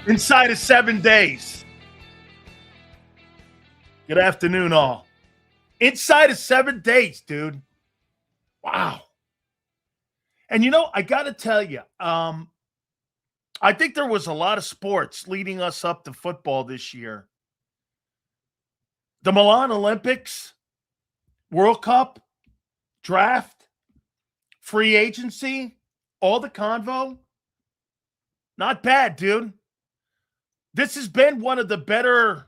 inside of 7 days. Good afternoon, all. Inside of 7 days, dude. Wow. And I got to tell you, I think there was a lot of sports leading us up to football this year. The Milan Olympics, World Cup, draft, free agency, all the convo. Not bad, dude. This has been one of the better,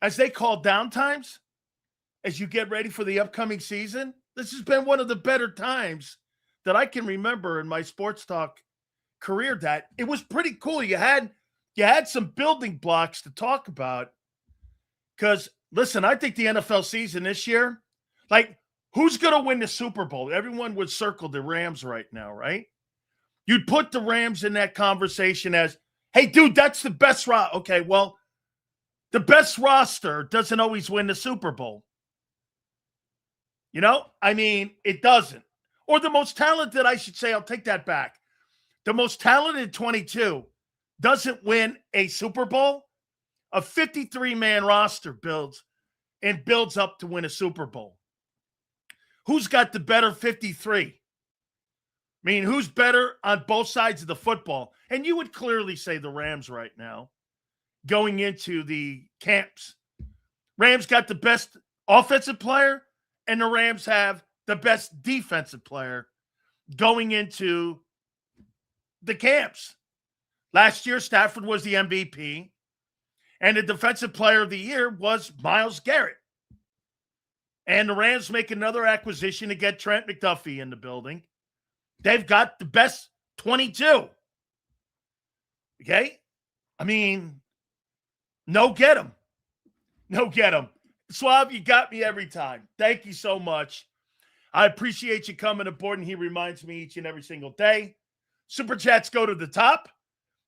as they call downtimes, as you get ready for the upcoming season. This has been one of the better times that I can remember in my sports talk career. That it was pretty cool. You had some building blocks to talk about. Because, listen, I think the NFL season this year, like, who's going to win the Super Bowl? Everyone would circle the Rams right now, right? You'd put the Rams in that conversation as, hey, dude, that's the best roster. Okay, well, the best roster doesn't always win the Super Bowl. It doesn't. Or the most talented, I should say, I'll take that back. The most talented 22 doesn't win a Super Bowl. A 53-man roster builds up to win a Super Bowl. Who's got the better 53? Who's better on both sides of the football? And you would clearly say the Rams right now, going into the camps. Rams got the best offensive player, and the Rams have the best defensive player going into the camps. Last year, Stafford was the MVP, and the defensive player of the year was Myles Garrett. And the Rams make another acquisition to get Trent McDuffie in the building. They've got the best 22. Okay? No get them. No get them. Suave, you got me every time. Thank you so much. I appreciate you coming aboard, and he reminds me each and every single day. Super Chats go to the top.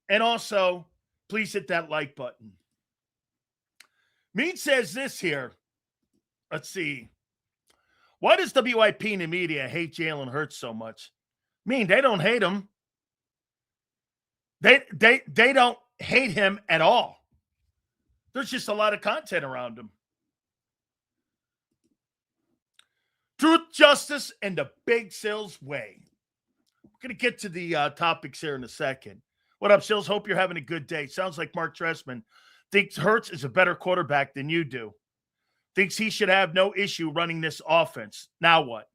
And also, please hit that like button. Mead says this here. Let's see. Why does WIP and the media hate Jalen Hurts so much? They don't hate him. They don't hate him at all. There's just a lot of content around him. Truth, justice, and the Big Sills way. We're going to get to the topics here in a second. What up, Sills? Hope you're having a good day. Sounds like Mark Trestman thinks Hurts is a better quarterback than you do. Thinks he should have no issue running this offense. Now what?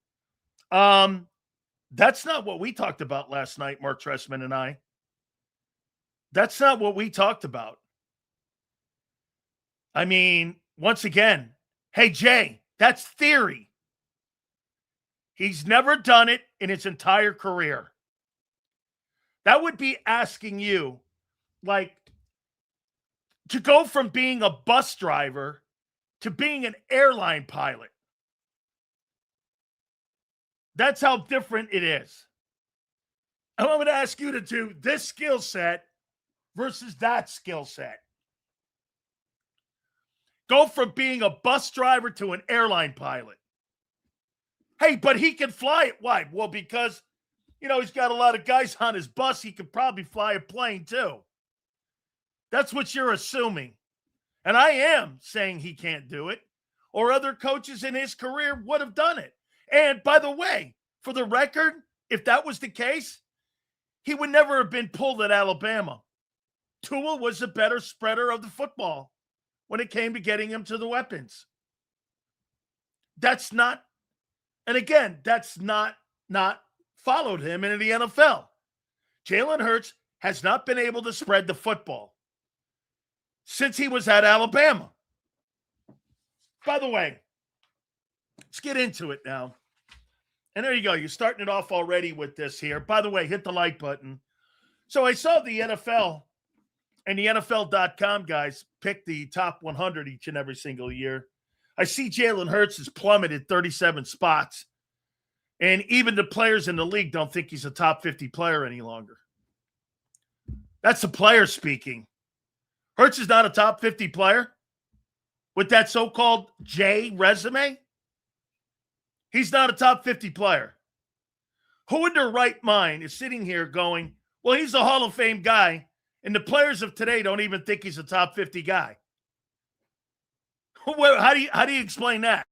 That's not what we talked about last night, Mark Trestman and I. That's not what we talked about. Once again, hey, Jay, that's theory. He's never done it in his entire career. That would be asking you, to go from being a bus driver to being an airline pilot. That's how different it is. I'm going to ask you to do this skill set versus that skill set. Go from being a bus driver to an airline pilot. Hey, but he can fly it. Why? Well, because, he's got a lot of guys on his bus. He could probably fly a plane too. That's what you're assuming. And I am saying he can't do it, or other coaches in his career would have done it. And by the way, for the record, if that was the case, he would never have been pulled at Alabama. Tua was a better spreader of the football when it came to getting him to the weapons. That's not followed him into the NFL. Jalen Hurts has not been able to spread the football since he was at Alabama. By the way, let's get into it now. And there you go. You're starting it off already with this here. By the way, hit the like button. So I saw the NFL and the NFL.com guys pick the top 100 each and every single year. I see Jalen Hurts has plummeted 37 spots. And even the players in the league don't think he's a top 50 player any longer. That's the player speaking. Hurts is not a top 50 player with that so-called J resume. He's not a top 50 player. Who in their right mind is sitting here going, well, he's a Hall of Fame guy, And the players of today don't even think he's a top 50 guy. How do you explain that?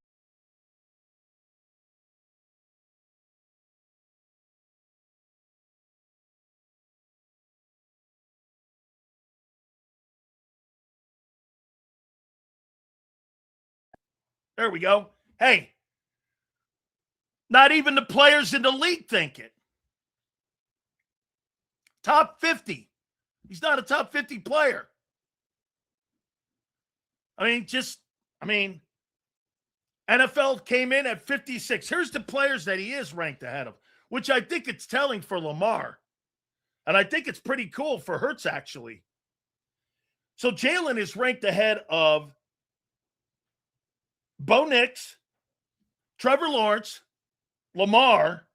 There we go. Hey, not even the players in the league think it. Top 50. He's not a top 50 player. NFL came in at 56. Here's the players that he is ranked ahead of, which I think it's telling for Lamar. And I think it's pretty cool for Hurts, actually. So Jalen is ranked ahead of Bo Nix, Trevor Lawrence, Lamar,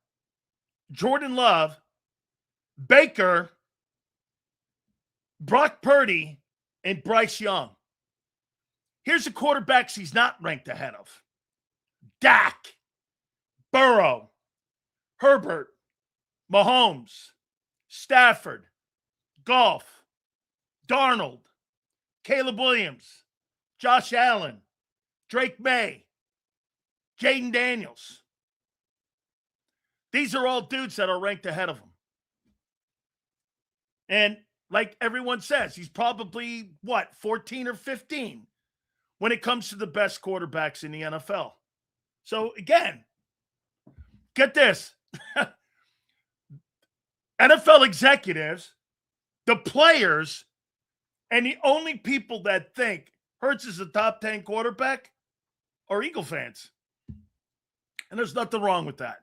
Jordan Love, Baker, Brock Purdy, and Bryce Young. Here's the quarterbacks he's not ranked ahead of: Dak, Burrow, Herbert, Mahomes, Stafford, Goff, Darnold, Caleb Williams, Josh Allen, Drake May, Jaden Daniels. These are all dudes that are ranked ahead of him. And like everyone says, he's probably, 14 or 15 when it comes to the best quarterbacks in the NFL. So, again, get this. NFL executives, the players, and the only people that think Hurts is a top 10 quarterback are Eagle fans. And there's nothing wrong with that.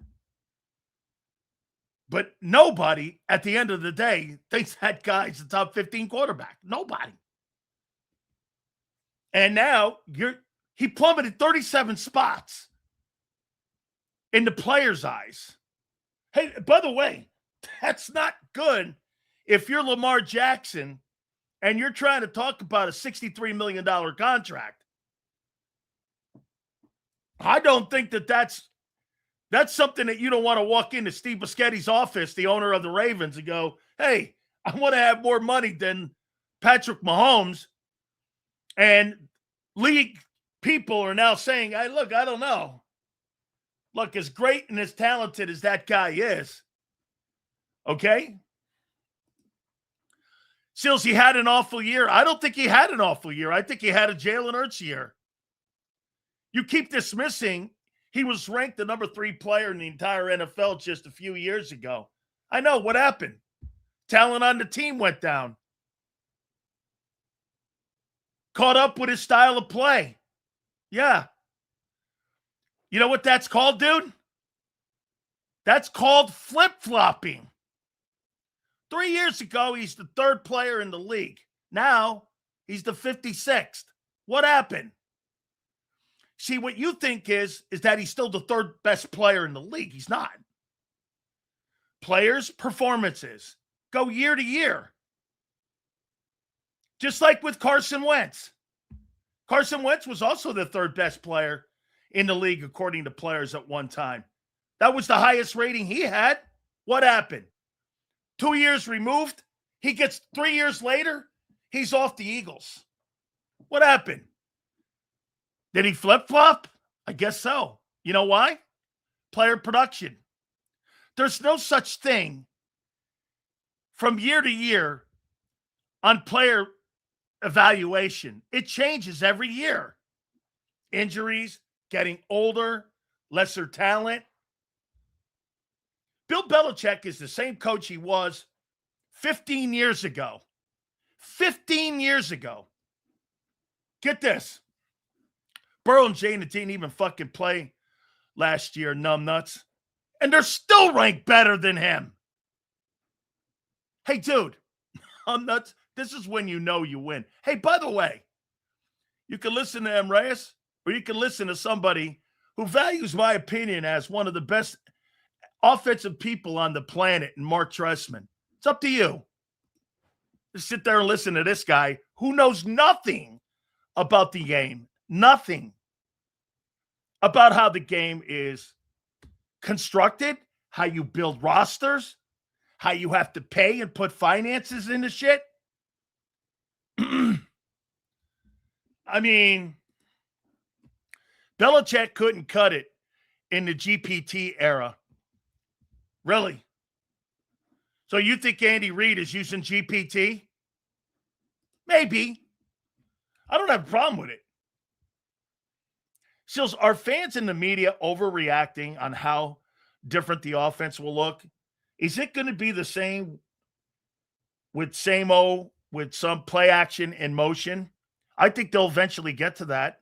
But nobody, at the end of the day, thinks that guy's a top 15 quarterback. Nobody. And now he plummeted 37 spots in the players' eyes. Hey, by the way, that's not good if you're Lamar Jackson and you're trying to talk about a $63 million contract. I don't think that's something that you don't want to walk into Steve Bisciotti's office, the owner of the Ravens, and go, hey, I want to have more money than Patrick Mahomes. And league people are now saying, hey, look, I don't know. Look, as great and as talented as that guy is, okay? Sills, he had an awful year. I don't think he had an awful year. I think he had a Jalen Hurts year. You keep dismissing he was ranked the number 3 player in the entire NFL just a few years ago. I know. What happened? Talent on the team went down. Caught up with his style of play. Yeah. You know what that's called, dude? That's called flip-flopping. 3 years ago, he's the 3rd player in the league. Now, he's the 56th. What happened? See, what you think is that he's still the 3rd best player in the league. He's not. Players' performances go year to year. Just like with Carson Wentz. Carson Wentz was also the 3rd best player in the league, according to players at one time. That was the highest rating he had. What happened? 2 years removed. He gets 3 years later. He's off the Eagles. What happened? Did he flip-flop? I guess so. You know why? Player production. There's no such thing from year to year on player evaluation. It changes every year. Injuries, getting older, lesser talent. Bill Belichick is the same coach he was 15 years ago. 15 years ago. Get this. Burrow and Jane didn't even fucking play last year, numbnuts. And they're still ranked better than him. Hey, dude, nuts. This is when you know you win. Hey, by the way, you can listen to M. Reyes, or you can listen to somebody who values my opinion as one of the best offensive people on the planet, and Mark Trestman. It's up to you. Just sit there and listen to this guy who knows nothing about the game. Nothing about how the game is constructed, how you build rosters, how you have to pay and put finances into shit. I mean, Belichick couldn't cut it in the GPT era. Really? So you think Andy Reid is using GPT? Maybe. I don't have a problem with it. Sills, are fans in the media overreacting on how different the offense will look? Is it going to be the same with same-o with some play action and motion? I think they'll eventually get to that.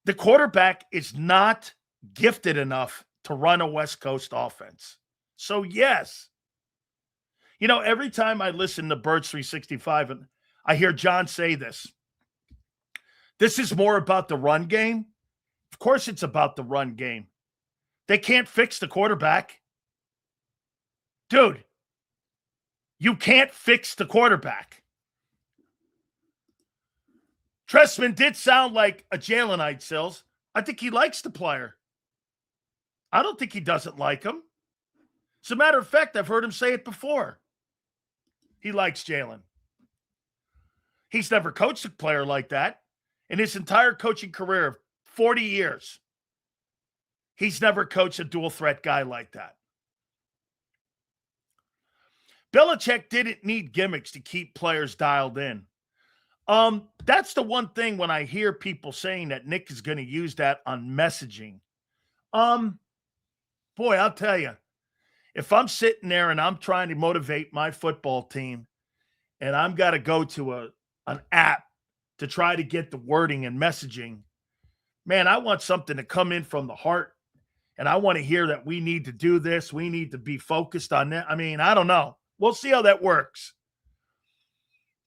The quarterback is not gifted enough to run a West Coast offense. So, yes. You know, every time I listen to Birds 365, and I hear John say this is more about the run game. Of course it's about the run game. They can't fix the quarterback. Dude, you can't fix the quarterback. Trestman did sound like a Jalenite, Sills. I think he likes the player. I don't think he doesn't like him. As a matter of fact, I've heard him say it before. He likes Jalen. He's never coached a player like that. In his entire coaching career of 40 years, he's never coached a dual threat guy like that. Belichick didn't need gimmicks to keep players dialed in. That's the one thing when I hear people saying that Nick is going to use that on messaging. Boy, I'll tell you, if I'm sitting there and I'm trying to motivate my football team and I'm got to go to an app to try to get the wording and messaging, man, I want something to come in from the heart. And I want to hear that we need to do this. We need to be focused on that. I mean, I don't know. We'll see how that works.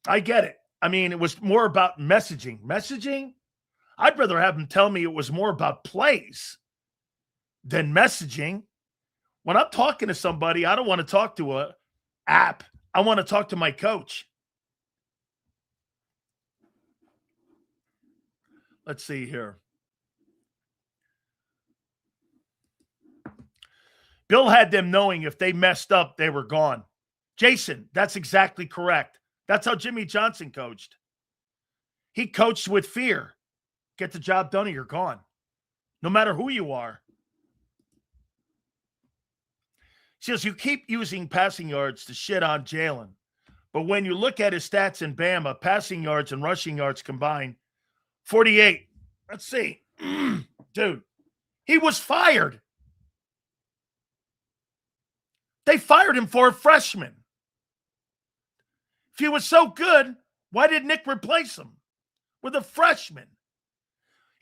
I get it. I mean, it was more about messaging. Messaging? I'd rather have them tell me it was more about plays than messaging. When I'm talking to somebody, I don't want to talk to an app. I want to talk to my coach. Let's see here. Bill had them knowing if they messed up, they were gone. Jason, that's exactly correct. That's how Jimmy Johnson coached. He coached with fear. Get the job done or you're gone. No matter who you are. She says, you keep using passing yards to shit on Jalen. But when you look at his stats in Bama, passing yards and rushing yards combined, 48. Let's see. Dude, he was fired. They fired him for a freshman. If he was so good, why did Nick replace him with a freshman?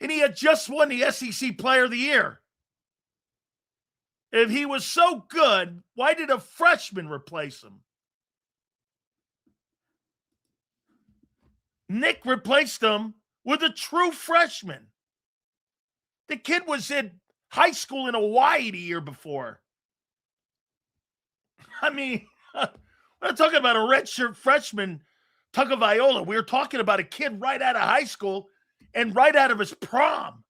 And he had just won the SEC Player of the Year. If he was so good, why did a freshman replace him? Nick replaced him with a true freshman. The kid was in high school in Hawaii the year before. I mean, we're not talking about a redshirt freshman, Tagovailoa. We were talking about a kid right out of high school and right out of his prom.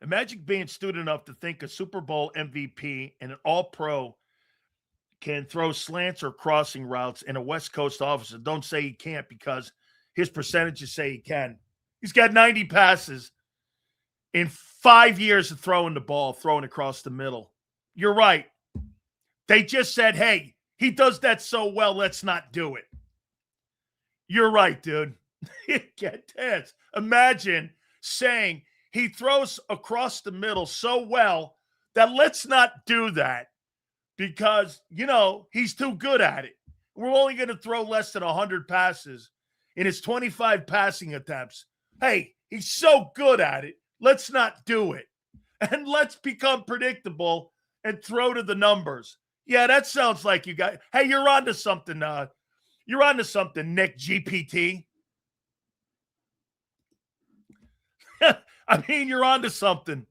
Imagine being stupid enough to think a Super Bowl MVP and an all-pro can throw slants or crossing routes in a West Coast offense. Don't say he can't because his percentages say he can. He's got 90 passes in 5 years of throwing the ball, throwing across the middle. You're right. They just said, hey, he does that so well, let's not do it. You're right, dude. Get this. Imagine saying he throws across the middle so well that let's not do that because, you know, he's too good at it. We're only going to throw less than 100 passes in his 25 passing attempts. Hey, he's so good at it. Let's not do it. And let's become predictable and throw to the numbers. Yeah, that sounds like you got. Hey, you're on to something. You're on to something, Nick GPT. I mean, you're on to something.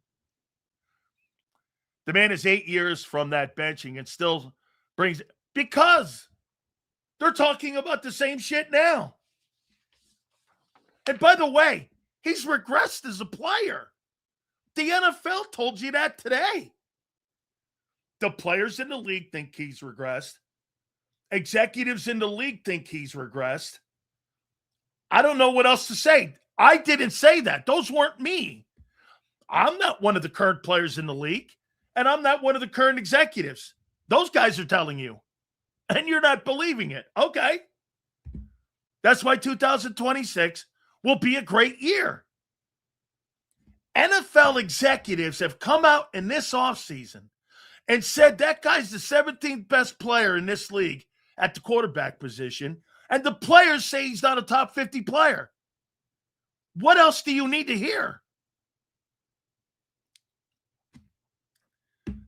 The man is 8 years from that benching and still brings it because they're talking about the same shit now. And by the way, he's regressed as a player. The NFL told you that today. The players in the league think he's regressed. Executives in the league think he's regressed. I don't know what else to say. I didn't say that. Those weren't me. I'm not one of the current players in the league, and I'm not one of the current executives. Those guys are telling you, and you're not believing it. Okay. That's why 2026 will be a great year. NFL executives have come out in this offseason and said that guy's the 17th best player in this league at the quarterback position, and the players say he's not a top 50 player. What else do you need to hear?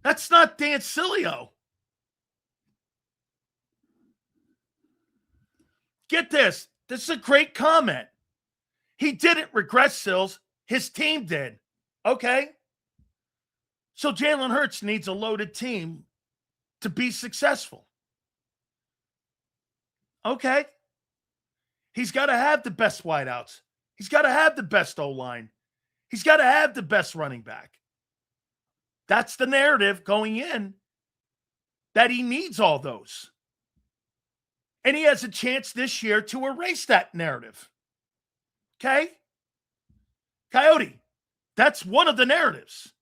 That's not Dan Sileo. Get this. This is a great comment. He didn't regress, Sills. His team did. Okay? So Jalen Hurts needs a loaded team to be successful. Okay? He's got to have the best wideouts. He's got to have the best O-line. He's got to have the best running back. That's the narrative going in, that he needs all those. And he has a chance this year to erase that narrative. Okay? Coyote, that's one of the narratives.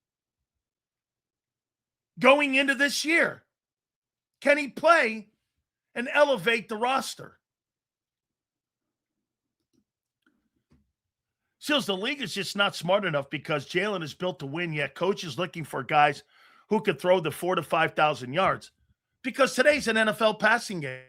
Going into this year, can he play and elevate the roster? Seals, the league is just not smart enough because Jalen is built to win, yet coach is looking for guys who could throw the 4,000 to 5,000 yards. Because today's an NFL passing game.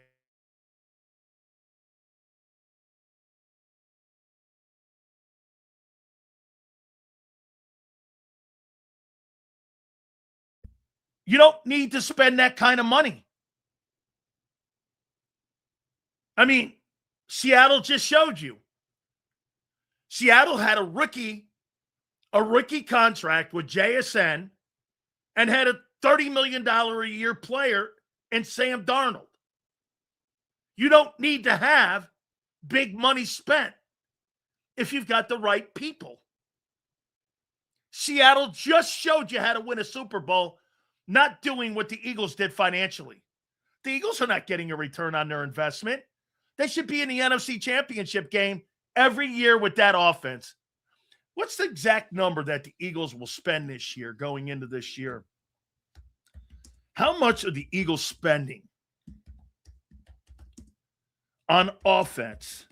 You don't need to spend that kind of money. I mean, Seattle just showed you. Seattle had a rookie contract with JSN and had a $30 million a year player in Sam Darnold. You don't need to have big money spent if you've got the right people. Seattle just showed you how to win a Super Bowl, not doing what the Eagles did financially. The Eagles are not getting a return on their investment. They should be in the NFC Championship game every year with that offense. What's the exact number that the Eagles will spend this year going into this year? How much are the Eagles spending on offense?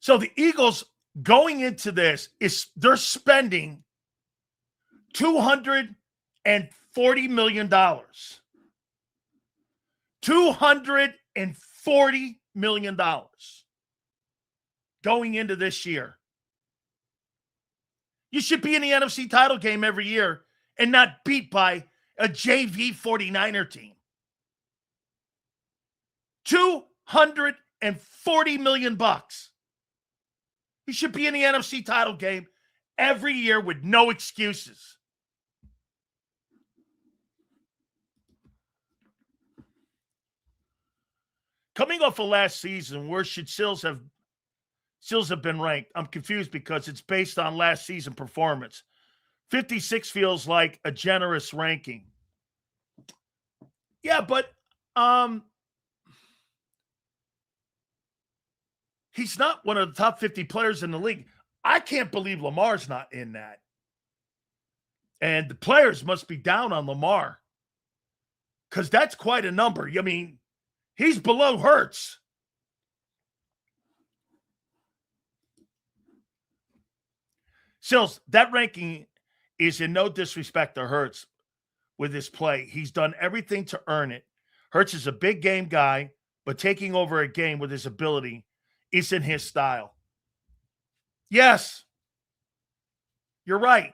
So the Eagles going into this they're spending $240 million. $240 million going into this year. You should be in the NFC title game every year and not beat by a JV 49er team. $240 million bucks. You should be in the NFC title game every year with no excuses. Coming off of last season, where should Sills have been ranked? I'm confused because it's based on last season performance. 56 feels like a generous ranking. Yeah, but he's not one of the top 50 players in the league. I can't believe Lamar's not in that. And the players must be down on Lamar because that's quite a number. I mean, he's below Hurts. Sills, that ranking is in no disrespect to Hurts with his play. He's done everything to earn it. Hurts is a big game guy, but taking over a game with his ability isn't his style. Yes, you're right.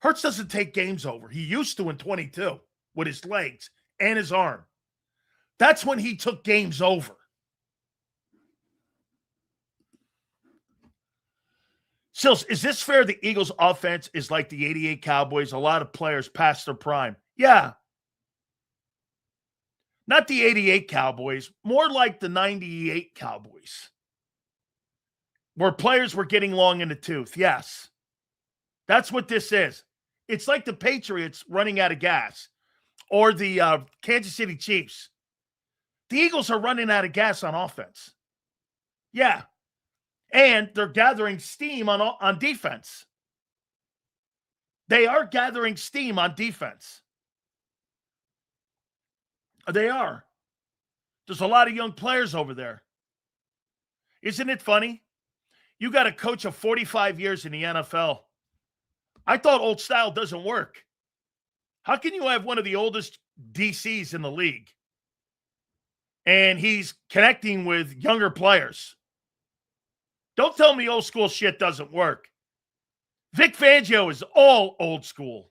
Hurts doesn't take games over. He used to in 22 with his legs and his arm. That's when he took games over. Sills, is this fair? The Eagles' offense is like the 88 Cowboys. A lot of players past their prime. Yeah. Not the 88 Cowboys, more like the 98 Cowboys, where players were getting long in the tooth. Yes. That's what this is. It's like the Patriots running out of gas or the Kansas City Chiefs. The Eagles are running out of gas on offense. Yeah. And they're gathering steam on defense. They are gathering steam on defense. They are. There's a lot of young players over there. Isn't it funny? You got a coach of 45 years in the NFL. I thought old style doesn't work. How can you have one of the oldest DCs in the league and he's connecting with younger players? Don't tell me old school shit doesn't work. Vic Fangio is all old school.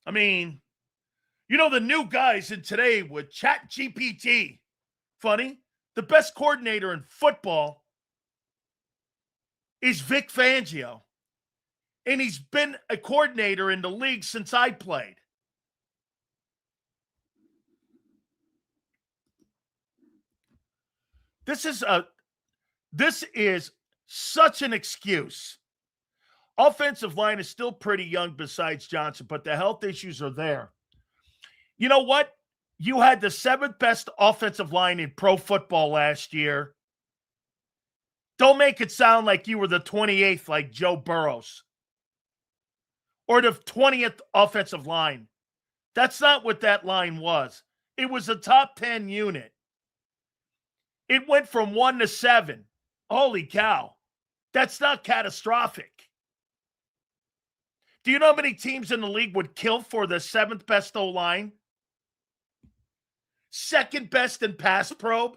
I mean, you know, the new guys in today with Chat GPT. Funny. The best coordinator in football is Vic Fangio. And he's been a coordinator in the league since I played. This is such an excuse. Offensive line is still pretty young besides Johnson, but the health issues are there. You know what? You had the 7th best offensive line in pro football last year. Don't make it sound like you were the 28th like Joe Burrows. Or the 20th offensive line. That's not what that line was. It was a top 10 unit. It went from 1 to 7. Holy cow. That's not catastrophic. Do you know how many teams in the league would kill for the 7th best O-line? 2nd best in pass probe?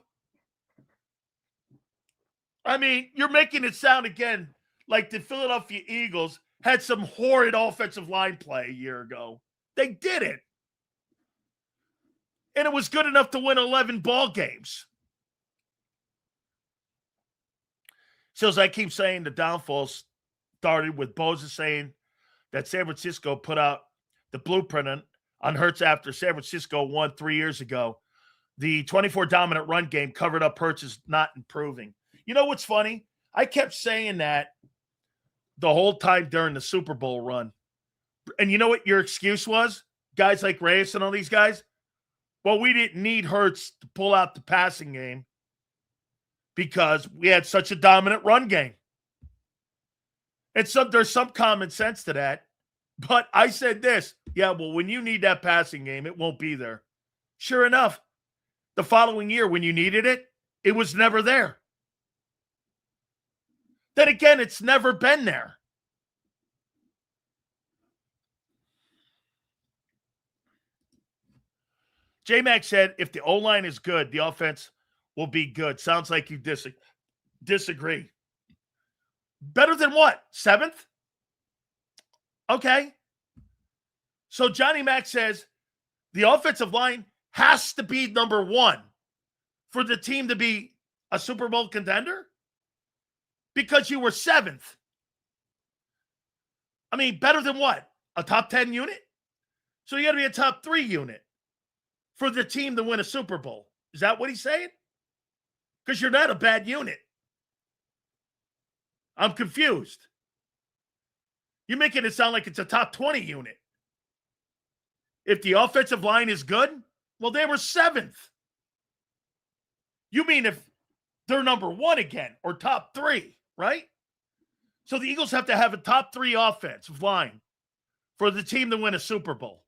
I mean, you're making it sound again like the Philadelphia Eagles had some horrid offensive line play a year ago. They didn't. And it was good enough to win 11 ball games. So as I keep saying, the downfall started with Bosa saying that San Francisco put out the blueprint on Hurts after San Francisco won 3 years ago. The 24 dominant run game covered up Hurts is not improving. You know what's funny? I kept saying that the whole time during the Super Bowl run. And you know what your excuse was? Guys like Reyes and all these guys? Well, we didn't need Hurts to pull out the passing game because we had such a dominant run game. And there's some common sense to that. But I said this, yeah, well, when you need that passing game, it won't be there. Sure enough, the following year when you needed it, it was never there. Then again, it's never been there. J-Mac said, if the O-line is good, the offense will be good. Sounds like you disagree. Better than what? 7th? Okay. So Johnny Mac says the offensive line has to be number 1 for the team to be a Super Bowl contender? Because you were 7th. I mean, better than what? A top 10 unit? So you got to be a top 3 unit for the team to win a Super Bowl. Is that what he's saying? Because you're not a bad unit. I'm confused. You're making it sound like it's a top 20 unit. If the offensive line is good, well, they were 7th. You mean if they're number 1 again or top 3, right? So the Eagles have to have a top 3 offensive line for the team to win a Super Bowl.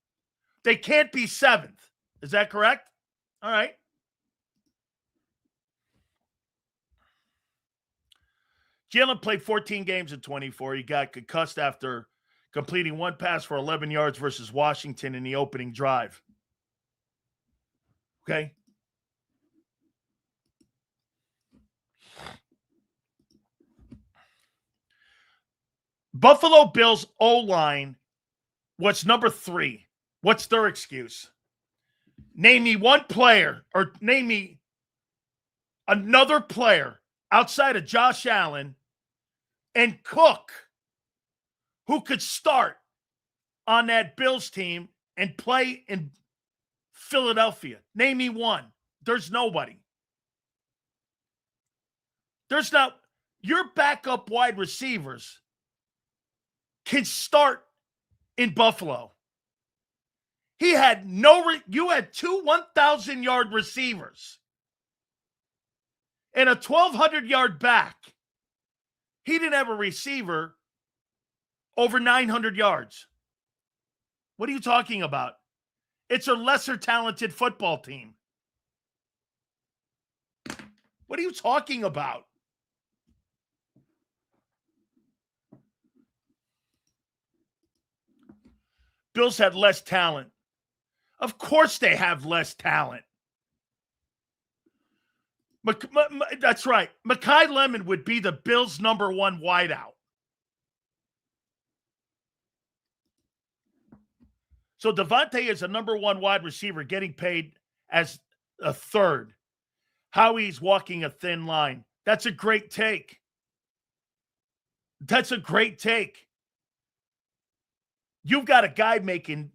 They can't be 7th. Is that correct? All right. Jalen played 14 games in 24. He got concussed after completing 1 pass for 11 yards versus Washington in the opening drive. Okay. Buffalo Bills O-line was number 3. What's their excuse? Name me one player or name me another player outside of Josh Allen and Cook, who could start on that Bills team and play in Philadelphia? Name me one. There's nobody. There's not. Your backup wide receivers can start in Buffalo. He had you had two 1,000-yard receivers and a 1,200-yard back. He didn't have a receiver over 900 yards. What are you talking about? It's a lesser talented football team. What are you talking about? Bills had less talent. Of course they have less talent. That's right. Mekhi Lemon would be the Bills' number one wideout. So Devontae is a number one wide receiver getting paid as a third. Howie's walking a thin line. That's a great take. That's a great take. You've got a guy making,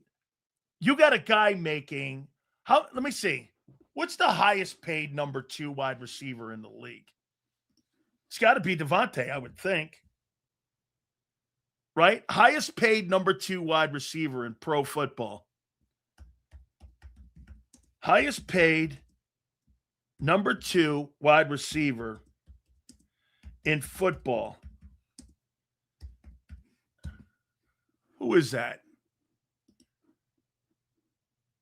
let me see. What's the highest paid number two wide receiver in the league? It's got to be Devontae, I would think. Right? Highest paid number two wide receiver in pro football. Highest paid number two wide receiver in football. Who is that?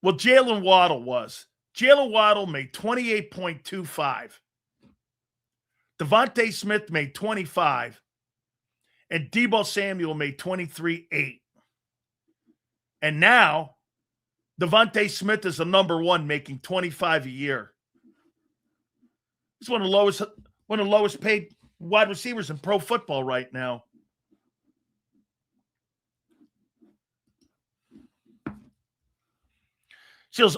Well, Jalen Waddle was. Jalen Waddle made $28.25. Devontae Smith made $25. And Deebo Samuel made $23.8. And now, Devontae Smith is the number one, making $25 a year. He's one of the lowest paid wide receivers in pro football right now. Seals,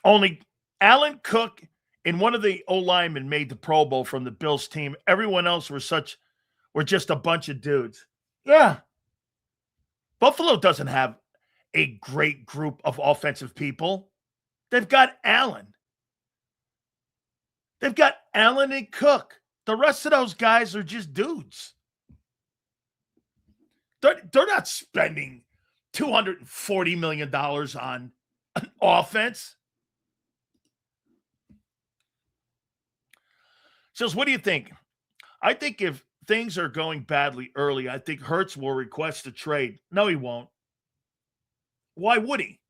only Allen Cook and one of the O-linemen made the Pro Bowl from the Bills team. Everyone else were just a bunch of dudes. Yeah. Buffalo doesn't have a great group of offensive people. They've got Allen. They've got Allen and Cook. The rest of those guys are just dudes. They're not spending $240 million on an offense. So, what do you think? I think if things are going badly early, I think Hurts will request a trade. No, he won't. Why would he?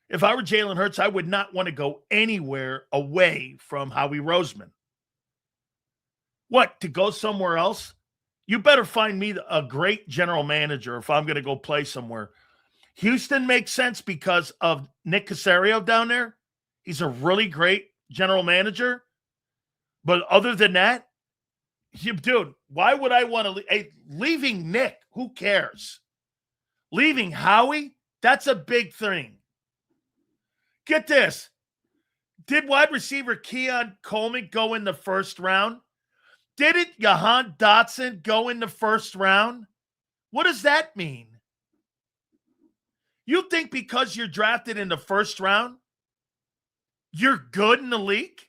If I were Jalen Hurts, I would not want to go anywhere away from Howie Roseman. What, to go somewhere else? You better find me a great general manager if I'm going to go play somewhere. Houston makes sense because of Nick Caserio down there. He's a really great general manager. But other than that, dude, why would I want to leaving Nick? Who cares? Leaving Howie? That's a big thing. Get this. Did wide receiver Keon Coleman go in the first round? Didn't Jahan Dotson go in the first round? What does that mean? You think because you're drafted in the first round, you're good in the league?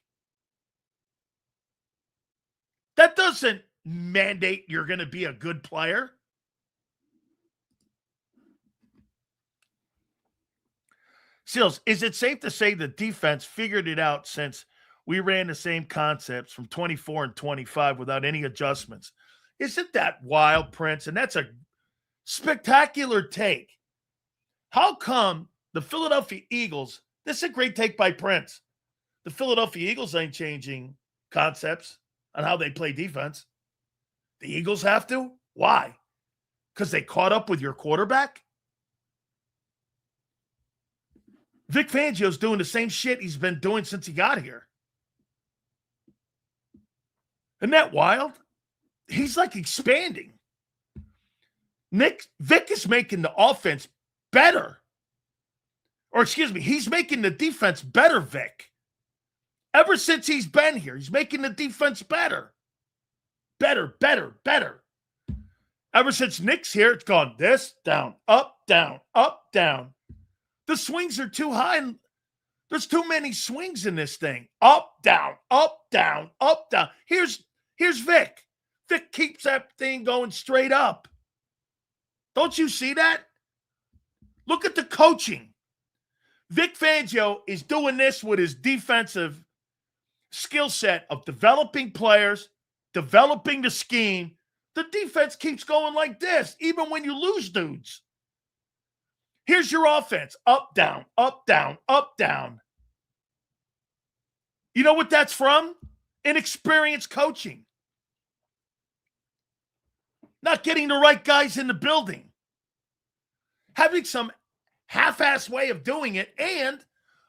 That doesn't mandate you're going to be a good player. Seals, is it safe to say the defense figured it out since we ran the same concepts from 24 and 25 without any adjustments? Isn't that wild, Prince? And that's a spectacular take. How come the Philadelphia Eagles, this is a great take by Prince, the Philadelphia Eagles ain't changing concepts on how they play defense? The Eagles have to? Why? Because they caught up with your quarterback? Vic Fangio's doing the same shit he's been doing since he got here. Isn't that wild? He's like expanding. Vic is making the offense better. Or excuse me, he's making the defense better, Vic. Ever since he's been here, he's making the defense better. Better. Ever since Nick's here, it's gone this, down, up, down, up, down. The swings are too high. There's too many swings in this thing. Up, down, up, down, up, down. Here's Vic. Vic keeps that thing going straight up. Don't you see that? Look at the coaching. Vic Fangio is doing this with his defensive skill set of developing players, developing the scheme. The defense keeps going like this, even when you lose dudes. Here's your offense. Up, down, up, down, up, down. You know what that's from? Inexperienced coaching. Not getting the right guys in the building. Having some half-ass way of doing it, and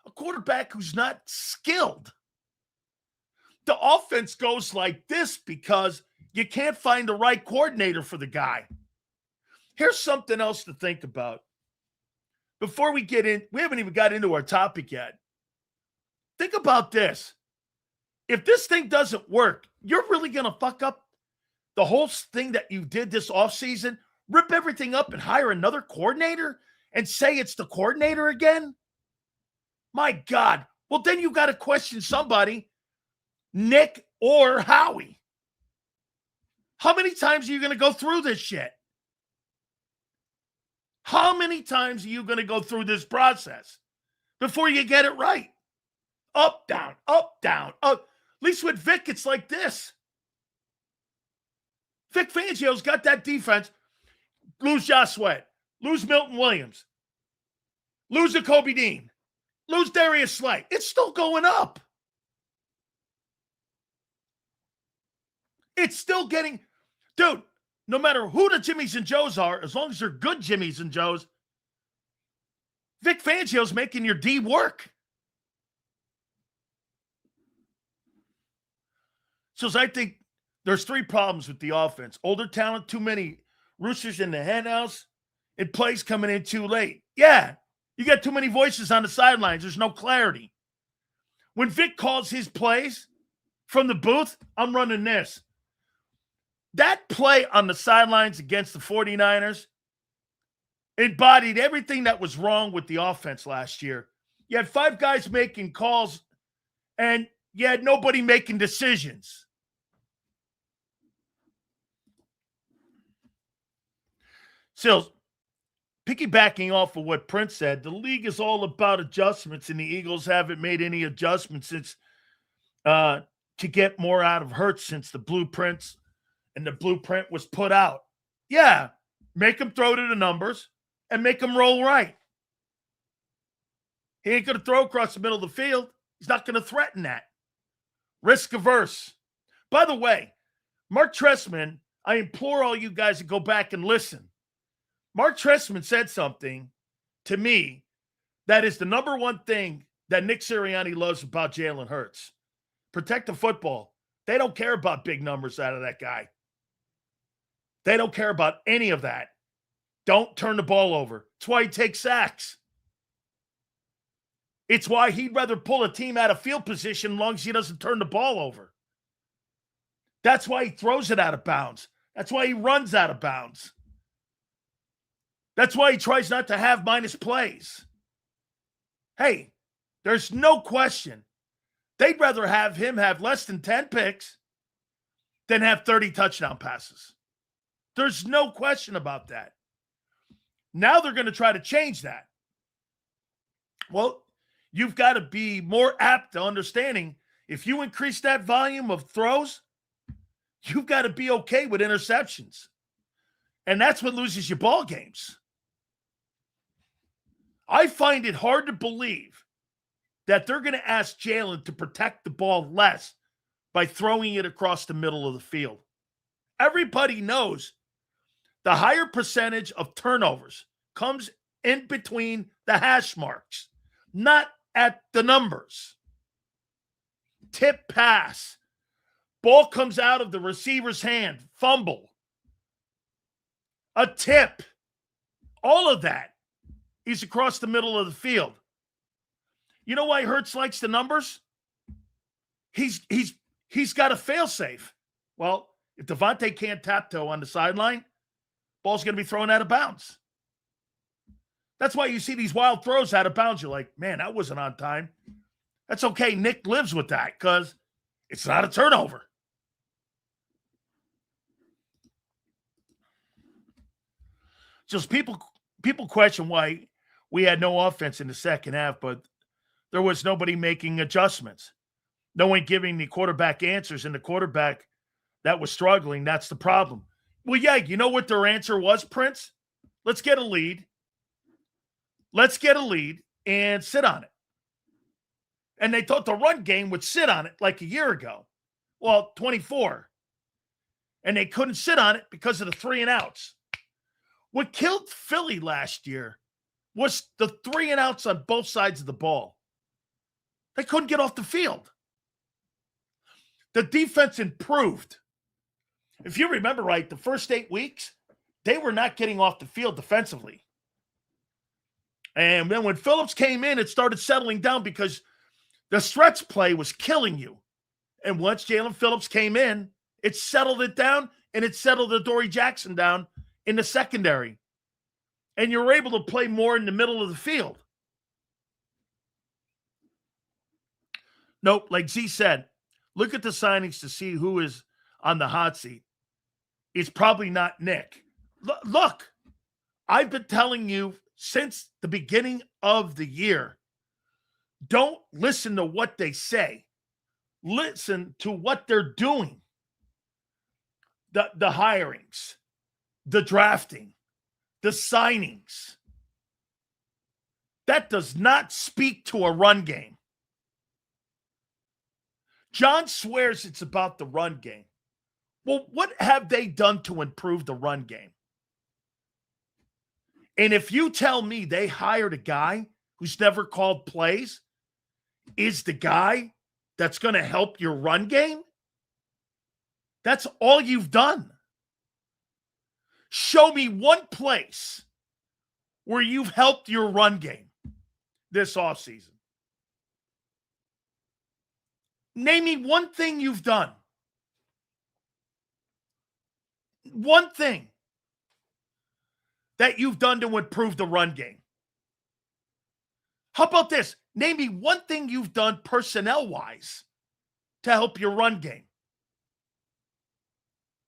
a quarterback who's not skilled. The offense goes like this because you can't find the right coordinator for the guy. Here's something else to think about. Before we get in, we haven't even got into our topic yet. Think about this. If this thing doesn't work, you're really going to fuck up the whole thing that you did this offseason, rip everything up and hire another coordinator and say it's the coordinator again? My God. Well, then you got to question somebody, Nick or Howie. How many times are you going to go through this shit? How many times are you going to go through this process before you get it right? Up, down, up, down, up. At least with Vic, it's like this. Vic Fangio's got that defense. Lose Josh Sweat. Lose Milton Williams. Lose Jacoby Dean. Lose Darius Slay. It's still going up. It's still getting... Dude, no matter who the Jimmies and Joes are, as long as they're good Jimmies and Joes, Vic Fangio's making your D work. So I think there's three problems with the offense. Older talent, too many roosters in the henhouse, and plays coming in too late. Yeah, you got too many voices on the sidelines. There's no clarity. When Vic calls his plays from the booth, I'm running this. That play on the sidelines against the 49ers embodied everything that was wrong with the offense last year. You had five guys making calls, and you had nobody making decisions. Sills, piggybacking off of what Prince said, the league is all about adjustments, and the Eagles haven't made any adjustments since to get more out of Hurts since the blueprint was put out. Yeah, make him throw to the numbers and make him roll right. He ain't going to throw across the middle of the field. He's not going to threaten that. Risk averse. By the way, Mark Trestman, I implore all you guys to go back and listen. Mark Trestman said something to me that is the number one thing that Nick Sirianni loves about Jalen Hurts. Protect the football. They don't care about big numbers out of that guy. They don't care about any of that. Don't turn the ball over. It's why he takes sacks. It's why he'd rather pull a team out of field position as long as he doesn't turn the ball over. That's why he throws it out of bounds. That's why he runs out of bounds. That's why he tries not to have minus plays. Hey, there's no question. They'd rather have him have less than 10 picks than have 30 touchdown passes. There's no question about that. Now they're going to try to change that. Well, you've got to be more apt to understanding if you increase that volume of throws, you've got to be okay with interceptions. And that's what loses you ball games. I find it hard to believe that they're going to ask Jalen to protect the ball less by throwing it across the middle of the field. Everybody knows the higher percentage of turnovers comes in between the hash marks, not at the numbers. Tip pass. Ball comes out of the receiver's hand. Fumble. A tip. All of that is across the middle of the field. You know why Hurts likes the numbers? He's got a fail-safe. Well, if Devontae can't tap toe on the sideline, ball's going to be thrown out of bounds. That's why you see these wild throws out of bounds. You're like, man, that wasn't on time. That's okay. Nick lives with that because it's not a turnover. Just people question why we had no offense in the second half, but there was nobody making adjustments. No one giving the quarterback answers, and the quarterback that was struggling, that's the problem. Well, yeah, you know what their answer was, Prince? Let's get a lead. Let's get a lead and sit on it. And they thought the run game would sit on it like a year ago. Well, 24. And they couldn't sit on it because of the 3 and outs. What killed Philly last year was the 3 and outs on both sides of the ball. They couldn't get off the field. The defense improved. If you remember right, the first 8 weeks, they were not getting off the field defensively. And then when Phillips came in, it started settling down because the stretch play was killing you. And once Jalen Phillips came in, it settled it down, and it settled the Dory Jackson down in the secondary. And you're able to play more in the middle of the field. Nope, like Z said, look at the signings to see who is on the hot seat. It's probably not Nick. Look, I've been telling you since the beginning of the year, don't listen to what they say. Listen to what they're doing. The hirings, the drafting, the signings. That does not speak to a run game. John swears it's about the run game. Well, what have they done to improve the run game? And if you tell me they hired a guy who's never called plays, is the guy that's going to help your run game? That's all you've done. Show me one place where you've helped your run game this offseason. Name me one thing you've done. One thing that you've done to improve the run game. How about this? Name me one thing you've done personnel-wise to help your run game.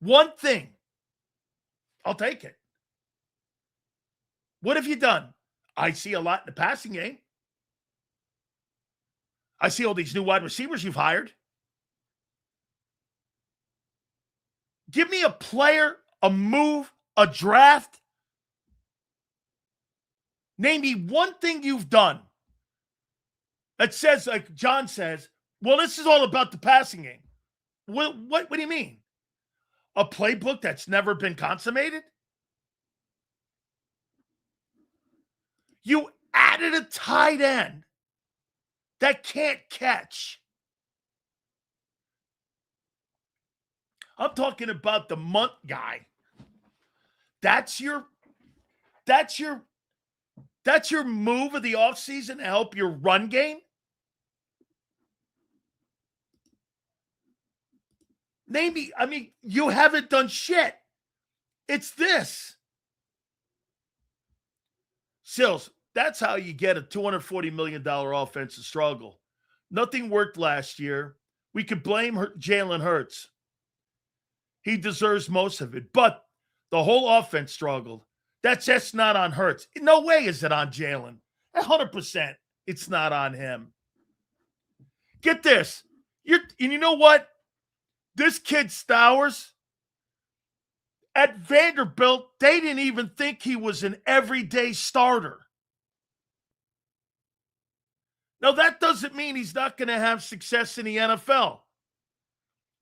One thing. I'll take it. What have you done? I see a lot in the passing game. I see all these new wide receivers you've hired. Give me a player, a move, a draft. Name me one thing you've done that says, like John says, well, this is all about the passing game. What do you mean? A playbook that's never been consummated? You added a tight end that can't catch. I'm talking about the Munt guy. That's your move of the offseason to help your run game? Maybe, you haven't done shit. It's this. Sills, that's how you get a $240 million offensive struggle. Nothing worked last year. We could blame Jalen Hurts. He deserves most of it. But the whole offense struggled. That's just not on Hurts. No way is it on Jalen. 100% it's not on him. Get this. And you know what? This kid Stowers, at Vanderbilt, they didn't even think he was an everyday starter. Now, that doesn't mean he's not going to have success in the NFL.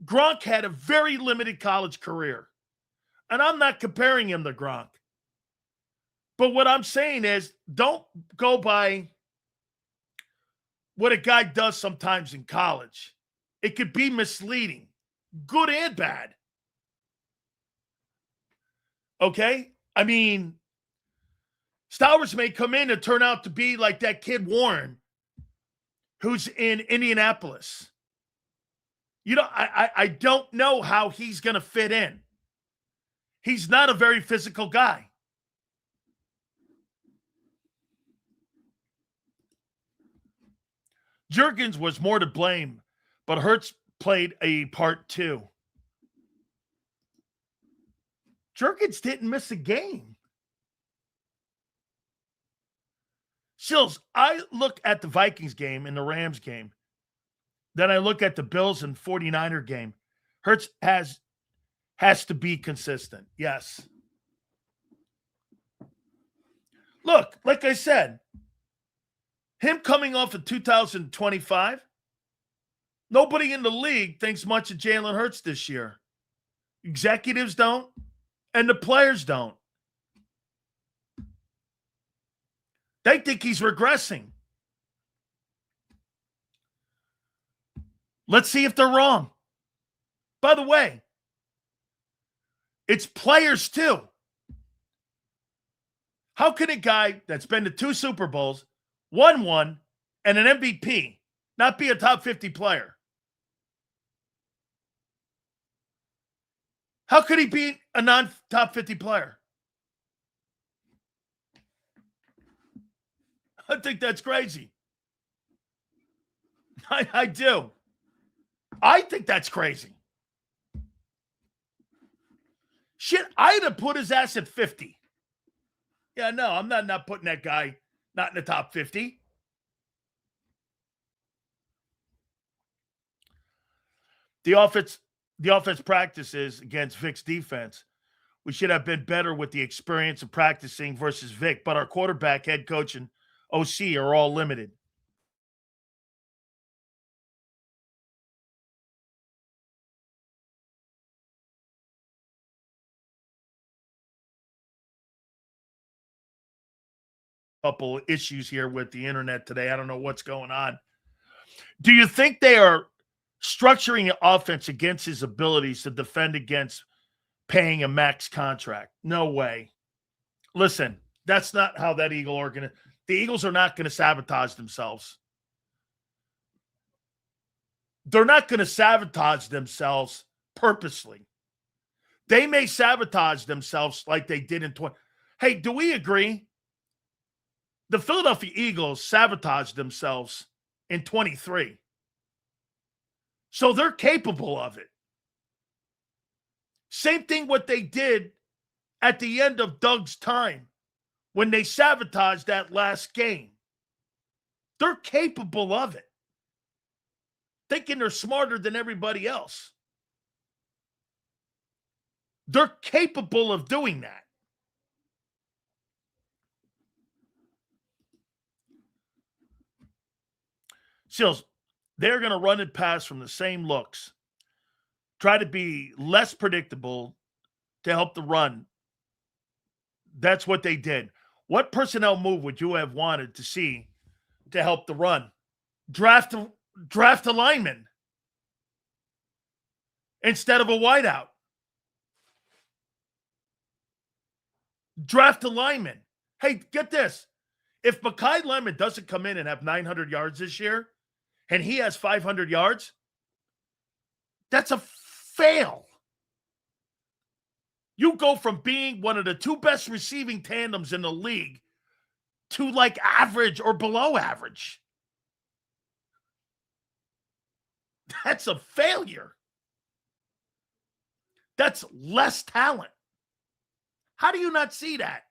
Gronk had a very limited college career. And I'm not comparing him to Gronk. But what I'm saying is, don't go by what a guy does sometimes in college. It could be misleading, good and bad. Okay? Stowers may come in and turn out to be like that kid Warren, who's in Indianapolis. I don't know how he's going to fit in. He's not a very physical guy. Jurgens was more to blame, but Hurts played a part too. Jurgens didn't miss a game. Sills, I look at the Vikings game and the Rams game. Then I look at the Bills and 49er game. Hurts has to be consistent. Yes. Look, like I said, him coming off of 2025, nobody in the league thinks much of Jalen Hurts this year. Executives don't, and the players don't. They think he's regressing. Let's see if they're wrong. By the way, it's players too. How can a guy that's been to 2 Super Bowls, won one, and an MVP not be a top 50 player? How could he be a non-top 50 player? I think that's crazy. I do. I think that's crazy. Shit, I'd have put his ass at 50. Yeah, no, I'm not putting that guy not in the top 50. The offense practices against Vic's defense. We should have been better with the experience of practicing versus Vic, but our quarterback, head coach, and OC are all limited. Couple issues here with the internet today. I don't know what's going on. Do you think they are structuring an offense against his abilities to defend against paying a max contract? No way. Listen, that's not how that Eagle the Eagles are not going to sabotage themselves. They're not going to sabotage themselves purposely. They may sabotage themselves like they did in 20. Hey, do we agree? The Philadelphia Eagles sabotaged themselves in 23. So they're capable of it. Same thing what they did at the end of Doug's time when they sabotaged that last game. They're capable of it. Thinking they're smarter than everybody else. They're capable of doing that. Seals, they're going to run and pass from the same looks. Try to be less predictable to help the run. That's what they did. What personnel move would you have wanted to see to help the run? Draft a lineman instead of a wideout. Draft a lineman. Hey, get this. If Mekhi Lemon doesn't come in and have 900 yards this year, and he has 500 yards, that's a fail. You go from being one of the 2 best receiving tandems in the league to like average or below average. That's a failure. That's less talent. How do you not see that?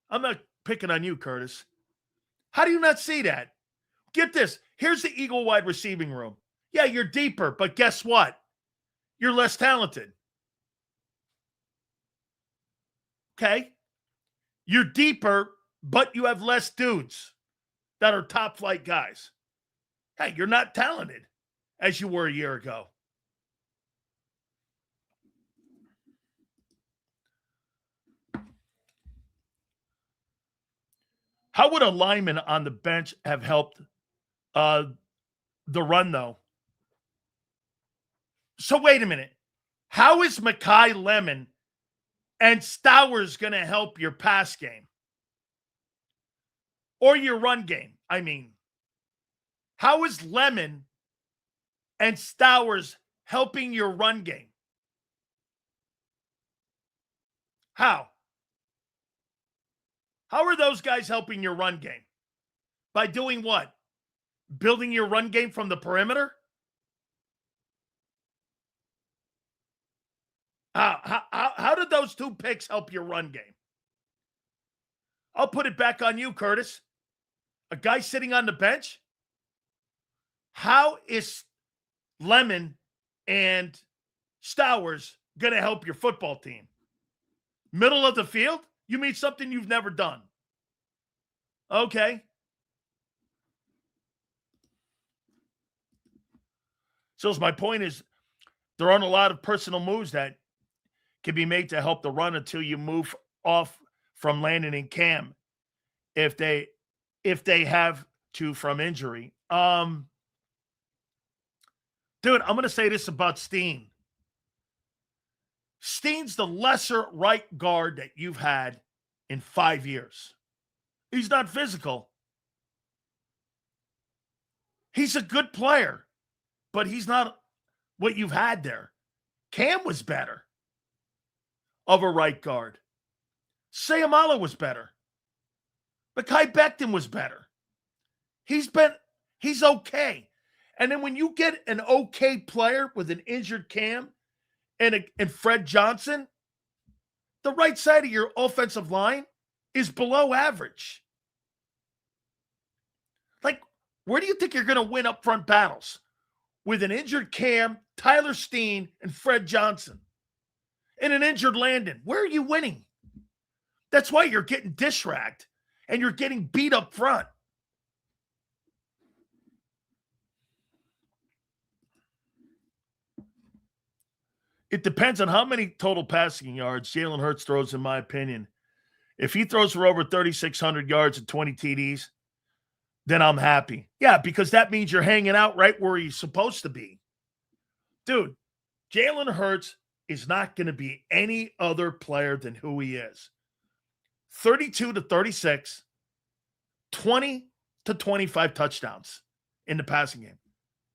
I'm not picking on you, Curtis. How do you not see that? Get this. Here's the Eagle wide receiving room. Yeah, you're deeper, but guess what? You're less talented. Okay? You're deeper, but you have less dudes that are top flight guys. Hey, you're not talented as you were a year ago. How would a lineman on the bench have helped the run, though? So wait a minute. How is Mekhi Lemon and Stowers going to help your pass game? Or your run game, I mean. How is Lemon and Stowers helping your run game? How? How are those guys helping your run game? By doing what? Building your run game from the perimeter? How did those two picks help your run game? I'll put it back on you, Curtis. A guy sitting on the bench? How is Lemon and Stowers going to help your football team? Middle of the field? You mean something you've never done? Okay. So my point is, there aren't a lot of personal moves that can be made to help the run until you move off from Landon and Cam if they have to from injury. Dude, I'm going to say this about Steen. Steen's the lesser right guard that you've had in 5 years. He's not physical. He's a good player, but he's not what you've had there. Cam was better of a right guard. Sayamala was better. Mekhi Becton was better. He's okay. And then when you get an okay player with an injured Cam and Fred Johnson, the right side of your offensive line is below average. Like, where do you think you're going to win up front battles? With an injured Cam, Tyler Steen, and Fred Johnson. And an injured Landon. Where are you winning? That's why you're getting dish-ragged and you're getting beat up front. It depends on how many total passing yards Jalen Hurts throws, in my opinion. If he throws for over 3,600 yards and 20 TDs, then I'm happy. Yeah, because that means you're hanging out right where you're supposed to be. Dude, Jalen Hurts is not going to be any other player than who he is. 32 to 36, 20 to 25 touchdowns in the passing game.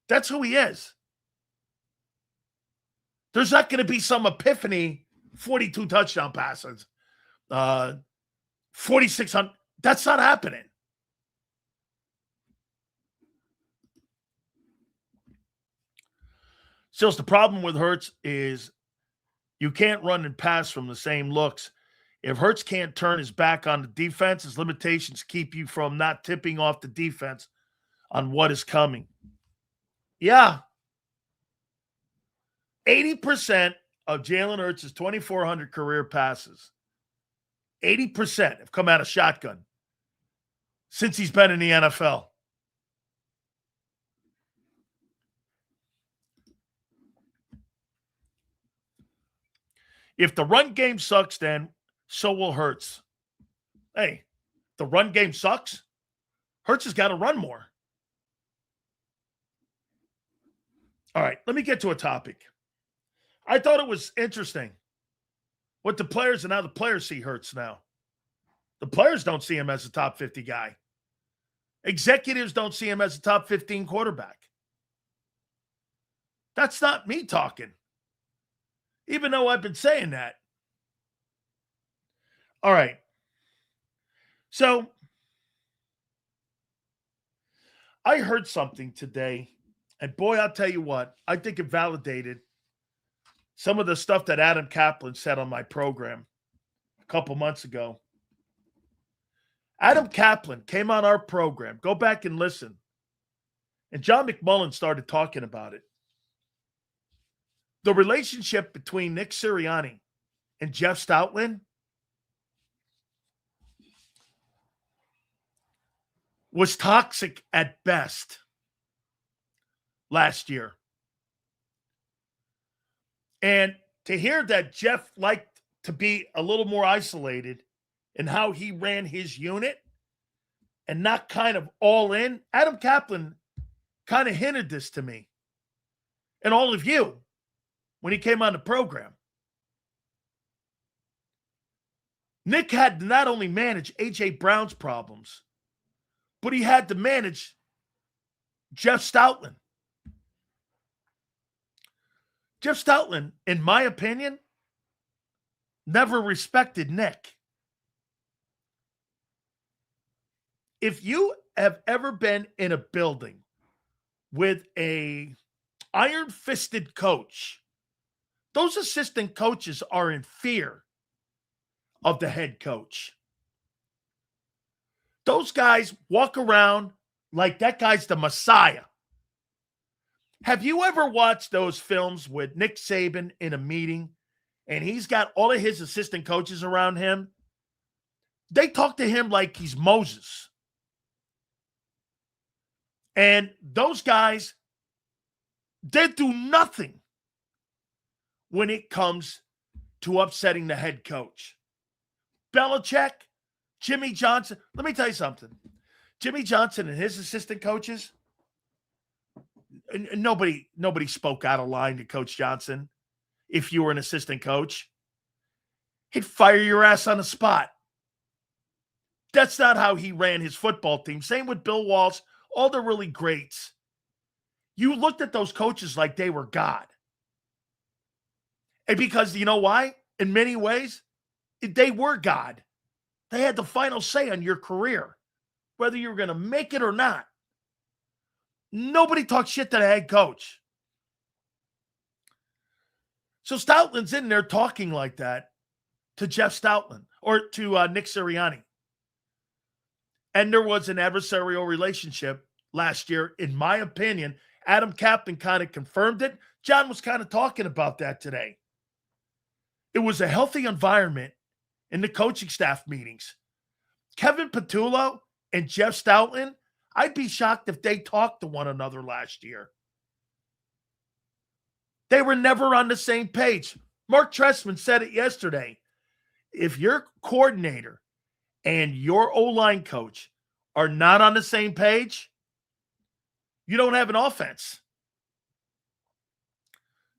That's who he is. There's not going to be some epiphany 42 touchdown passes, 4,600. That's not happening. So the problem with Hurts is you can't run and pass from the same looks. If Hurts can't turn his back on the defense, his limitations keep you from not tipping off the defense on what is coming. Yeah. 80% of Jalen Hurts' 2,400 career passes, 80% have come out of shotgun since he's been in the NFL. If the run game sucks, then so will Hurts. Hey, the run game sucks. Hurts has got to run more. All right, let me get to a topic. I thought it was interesting what the players and how the players see Hurts now. The players don't see him as a top 50 guy. Executives don't see him as a top 15 quarterback. That's not me talking, even though I've been saying that. All right. So I heard something today, and boy, I'll tell you what, I think it validated some of the stuff that Adam Kaplan said on my program a couple months ago. Adam Kaplan came on our program. Go back and listen. And John McMullen started talking about it. The relationship between Nick Sirianni and Jeff Stoutland was toxic at best last year. And to hear that Jeff liked to be a little more isolated in how he ran his unit and not kind of all in, Adam Kaplan kind of hinted this to me and all of you when he came on the program. Nick had to not only manage A.J. Brown's problems, but he had to manage Jeff Stoutland. Jeff Stoutland, in my opinion, never respected Nick. If you have ever been in a building with a iron-fisted coach, those assistant coaches are in fear of the head coach. Those guys walk around like that guy's the Messiah. Have you ever watched those films with Nick Saban in a meeting and he's got all of his assistant coaches around him? They talk to him like he's Moses. And those guys, they do nothing when it comes to upsetting the head coach. Belichick, Jimmy Johnson. Let me tell you something. Jimmy Johnson and his assistant coaches, nobody spoke out of line to Coach Johnson. If you were an assistant coach, he'd fire your ass on the spot. That's not how he ran his football team. Same with Bill Walsh, all the really greats. You looked at those coaches like they were God. And because you know why? In many ways, they were God. They had the final say on your career, whether you were going to make it or not. Nobody talks shit to the head coach. So Stoutland's in there talking like that to Jeff Stoutland or to Nick Sirianni. And there was an adversarial relationship last year, in my opinion. Adam Captain kind of confirmed it. John was kind of talking about that today. It was a healthy environment in the coaching staff meetings. Kevin Patullo and Jeff Stoutland, I'd be shocked if they talked to one another last year. They were never on the same page. Mark Trestman said it yesterday. If your coordinator and your O-line coach are not on the same page, you don't have an offense.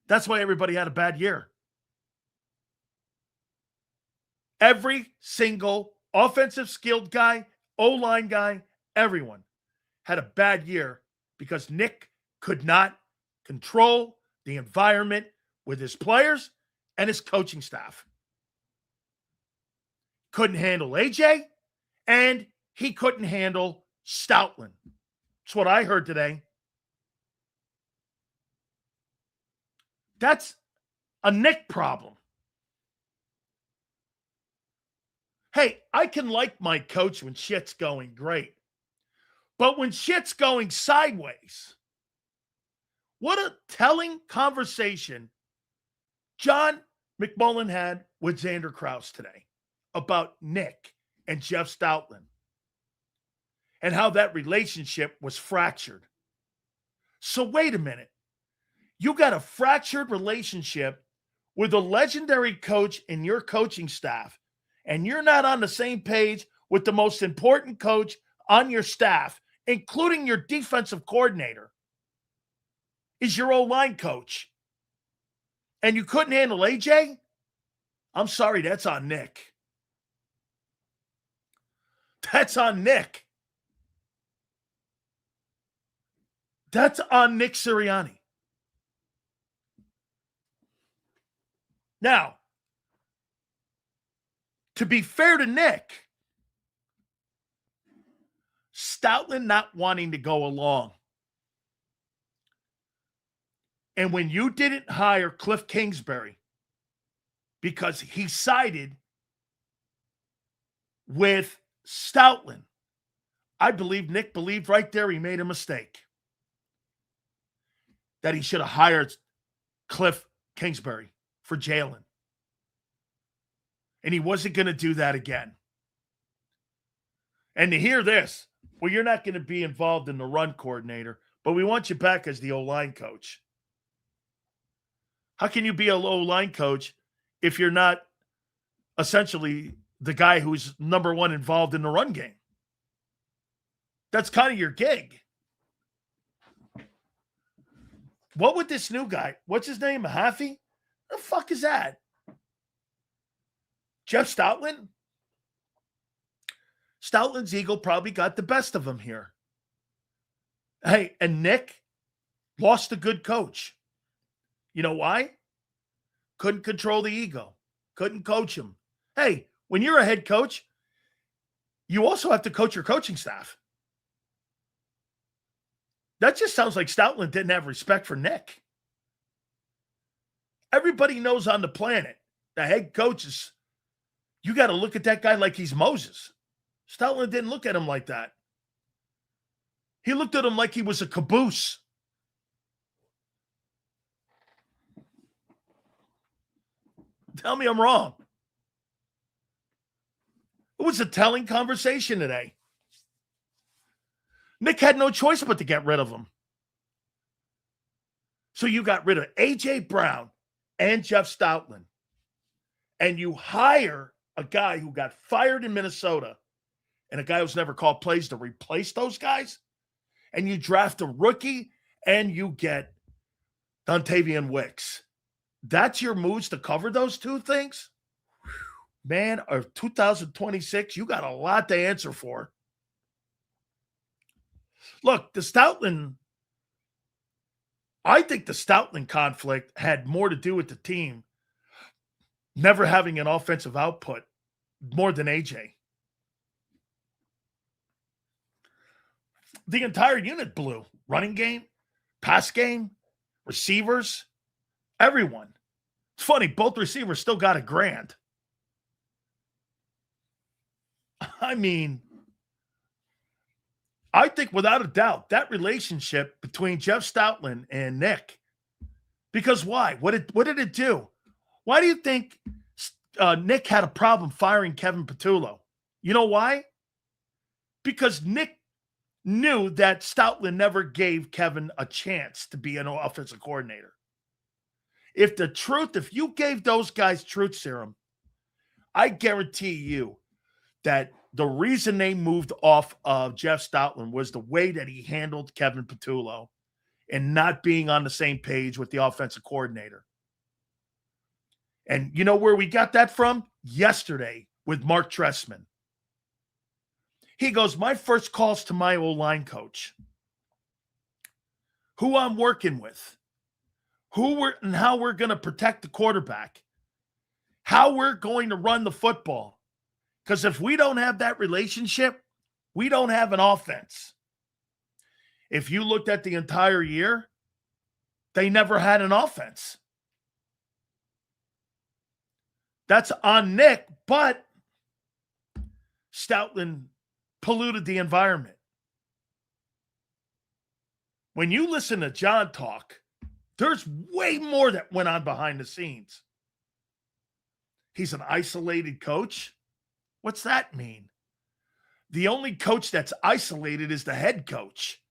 That's why everybody had a bad year. Every single offensive skilled guy, O-line guy, everyone had a bad year because Nick could not control the environment with his players and his coaching staff. Couldn't handle AJ, and he couldn't handle Stoutland. That's what I heard today. That's a Nick problem. Hey, I can like my coach when shit's going great. But when shit's going sideways, what a telling conversation John McMullen had with Zander Krause today about Nick and Jeff Stoutland and how that relationship was fractured. So wait a minute. You got a fractured relationship with a legendary coach in your coaching staff, and you're not on the same page with the most important coach on your staff, including your defensive coordinator, is your O-line coach, and you couldn't handle AJ? I'm sorry, that's on Nick. That's on Nick. That's on Nick Sirianni. Now, to be fair to Nick, Stoutland not wanting to go along. And when you didn't hire Cliff Kingsbury because he sided with Stoutland, I believe Nick believed right there he made a mistake. That he should have hired Cliff Kingsbury for Jalen. And he wasn't going to do that again. And to hear this, well, you're not going to be involved in the run coordinator, but we want you back as the O-line coach. How can you be a O-line coach if you're not essentially the guy who's number one involved in the run game? That's kind of your gig. What would this new guy, what's his name, Mahaffey? The fuck is that? Jeff Stoutland? Stoutland's ego probably got the best of him here. Hey, and Nick lost a good coach. You know why? Couldn't control the ego. couldn't coach him. Hey, when you're a head coach, you also have to coach your coaching staff. That just sounds like Stoutland didn't have respect for Nick. Everybody knows on the planet, the head coaches, you got to look at that guy like he's Moses. Stoutland didn't look at him like that. He looked at him like he was a caboose. Tell me I'm wrong. It was a telling conversation today. Nick had no choice but to get rid of him. So you got rid of A.J. Brown and Jeff Stoutland. And you hire a guy who got fired in Minnesota and a guy who's never called plays to replace those guys. And you draft a rookie and you get Dontavian Wicks. That's your moves to cover those two things? Man, of 2026, you got a lot to answer for. Look, I think the Stoutland conflict had more to do with the team never having an offensive output more than AJ. The entire unit blew. Running game, pass game, receivers, everyone. It's funny, both receivers still got $1,000. I mean, I think without a doubt that relationship between Jeff Stoutland and Nick, because why? What did it do? Why do you think Nick had a problem firing Kevin Patullo? You know why? Because Nick knew that Stoutland never gave Kevin a chance to be an offensive coordinator. If you gave those guys truth serum, I guarantee you that the reason they moved off of Jeff Stoutland was the way that he handled Kevin Patullo and not being on the same page with the offensive coordinator. And you know where we got that from? Yesterday with Mark Trestman. He goes, my first call's to my O-line coach, who I'm working with, and how we're going to protect the quarterback, how we're going to run the football. Because if we don't have that relationship, we don't have an offense. If you looked at the entire year, they never had an offense. That's on Nick, but Stoutland polluted the environment. When you listen to John talk, there's way more that went on behind the scenes. He's an isolated coach. What's that mean? The only coach that's isolated is the head coach.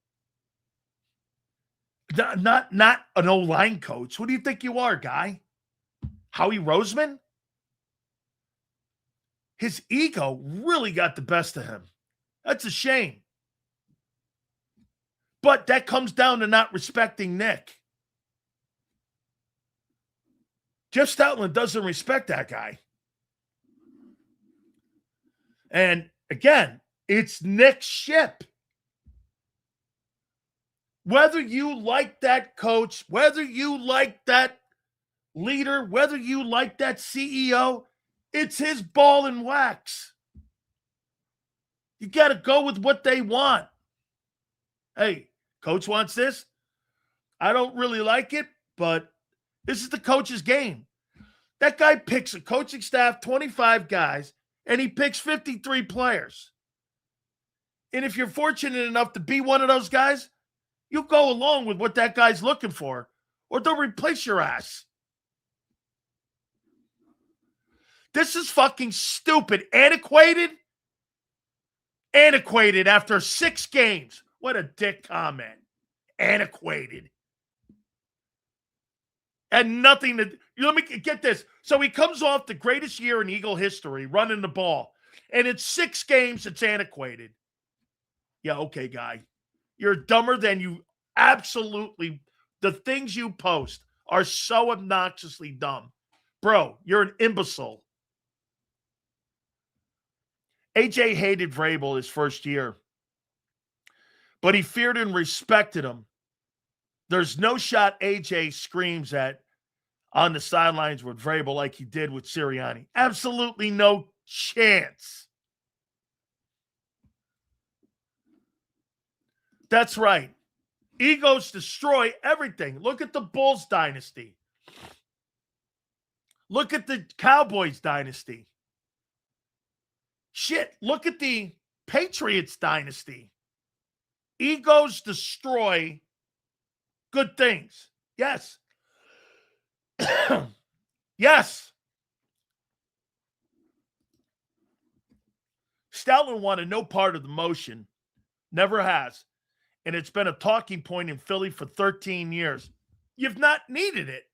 Not an O-line coach. Who do you think you are, guy? Howie Roseman? His ego really got the best of him. That's a shame. But that comes down to not respecting Nick. Jeff Stoutland doesn't respect that guy. And again, it's Nick's ship. Whether you like that coach, whether you like that leader, whether you like that CEO, it's his ball and wax. You got to go with what they want. Hey, coach wants this. I don't really like it, but this is the coach's game. That guy picks a coaching staff, 25 guys, and he picks 53 players. And if you're fortunate enough to be one of those guys, you go along with what that guy's looking for, or they'll replace your ass. This is fucking stupid. Antiquated after 6 games. What a dick comment. Antiquated. And nothing to... Let me get this. So he comes off the greatest year in Eagle history, running the ball. And in 6 games, it's antiquated. Yeah, okay, guy. You're dumber than you absolutely... The things you post are so obnoxiously dumb. Bro, you're an imbecile. AJ hated Vrabel his first year, but he feared and respected him. There's no shot AJ screams at on the sidelines with Vrabel like he did with Sirianni. Absolutely no chance. That's right. Egos destroy everything. Look at the Bulls dynasty. Look at the Cowboys dynasty. Shit, look at the Patriots dynasty. Egos destroy good things. Yes. Yes. Stoutland wanted no part of the motion. Never has. And it's been a talking point in Philly for 13 years. You've not needed it.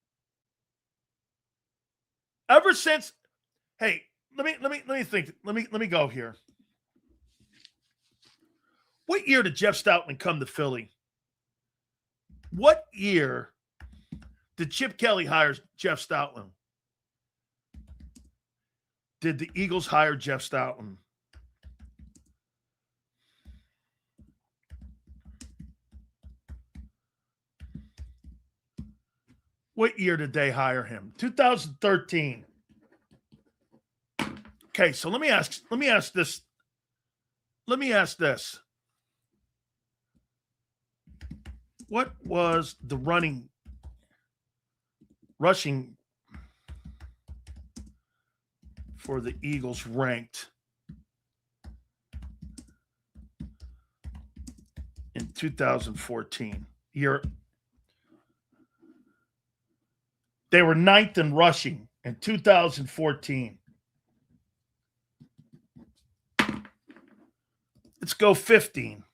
Ever since, hey, let me think. Let me go here. What year did Jeff Stoutland come to Philly? What year did Chip Kelly hire Jeff Stoutland? Did the Eagles hire Jeff Stoutland? What year did they hire him? 2013. Okay, so let me ask this. Let me ask this. What was the rushing for the Eagles ranked in 2014? They were 9th in rushing in 2014. Let's go 15.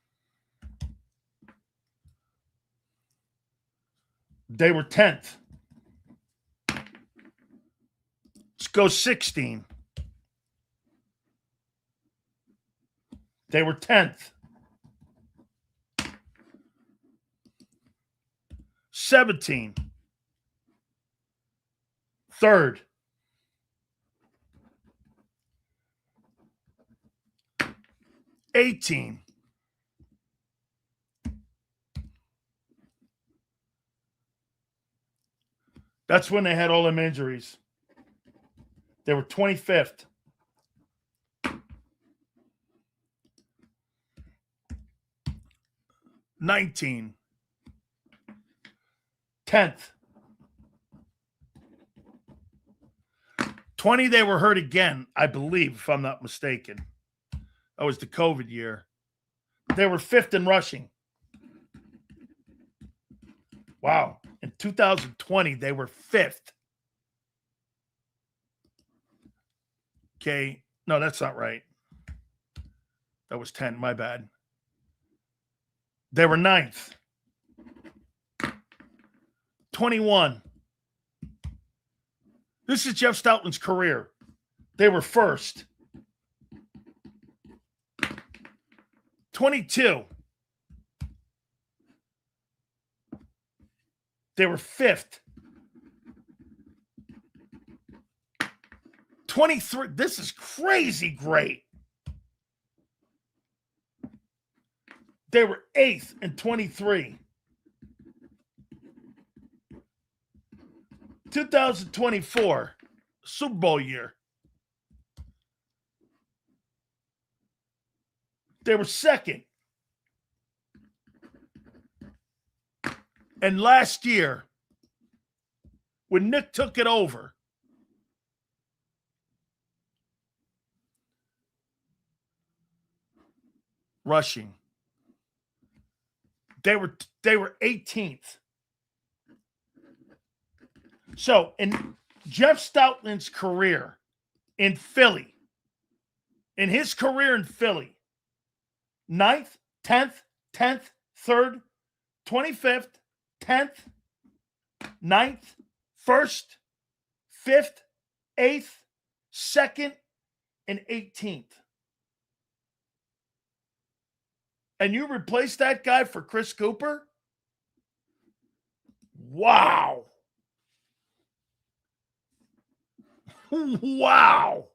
They were 10th. Let's go 16. They were 10th. 17. 3rd. 18. That's when they had all them injuries. They were 25th. 19. 10th. 20, they were hurt again, I believe, if I'm not mistaken. That was the COVID year. They were 5th in rushing. Wow. In 2020, they were 5th. Okay. No, that's not right. That was 10. My bad. They were 9th. 21. This is Jeff Stoutland's career. They were 1st. 22. They were 5th. 23. This is crazy great. They were 8th in 23. 2024, Super Bowl year. They were 2nd. And last year, when Nick took it over, rushing, they were 18th. So, in Jeff Stoutland's career in Philly, in his career in Philly, 9th, 10th, 10th, 3rd, 25th, 10th, 9th, 1st, 5th, 8th, 2nd, and 18th. And you replace that guy for Chris Cooper? Wow. Wow.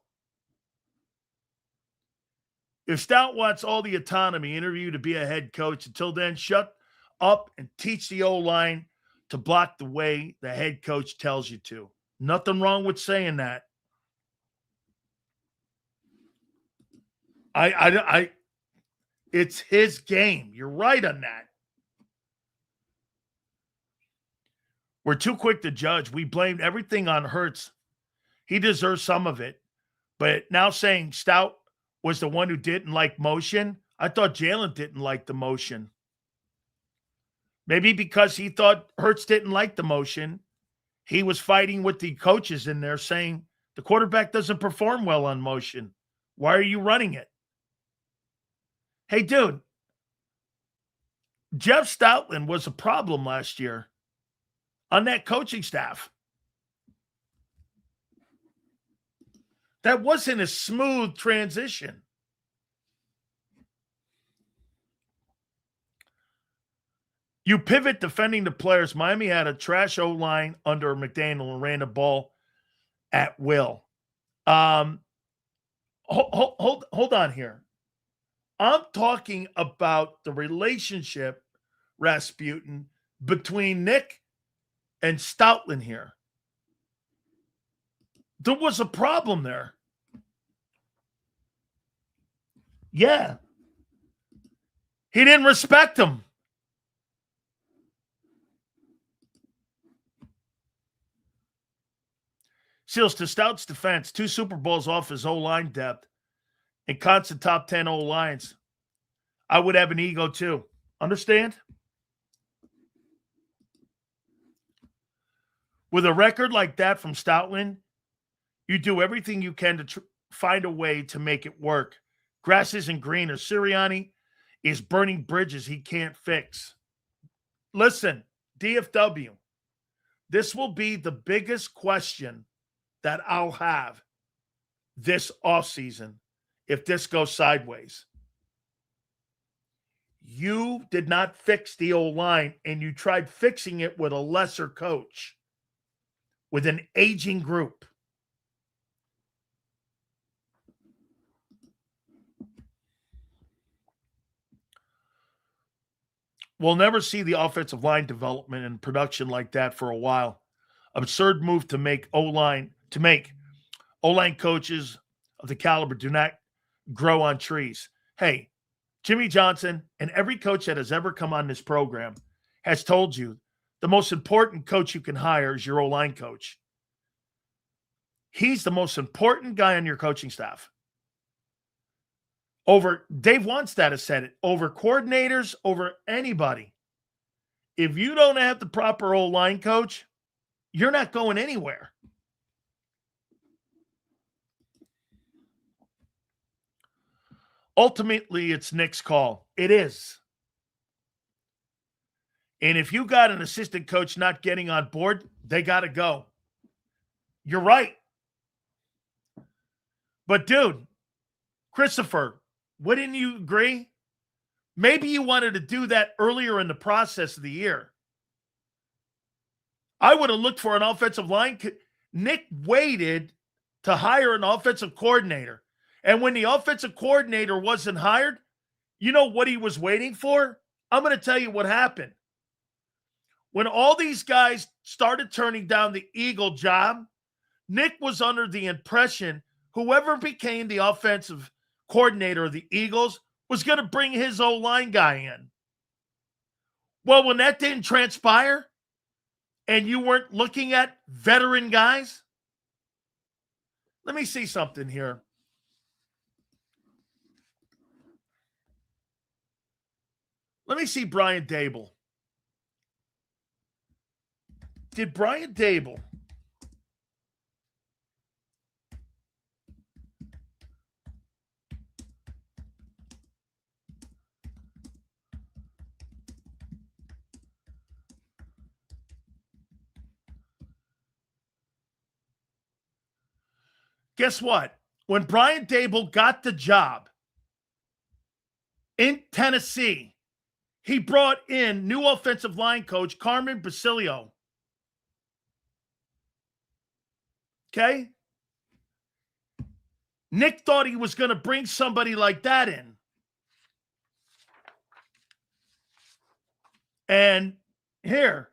If Stout wants all the autonomy, interview to be a head coach. Until then, shut up and teach the O-line to block the way the head coach tells you to. Nothing wrong with saying that. It's his game. You're right on that. We're too quick to judge. We blamed everything on Hurts. He deserves some of it. But now saying Stout was the one who didn't like motion, I thought Jalen didn't like the motion. Maybe because he thought Hurts didn't like the motion, he was fighting with the coaches in there saying, the quarterback doesn't perform well on motion. Why are you running it? Hey, dude, Jeff Stoutland was a problem last year on that coaching staff. That wasn't a smooth transition. You pivot defending the players. Miami had a trash O-line under McDaniel and ran the ball at will. Hold on here. I'm talking about the relationship, Rasputin, between Nick and Stoutland here. There was a problem there. Yeah. He didn't respect him. Seals, to Stout's defense, 2 Super Bowls off his O-line depth and constant top 10 O-lines. I would have an ego too. Understand? With a record like that from Stoutland, you do everything you can to find a way to make it work. Grass isn't greener. Sirianni is burning bridges he can't fix. Listen, DFW, this will be the biggest question that I'll have this offseason if this goes sideways. You did not fix the O-line, and you tried fixing it with a lesser coach, with an aging group. We'll never see the offensive line development and production like that for a while. Absurd move to make O-line coaches of the caliber do not grow on trees. Hey, Jimmy Johnson and every coach that has ever come on this program has told you the most important coach you can hire is your O-line coach. He's the most important guy on your coaching staff. Over Dave Wannstedt has said it, over coordinators, over anybody. If you don't have the proper O-line coach, you're not going anywhere. Ultimately, it's Nick's call. It is. And if you got an assistant coach not getting on board, they got to go. You're right. But, dude, Christopher, wouldn't you agree? Maybe you wanted to do that earlier in the process of the year. I would have looked for an offensive line. Nick waited to hire an offensive coordinator. And when the offensive coordinator wasn't hired, you know what he was waiting for? I'm going to tell you what happened. When all these guys started turning down the Eagle job, Nick was under the impression whoever became the offensive coordinator of the Eagles was going to bring his O-line guy in. Well, when that didn't transpire and you weren't looking at veteran guys, let me see something here. Let me see Brian Dable. Did Brian Dable guess what? When Brian Dable got the job in Tennessee, he brought in new offensive line coach Carmen Basilio. Okay? Nick thought he was going to bring somebody like that in. And here,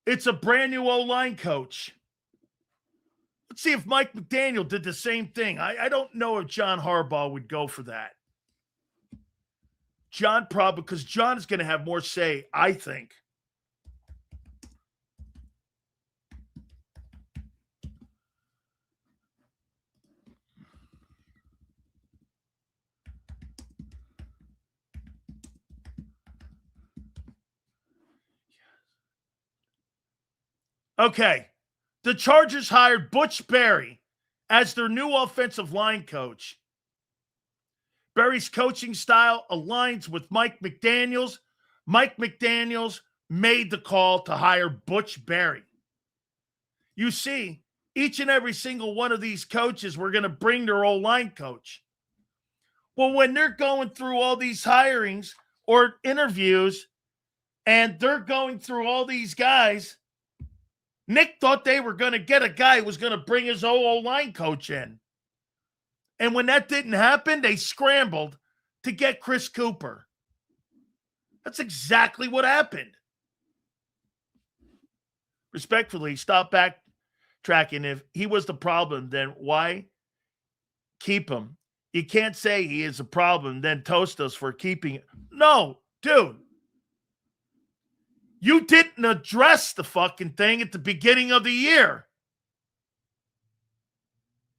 It's a brand new O-line coach. Let's see if Mike McDaniel did the same thing. I don't know if John Harbaugh would go for that. John probably, because John is going to have more say, I think. Okay. The Chargers hired Butch Berry as their new offensive line coach. Berry's coaching style aligns with Mike McDaniel's. Mike McDaniel's made the call to hire Butch Berry. You see, each and every single one of these coaches were going to bring their O-line coach. Well, when they're going through all these hirings or interviews and they're going through all these guys, Nick thought they were going to get a guy who was going to bring his O-line coach in. And when that didn't happen, they scrambled to get Chris Cooper. That's exactly what happened. Respectfully, stop backtracking. If he was the problem, then why keep him? You can't say he is a problem, then toast us for keeping it. No, dude. You didn't address the fucking thing at the beginning of the year.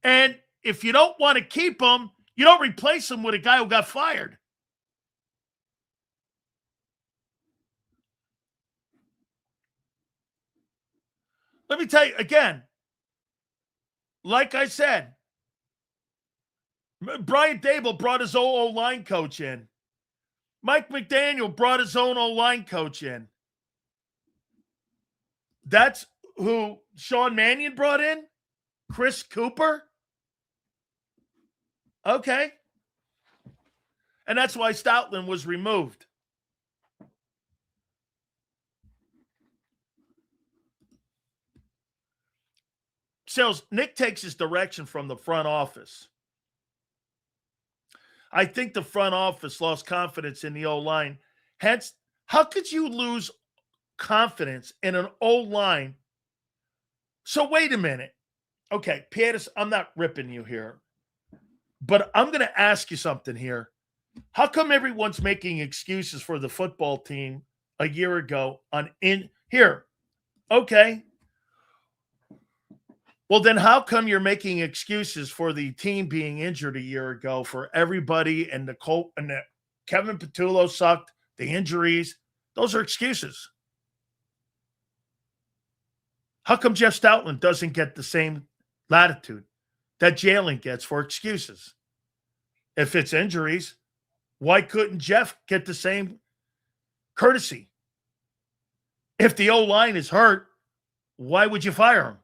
And if you don't want to keep him, you don't replace him with a guy who got fired. Let me tell you again, like I said, Brian Dable brought his own O-line coach in. Mike McDaniel brought his own O-line coach in. That's who Sean Mannion brought in? Chris Cooper? Okay. And that's why Stoutland was removed. So Nick takes his direction from the front office. I think the front office lost confidence in the O-line. Hence, how could you lose confidence in an O-line? So wait a minute. Okay, Pieters, I'm not ripping you here, but I'm going to ask you something here. How come everyone's making excuses for the football team a year ago on in here? Okay. Well, then how come you're making excuses for the team being injured a year ago for everybody and the Kevin Patullo sucked, the injuries? Those are excuses. How come Jeff Stoutland doesn't get the same latitude that Jalen gets for excuses? If it's injuries, why couldn't Jeff get the same courtesy? If the O-line is hurt, why would you fire him?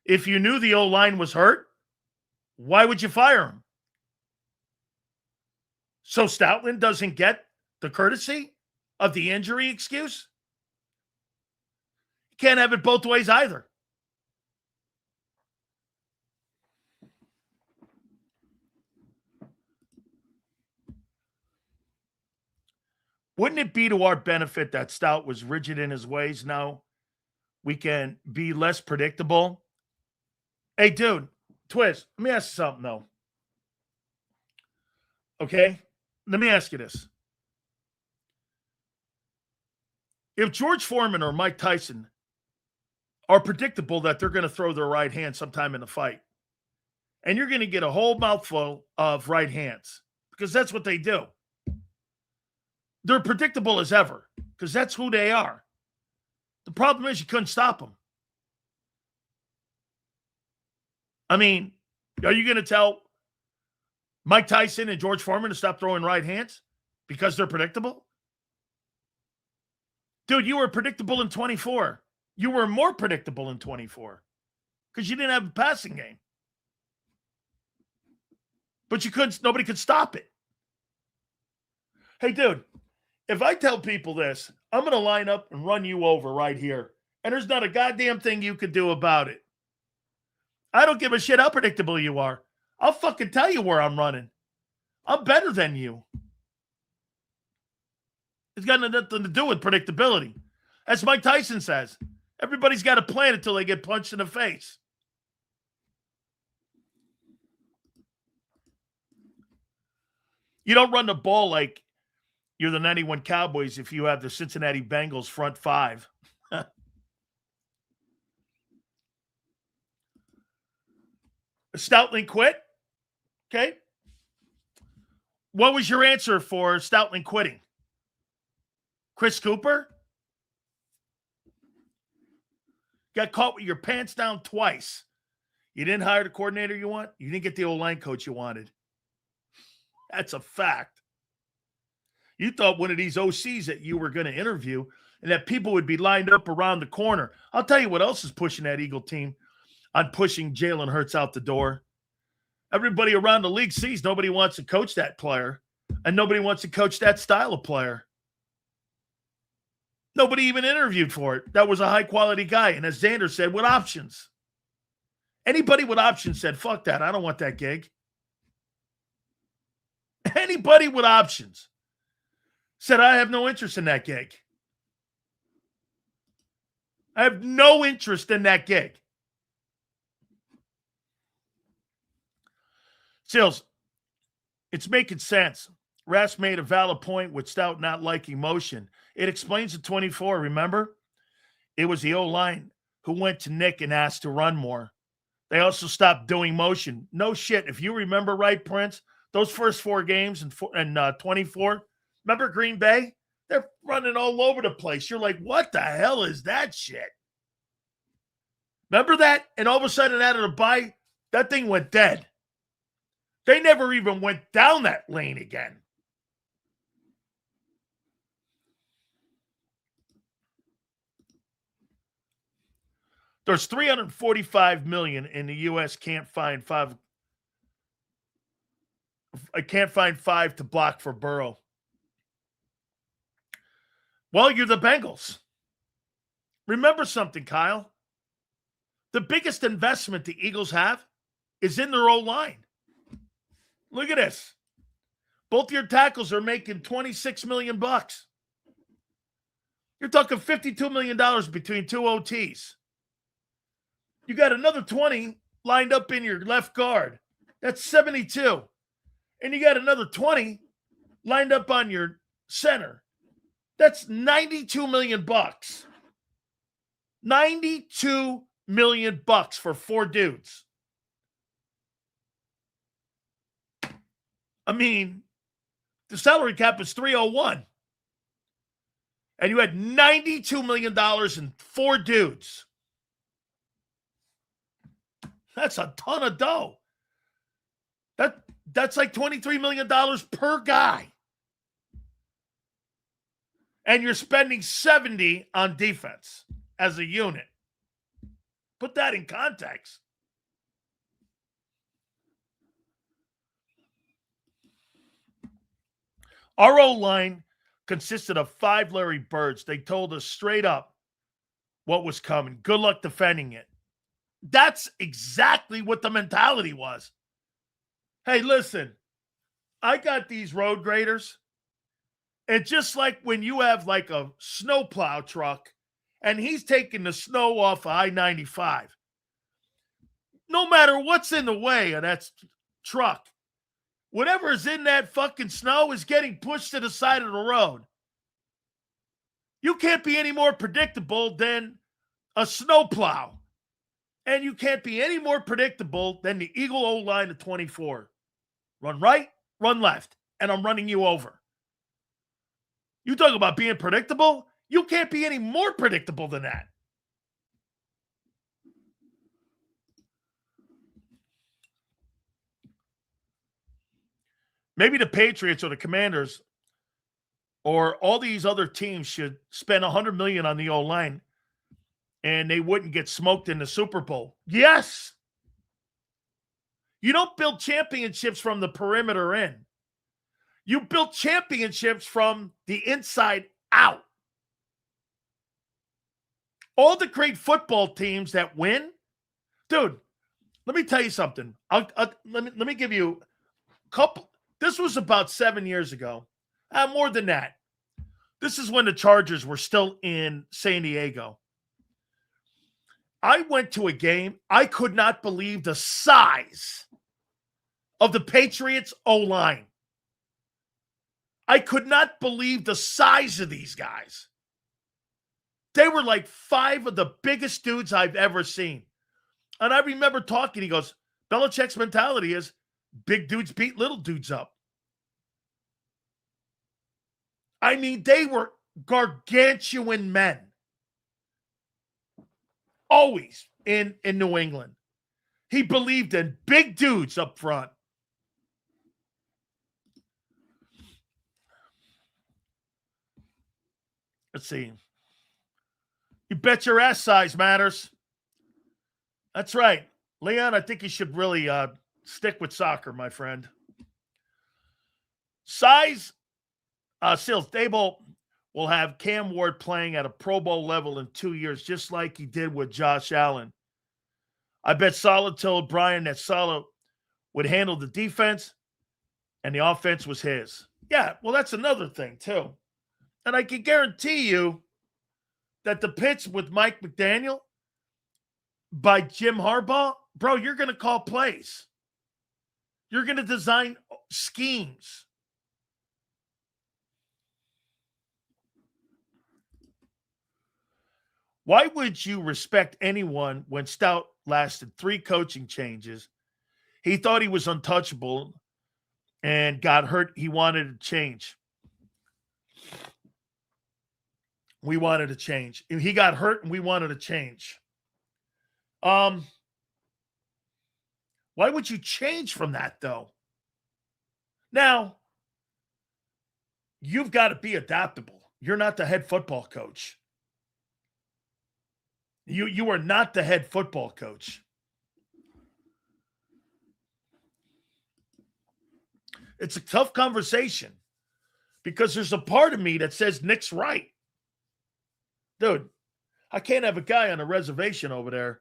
If you knew the O-line was hurt, why would you fire him? So Stoutland doesn't get the courtesy of the injury excuse? You can't have it both ways either. Wouldn't it be to our benefit that Stout was rigid in his ways? Now we can be less predictable. Hey, dude, Twiz, let me ask you something, though. Okay? Let me ask you this. If George Foreman or Mike Tyson are predictable that they're going to throw their right hand sometime in the fight, and you're going to get a whole mouthful of right hands, because that's what they do. They're predictable as ever, because that's who they are. The problem is you couldn't stop them. I mean, are you going to tell Mike Tyson and George Foreman to stop throwing right hands because they're predictable? Dude, you were predictable in 24. You were more predictable in 24 because you didn't have a passing game. But nobody could stop it. Hey, dude, if I tell people this, I'm going to line up and run you over right here, and there's not a goddamn thing you could do about it. I don't give a shit how predictable you are. I'll fucking tell you where I'm running. I'm better than you. It's got nothing to do with predictability. As Mike Tyson says, everybody's got a plan until they get punched in the face. You don't run the ball like you're the 91 Cowboys if you have the Cincinnati Bengals front five. Stoutland quit? Okay. What was your answer for Stoutland quitting? Chris Cooper? Got caught with your pants down twice. You didn't hire the coordinator you want. You didn't get the O-line coach you wanted. That's a fact. You thought one of these OCs that you were going to interview and that people would be lined up around the corner. I'll tell you what else is pushing that Eagle team on pushing Jalen Hurts out the door. Everybody around the league sees nobody wants to coach that player, and nobody wants to coach that style of player. Nobody even interviewed for it. That was a high-quality guy. And as Zander said, with options. Anybody with options said, fuck that. I don't want that gig. Anybody with options said, I have no interest in that gig. I have no interest in that gig. Sills, it's making sense. Rass made a valid point with Stout not liking motion. It explains the 24, remember? It was the O-line who went to Nick and asked to run more. They also stopped doing motion. No shit. If you remember right, Prince, those first 4 games and 24, remember Green Bay? They're running all over the place. You're like, what the hell is that shit? Remember that? And all of a sudden out of the bye, that thing went dead. They never even went down that lane again. There's $345 million in the U.S. can't find five. I can't find 5 to block for Burrow. Well, you're the Bengals. Remember something, Kyle. The biggest investment the Eagles have is in their O-line. Look at this. Both your tackles are making $26 million. You're talking $52 million between 2 OTs. You got another 20 lined up in your left guard. That's 72. And you got another 20 lined up on your center. That's $92 million. $92 million for 4 dudes. I mean, the salary cap is 301. And you had $92 million in 4 dudes. That's a ton of dough. That's like $23 million per guy. And you're spending 70 on defense as a unit. Put that in context. Our O-line consisted of 5 Larry Birds. They told us straight up what was coming. Good luck defending it. That's exactly what the mentality was. Hey, listen, I got these road graders. And just like when you have like a snowplow truck and he's taking the snow off of I-95, no matter what's in the way of that truck, whatever is in that fucking snow is getting pushed to the side of the road. You can't be any more predictable than a snowplow. And you can't be any more predictable than the Eagle O-line of 24. Run right, run left, and I'm running you over. You talk about being predictable? You can't be any more predictable than that. Maybe the Patriots or the Commanders or all these other teams should spend $100 million on the O-line and they wouldn't get smoked in the Super Bowl. Yes. You don't build championships from the perimeter in. You build championships from the inside out. All the great football teams that win, dude, let me tell you something. Let me give you a couple. This was about 7 years ago. More than that. This is when the Chargers were still in San Diego. I went to a game. I could not believe the size of the Patriots O-line. I could not believe the size of these guys. They were like 5 of the biggest dudes I've ever seen. And I remember talking, he goes, Belichick's mentality is big dudes beat little dudes up. I mean, they were gargantuan men. Always in New England. He believed in big dudes up front. Let's see. You bet your ass size matters. That's right. Leon, I think you should really stick with soccer, my friend. Size, Sills Dable will have Cam Ward playing at a Pro Bowl level in 2 years, just like he did with Josh Allen. I bet Saleh told Brian that Saleh would handle the defense and the offense was his. Yeah, well, that's another thing, too. And I can guarantee you that the pitch with Mike McDaniel by Jim Harbaugh, bro, you're going to call plays. You're going to design schemes. Why would you respect anyone when Stout lasted 3 coaching changes? He thought he was untouchable and got hurt. He wanted to change. We wanted to change. He got hurt and we wanted to change. Why would you change from that, though? Now, you've got to be adaptable. You're not the head football coach. You are not the head football coach. It's a tough conversation because there's a part of me that says Nick's right. Dude, I can't have a guy on a reservation over there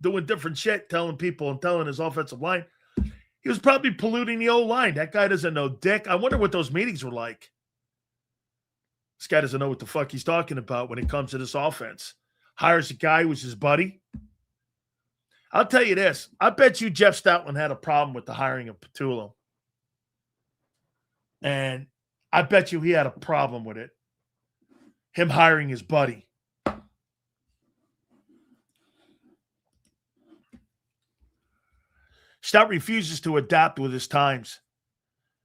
doing different shit, telling people and telling his offensive line. He was probably polluting the old line. That guy doesn't know dick. I wonder what those meetings were like. This guy doesn't know what the fuck he's talking about when it comes to this offense. Hires a guy who's his buddy. I'll tell you this. I bet you Jeff Stoutland had a problem with the hiring of Patullo. And I bet you he had a problem with it. Him hiring his buddy. Stout refuses to adapt with his times.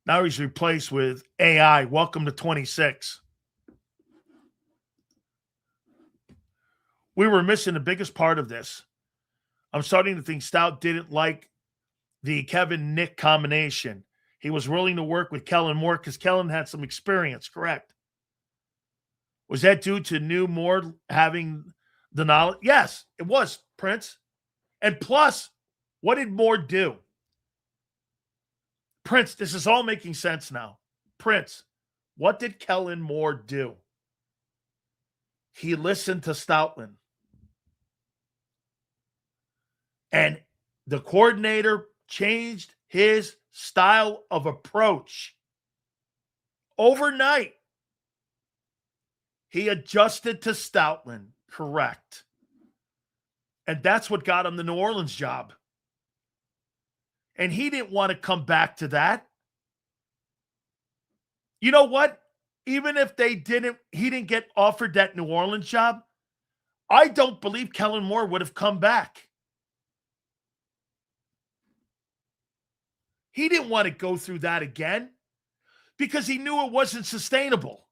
Now he's replaced with AI. Welcome to 26. We were missing the biggest part of this. I'm starting to think Stout didn't like the Kevin-Nick combination. He was willing to work with Kellen Moore because Kellen had some experience, correct? Was that due to New Moore having the knowledge? Yes, it was, Prince. And plus, what did Moore do? Prince, this is all making sense now. Prince, what did Kellen Moore do? He listened to Stoutland. And the coordinator changed his style of approach. Overnight, he adjusted to Stoutland, correct. And that's what got him the New Orleans job. And he didn't want to come back to that. You know what? Even if he didn't get offered that New Orleans job, I don't believe Kellen Moore would have come back. He didn't want to go through that again because he knew it wasn't sustainable.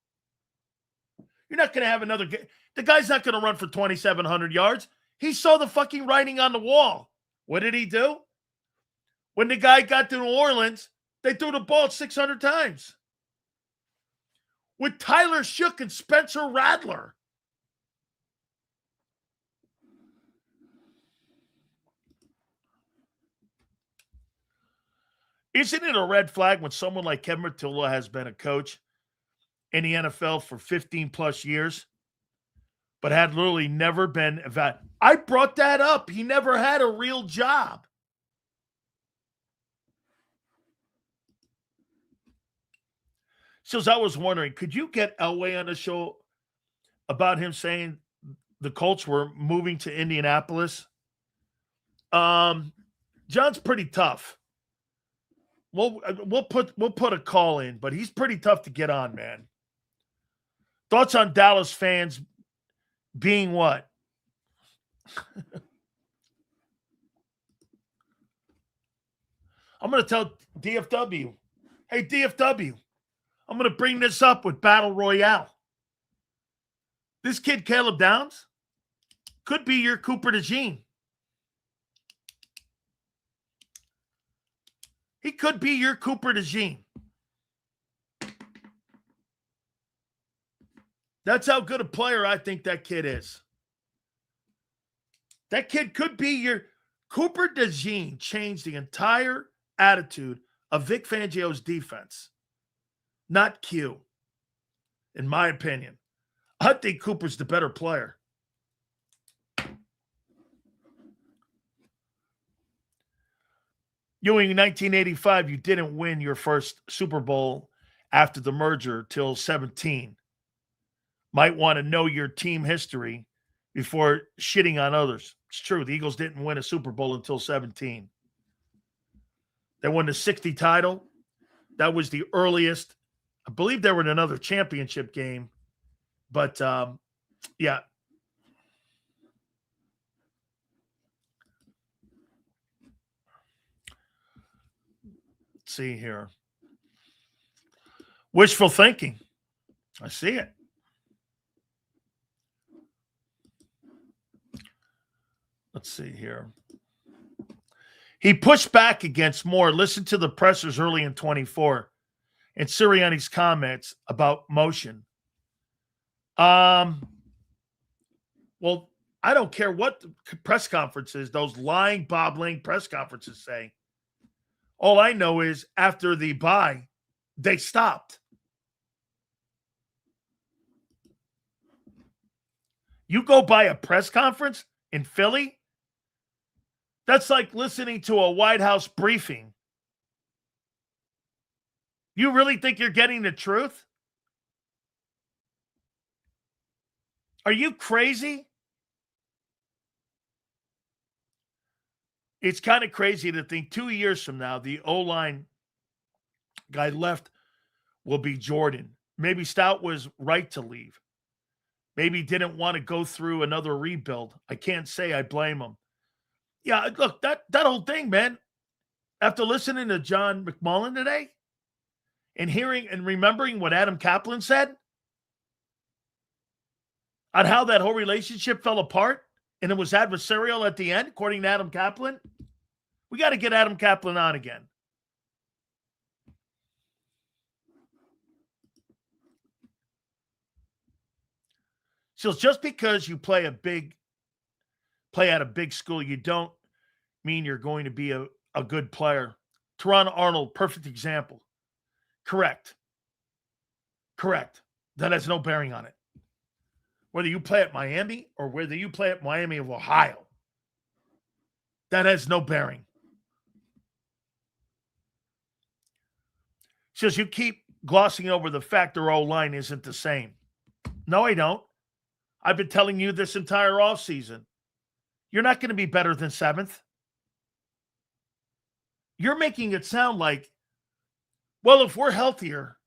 You're not going to have another game. The guy's not going to run for 2,700 yards. He saw the fucking writing on the wall. What did he do? When the guy got to New Orleans, they threw the ball 600 times. With Tyler Shook and Spencer Rattler. Isn't it a red flag when someone like Kevin Patullo has been a coach in the NFL for 15 plus years, but had literally never been evaluated? I brought that up. He never had a real job. So as I was wondering, could you get Elway on the show about him saying the Colts were moving to Indianapolis? John's pretty tough. We'll put a call in, but he's pretty tough to get on, man. Thoughts on Dallas fans being what? I'm going to tell DFW, hey, DFW, I'm going to bring this up with Battle Royale. This kid, Caleb Downs, could be your Cooper DeJean. He could be your Cooper DeJean. That's how good a player I think that kid is. That kid could be your Cooper DeJean. Changed the entire attitude of Vic Fangio's defense. Not Q, in my opinion. I think Cooper's the better player. Ewing, in 1985, you didn't win your first Super Bowl after the merger till 17. Might want to know your team history before shitting on others. It's true. The Eagles didn't win a Super Bowl until 17. They won the 60 title. That was the earliest. I believe they were in another championship game. But, yeah. Let's see here. Wishful thinking. I see it. Let's see here. He pushed back against Moore. Listen to the pressers early in 24 and Sirianni's comments about motion. Well, I don't care what the press conferences, those lying, bobbling press conferences say. All I know is after the bye, they stopped. You go by a press conference in Philly, that's like listening to a White House briefing. You really think you're getting the truth? Are you crazy? It's kind of crazy to think 2 years from now, the O-line guy left will be Jordan. Maybe Stout was right to leave. Maybe didn't want to go through another rebuild. I can't say I blame him. Yeah, look, that whole thing, man, after listening to John McMullen today and hearing and remembering what Adam Kaplan said on how that whole relationship fell apart and it was adversarial at the end, according to Adam Kaplan, we got to get Adam Kaplan on again. So just because you play at a big school, you don't mean you're going to be a good player. Teron Arnold, perfect example. Correct. That has no bearing on it. Whether you play at Miami or whether you play at Miami of Ohio, that has no bearing. Says you keep glossing over the fact their O-line isn't the same. No, I don't. I've been telling you this entire offseason. You're not going to be better than 7th. You're making it sound like, well, if we're healthier,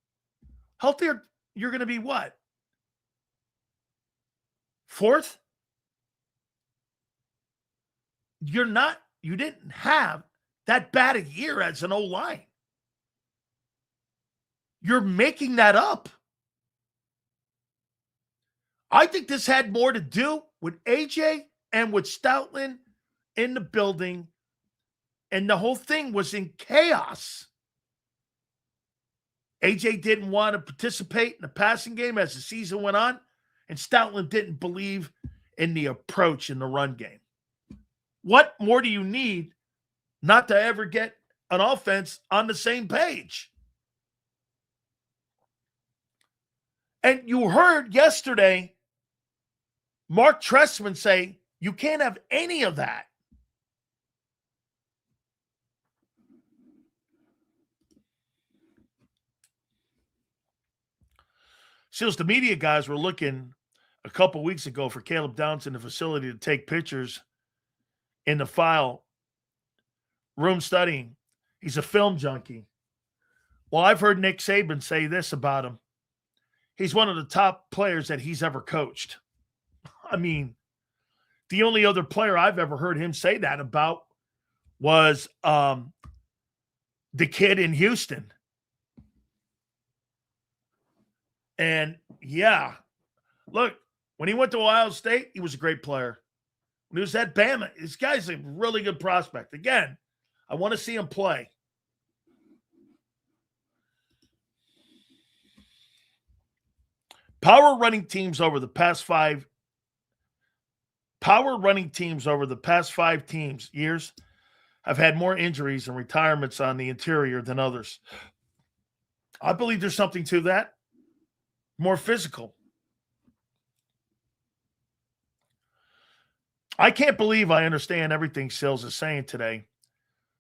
you're going to be what? 4th? You didn't have that bad a year as an O-line. You're making that up. I think this had more to do with AJ and with Stoutland in the building, and the whole thing was in chaos. AJ didn't want to participate in the passing game as the season went on, and Stoutland didn't believe in the approach in the run game. What more do you need not to ever get an offense on the same page? And you heard yesterday Mark Trestman say, you can't have any of that. Seals, the media guys were looking a couple weeks ago for Caleb Downs in the facility to take pictures in the file room studying. He's a film junkie. Well, I've heard Nick Saban say this about him. He's one of the top players that he's ever coached. I mean, the only other player I've ever heard him say that about was the kid in Houston. And yeah, look, when he went to Ohio State, he was a great player. When he was at Bama, this guy's a really good prospect. Again, I want to see him play. Power running teams over the past 5 years have had more injuries and retirements on the interior than others. I believe there's something to that. More physical. I can't believe I understand everything Sills is saying today.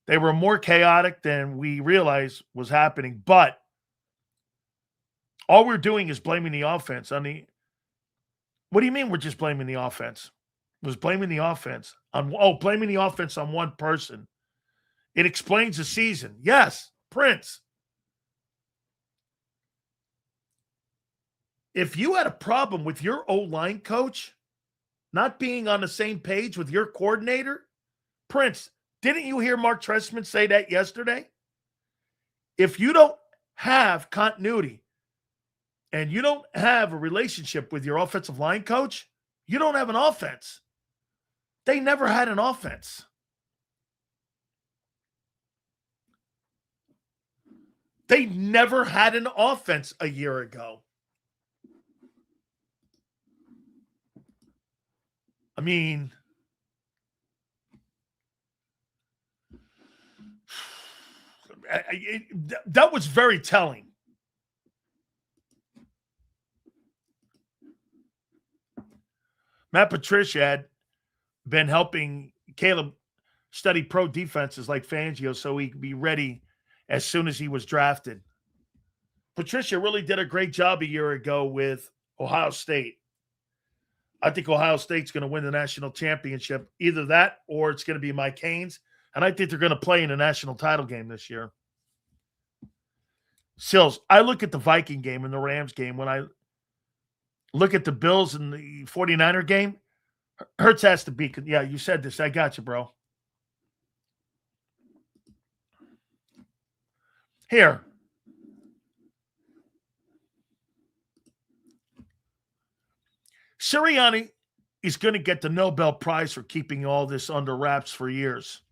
They were more chaotic than we realized was happening, but all we're doing is blaming the offense on the. What do you mean we're just blaming the offense? Was blaming the offense on blaming the offense on one person. It explains the season. Yes, Prince. If you had a problem with your O-line coach not being on the same page with your coordinator, Prince, didn't you hear Mark Trestman say that yesterday? If you don't have continuity and you don't have a relationship with your offensive line coach, you don't have an offense. They never had an offense. They never had an offense a year ago. I mean, that was very telling. Matt Patricia had been helping Caleb study pro defenses like Fangio so he could be ready as soon as he was drafted. Patricia really did a great job a year ago with Ohio State. I think Ohio State's going to win the national championship. Either that or it's going to be Mike Haynes. And I think they're going to play in a national title game this year. Sills, I look at the Viking game and the Rams game. When I look at the Bills and the 49er game, Hurts has to be. Yeah, you said this. I got you, bro. Here. Sirianni is going to get the Nobel Prize for keeping all this under wraps for years.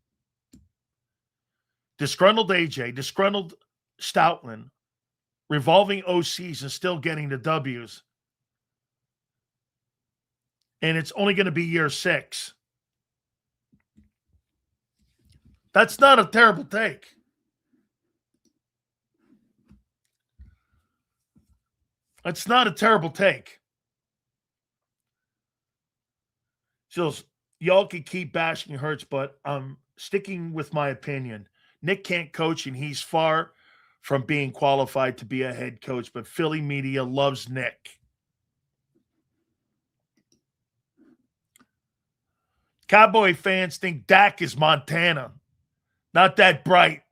Disgruntled AJ, disgruntled Stoutland, revolving OCs and still getting the W's. And it's only going to be year 6. That's not a terrible take. That's not a terrible take. So y'all can keep bashing Hurts, but I'm sticking with my opinion. Nick can't coach, and he's far from being qualified to be a head coach, but Philly media loves Nick. Cowboy fans think Dak is Montana. Not that bright.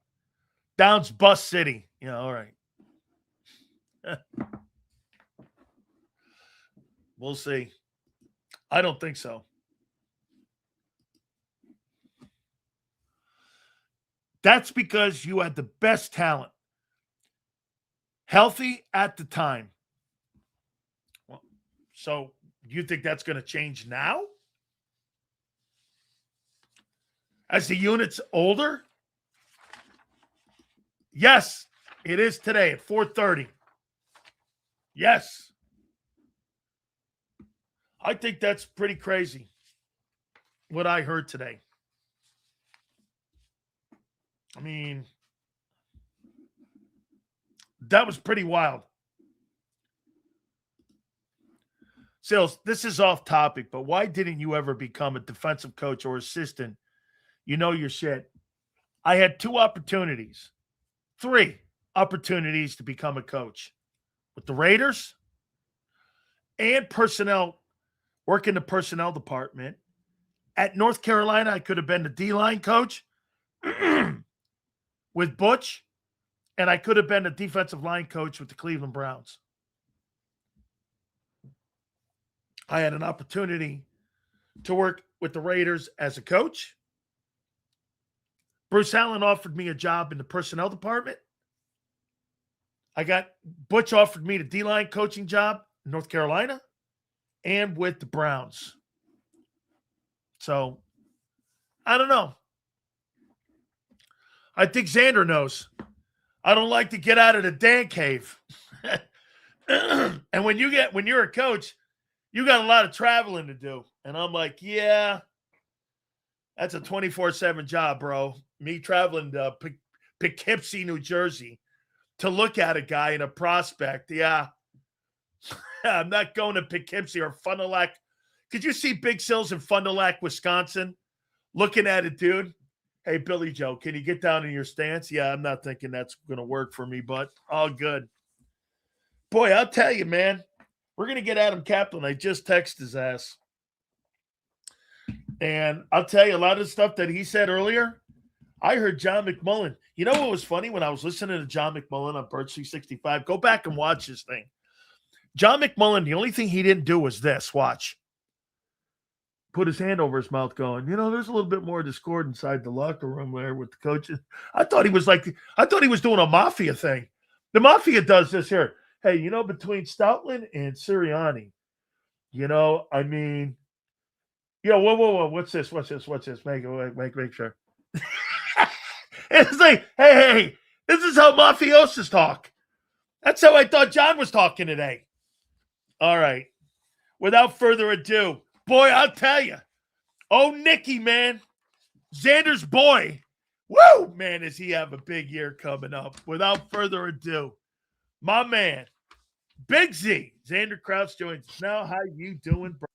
Downs Bus City. Yeah, all right. We'll see. I don't think so. That's because you had the best talent. Healthy at the time. Well, so you think that's going to change now? As the unit's older? Yes, it is today at 4:30. Yes. I think that's pretty crazy, what I heard today. I mean, that was pretty wild. Sales, this is off topic, but why didn't you ever become a defensive coach or assistant? You know your shit. I had 3 opportunities to become a coach. With the Raiders, and personnel, work in the personnel department. At North Carolina, I could have been the D-line coach with Butch, and I could have been the defensive line coach with the Cleveland Browns. I had an opportunity to work with the Raiders as a coach. Bruce Allen offered me a job in the personnel department. Butch offered me the D-line coaching job in North Carolina and with the Browns. So, I don't know. I think Zander knows. I don't like to get out of the Dan cave. And when you're a coach, you got a lot of traveling to do. And I'm like, yeah, that's a 24/7 job, bro. Me traveling to Poughkeepsie, New Jersey to look at a guy in a prospect. Yeah. I'm not going to Poughkeepsie or Fond du Lac. Could you see Big Sills in Fond du Lac, Wisconsin, looking at a dude? Hey, Billy Joe, can you get down in your stance? Yeah, I'm not thinking that's going to work for me, but all good. Boy, I'll tell you, man, we're going to get Adam Kaplan. I just texted his ass. And I'll tell you, a lot of the stuff that he said earlier, I heard John McMullen. You know what was funny? When I was listening to John McMullen on Bird 365, go back and watch this thing. John McMullen, the only thing he didn't do was this. Watch. Put his hand over his mouth going, there's a little bit more discord inside the locker room there with the coaches. I thought he was doing a mafia thing. The mafia does this here. Hey, between Stoutland and Sirianni, whoa. What's this? Make sure. It's like, hey, this is how mafiosos talk. That's how I thought John was talking today. All right. Without further ado, boy, I'll tell you. Oh, Nicky, man. Zander's boy. Woo, man, does he have a big year coming up. Without further ado, my man, Big Z, Zander Krause joins us now. How you doing, bro?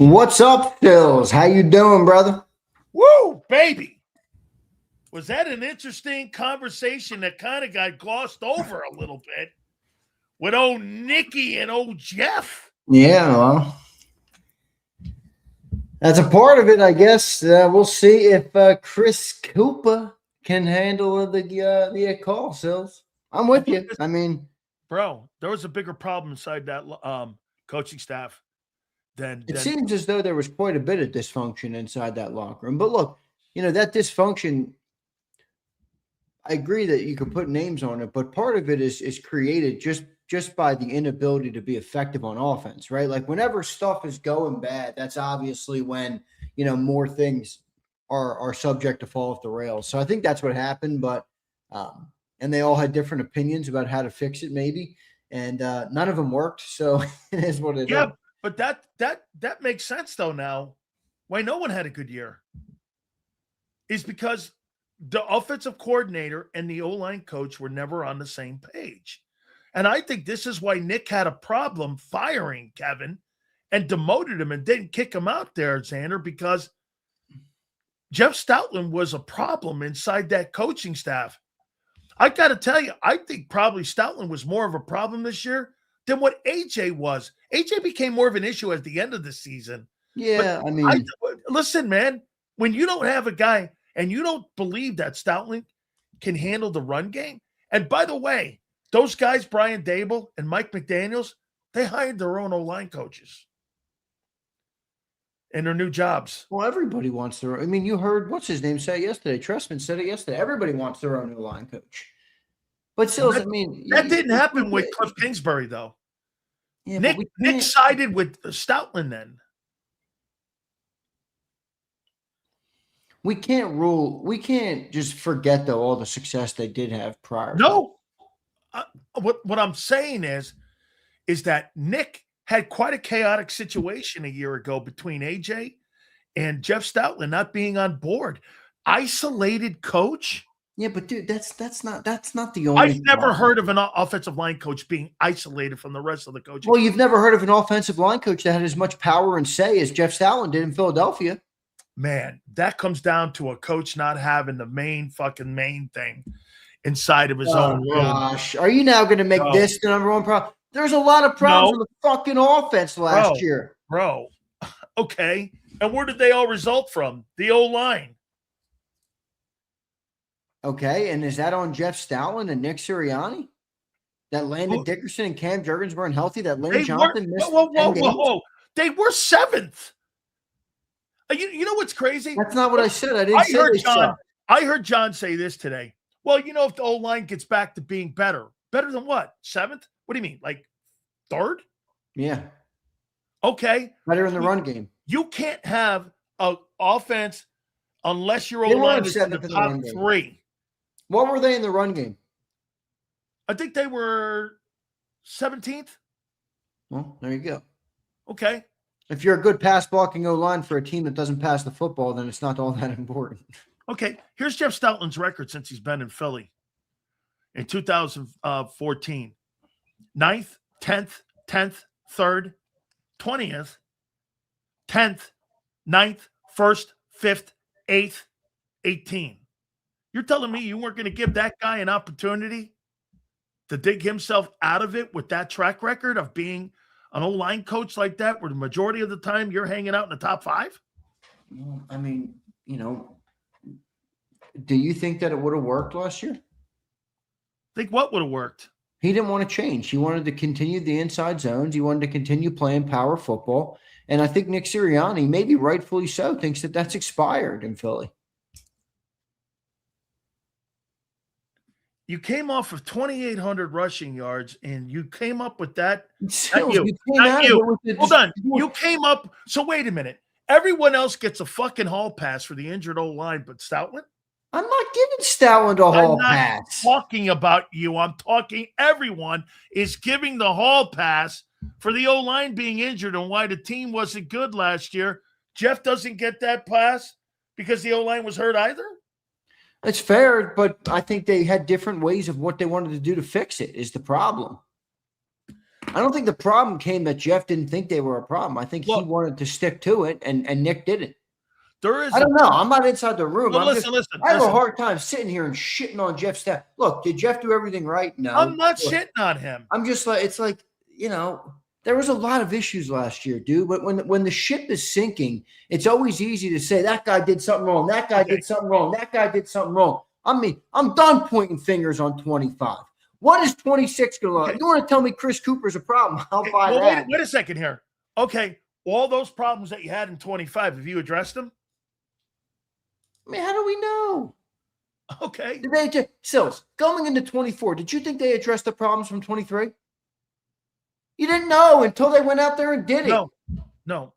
What's up, Phils? How you doing, brother? Woo, baby. Was that an interesting conversation that kind of got glossed over a little bit with old Nicky and old Jeff? Yeah, well, that's a part of it, I guess. We'll see if Chris Cooper can handle the call, Phils. I'm with you. I mean, bro, there was a bigger problem inside that coaching staff than it seems as though there was quite a bit of dysfunction inside that locker room. But look, that dysfunction, I agree that you can put names on it, but part of it is created just by the inability to be effective on offense, right? Like whenever stuff is going bad, that's obviously when, more things are subject to fall off the rails. So I think that's what happened, but and they all had different opinions about how to fix it maybe, and none of them worked. So it is what it is. Yeah, but that makes sense though now. Why no one had a good year is because the offensive coordinator and the O-line coach were never on the same page. And I think this is why Nick had a problem firing Kevin and demoted him and didn't kick him out there, Zander, because Jeff Stoutland was a problem inside that coaching staff. I got to tell you, I think probably Stoutland was more of a problem this year than what AJ was. AJ became more of an issue at the end of the season. Yeah, but listen, man, when you don't have a guy and you don't believe that Stoutland can handle the run game, and by the way, those guys, Brian Dable and Mike McDaniels, they hired their own O-line coaches in their new jobs. Well, everybody wants their own. I mean, you heard, what's his name say yesterday? Trustman said it yesterday. Everybody wants their own O-line coach. But still, that didn't happen with Cliff Kingsbury, though. Yeah, Nick sided with Stoutland then. We can't just forget, though, all the success they did have prior. No. What I'm saying is that Nick had quite a chaotic situation a year ago between AJ and Jeff Stoutland not being on board. Isolated coach. Yeah, but dude, that's not the only. I've never heard of an offensive line coach being isolated from the rest of the coaching. Well, you've never heard of an offensive line coach that had as much power and say as Jeff Stoutland did in Philadelphia. Man, that comes down to a coach not having the main thing inside of his own room. Gosh, are you now going to make this the number one problem? There's a lot of problems No. with the fucking offense last year. Bro. Okay. And where did they all result from? The O-line. Okay, and is that on Jeff Stoutland and Nick Sirianni? That Landon Dickerson and Cam Jurgens weren't healthy? That Lane Johnson missed 10 games? They were 7th. You know what's crazy? That's not what I said. I didn't say they sucked. I heard John say this today. Well, if the O-line gets back to being better than what? 7th? What do you mean? Like 3rd? Yeah. Okay. Better in the run game. You can't have an offense unless your O-line is in the top 3. What were they in the run game? I think they were 17th. Well, there you go. Okay. If you're a good pass blocking O-line for a team that doesn't pass the football, then it's not all that important. Okay. Here's Jeff Stoutland's record since he's been in Philly. In 2014, 9th, 10th, 10th, 3rd, 20th, 10th, 9th, 1st, 5th, 8th, 18. You're telling me you weren't going to give that guy an opportunity to dig himself out of it with that track record of being an O-line coach like that, where the majority of the time you're hanging out in the top 5? Well, I mean, do you think that it would have worked last year? Think what would have worked? He didn't want to change. He wanted to continue the inside zones. He wanted to continue playing power football. And I think Nick Sirianni, maybe rightfully so, thinks that that's expired in Philly. You came off of 2,800 rushing yards, and you came up with that. Hold on. You came up. So wait a minute. Everyone else gets a fucking hall pass for the injured O-line, but Stoutland? I'm not giving Stoutland a hall pass. I'm not talking about you. I'm talking everyone is giving the hall pass for the O-line being injured and why the team wasn't good last year. Jeff doesn't get that pass because the O-line was hurt either? It's fair, but I think they had different ways of what they wanted to do to fix it is the problem. I don't think the problem came that Jeff didn't think they were a problem. I think he wanted to stick to it, and Nick didn't. I don't know. I'm not inside the room. Well, listen. I have a hard time sitting here and shitting on Jeff's staff. Look, did Jeff do everything right? No. I'm not shitting on him. I'm just like, it's like, there was a lot of issues last year, dude. But when the ship is sinking, it's always easy to say that guy did something wrong. That guy did something wrong. That guy did something wrong. I mean, I'm done pointing fingers on 25. What is 26 going to look like? You want to tell me Chris Cooper's a problem? I'll buy that. Wait a second here. Okay, all those problems that you had in 25, have you addressed them? I mean, how do we know? Okay. Did they Sills, going into 24, did you think they addressed the problems from 23? You didn't know until they went out there and did it. No.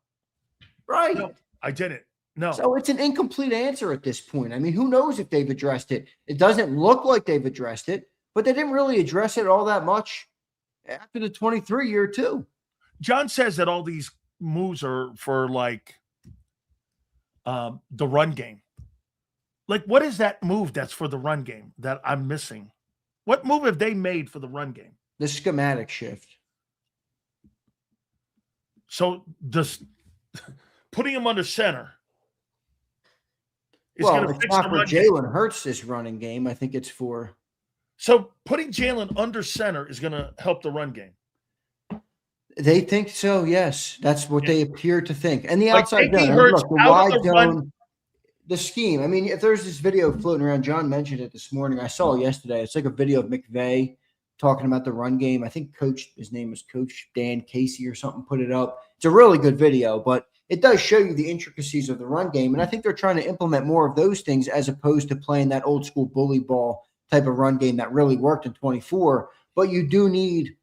Right. No, I didn't. No. So it's an incomplete answer at this point. I mean, who knows if they've addressed it? It doesn't look like they've addressed it, but they didn't really address it all that much after the 23 year too. John says that all these moves are for like the run game. Like, what is that move that's for the run game that I'm missing? What move have they made for the run game? The schematic shift. So this putting him under center is going to fix the run game. Jalen Hurts this running game. I think it's for. So putting Jalen under center is going to help the run game. They think so. Yes, that's what they appear to think. And the outside zone, Hurts look, the wide zone, the scheme. I mean, if there's this video floating around, John mentioned it this morning. I saw it yesterday. It's like a video of McVay talking about the run game. I think his name was Coach Dan Casey or something, put it up. It's a really good video, but it does show you the intricacies of the run game. And I think they're trying to implement more of those things as opposed to playing that old school bully ball type of run game that really worked in 24. But you do need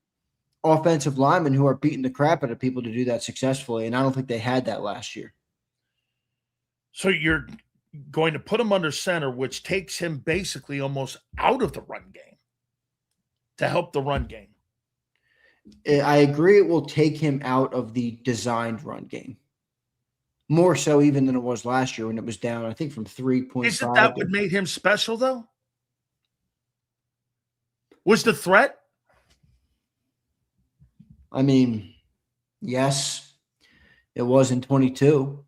offensive linemen who are beating the crap out of people to do that successfully. And I don't think they had that last year. So you're going to put him under center, which takes him basically almost out of the run game to help the run game. I agree. It will take him out of the designed run game. More so even than it was last year when it was down, I think, from 3.5. Isn't that what made him special, though? Was the threat? I mean, yes, it was in 22.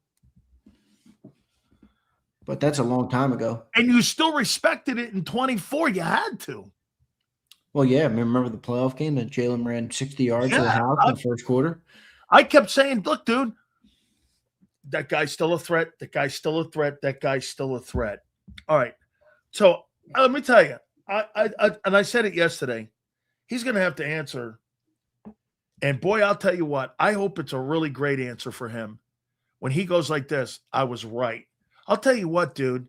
But that's a long time ago. And you still respected it in 24. You had to. Well, yeah, remember the playoff game that Jalen ran 60 yards to the Yeah, house in the first quarter? I kept saying, look, dude, that guy's still a threat. That guy's still a threat. That guy's still a threat. All right. So let me tell you, I said it yesterday. He's going to have to answer. And boy, I'll tell you what, I hope it's a really great answer for him. When he goes like this, I was right. I'll tell you what, dude,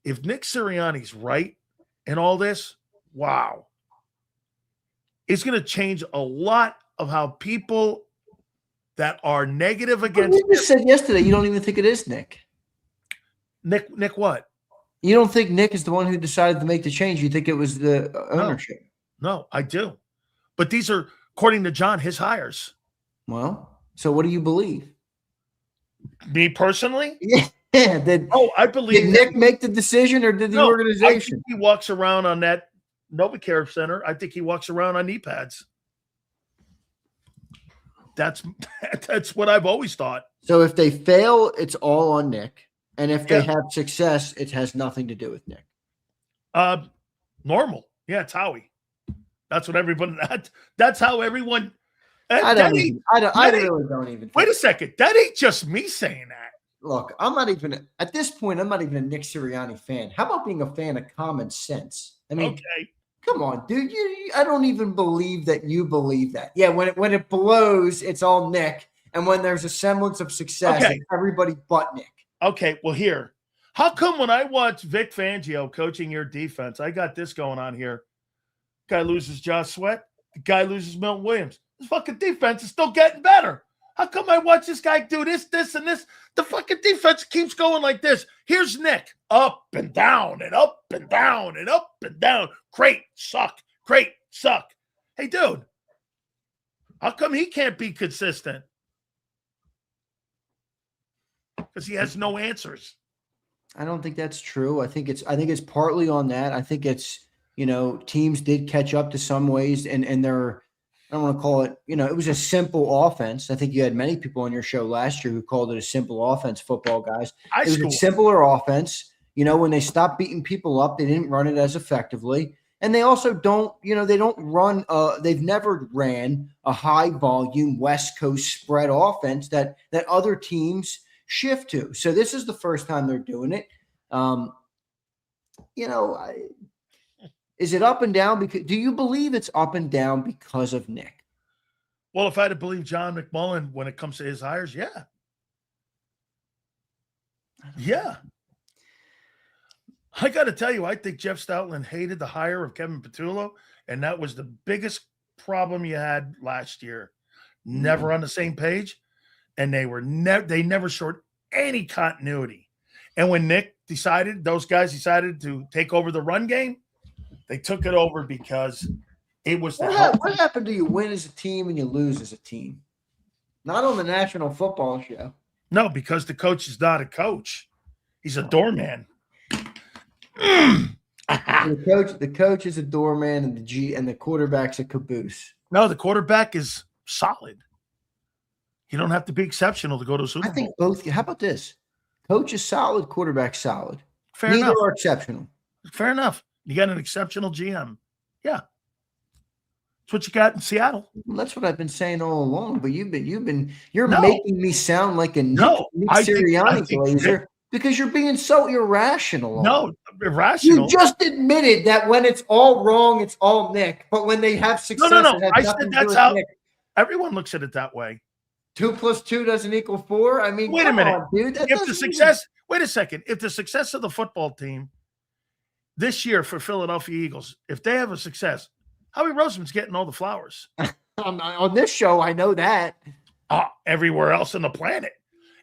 if Nick Sirianni's right in all this, wow. It's going to change a lot of how people that are negative against You just said yesterday you don't even think it is Nick. Nick what? You don't think Nick is the one who decided to make the change. You think it was the ownership. No, I do. But these are, according to John, his hires. Well, so what do you believe? Me personally? Yeah. I believe. Did Nick make the decision or did the organization? I think he walks around on that NovaCare Center. I think he walks around on knee pads. That's what I've always thought. So if they fail, it's all on Nick. And if they have success, it has nothing to do with Nick. Normal. Yeah, it's Howie. That's what everybody that's how everyone I really don't even wait a second. That ain't just me saying that. Look, I'm not even at this point, I'm not even a Nick Sirianni fan. How about being a fan of common sense? I mean, okay. Come on, dude. I don't even believe that you believe that. Yeah, when it blows, it's all Nick. And when there's a semblance of success, it's everybody but Nick. Okay, well, here. How come when I watch Vic Fangio coaching your defense, I got this going on here. Guy loses Josh Sweat. The guy loses Milton Williams. This fucking defense is still getting better. How come I watch this guy do this, and this? The fucking defense keeps going like this. Here's Nick. Up and down and up and down and up and down. Great, suck. Great, suck. Hey, dude. How come he can't be consistent? Because he has no answers. I don't think that's true. I think it's partly on that. I think it's, teams did catch up to some ways and they're, I don't want to call it, it was a simple offense. I think you had many people on your show last year who called it a simple offense, football guys. It was a simpler offense. When they stopped beating people up, they didn't run it as effectively. And they also don't, they don't run, they've never ran a high volume West Coast spread offense that other teams shift to. So this is the first time they're doing it. Is it up and down? Do you believe it's up and down because of Nick? Well, if I had to believe John McMullen when it comes to his hires, yeah. Yeah. I got to tell you, I think Jeff Stoutland hated the hire of Kevin Patullo, and that was the biggest problem you had last year. Never on the same page, and they never showed any continuity. And when Nick those guys decided to take over the run game, they took it over because it was what happened to you win as a team and you lose as a team? Not on the National Football Show. No, because the coach is not a coach. He's a doorman. The coach is a doorman and the quarterback's a caboose. No, the quarterback is solid. You don't have to be exceptional to go to a Super Bowl. I think both. How about this? Coach is solid, quarterback solid. Fair enough. Neither are exceptional. Fair enough. You got an exceptional GM. Yeah. That's what you got in Seattle. Well, that's what I've been saying all along, but you're making me sound like a Nick Sirianni glazer because you're being so irrational. No, irrational. You just admitted that when it's all wrong, it's all Nick, but when they have success, no. I said that's how Nick. Everyone looks at it that way. 2 + 2 doesn't equal 4. I mean, wait a minute, dude. Wait a second. If the success of the football team this year for Philadelphia Eagles, if they have a success, Howie Roseman's getting all the flowers. On this show, I know that. Everywhere else on the planet.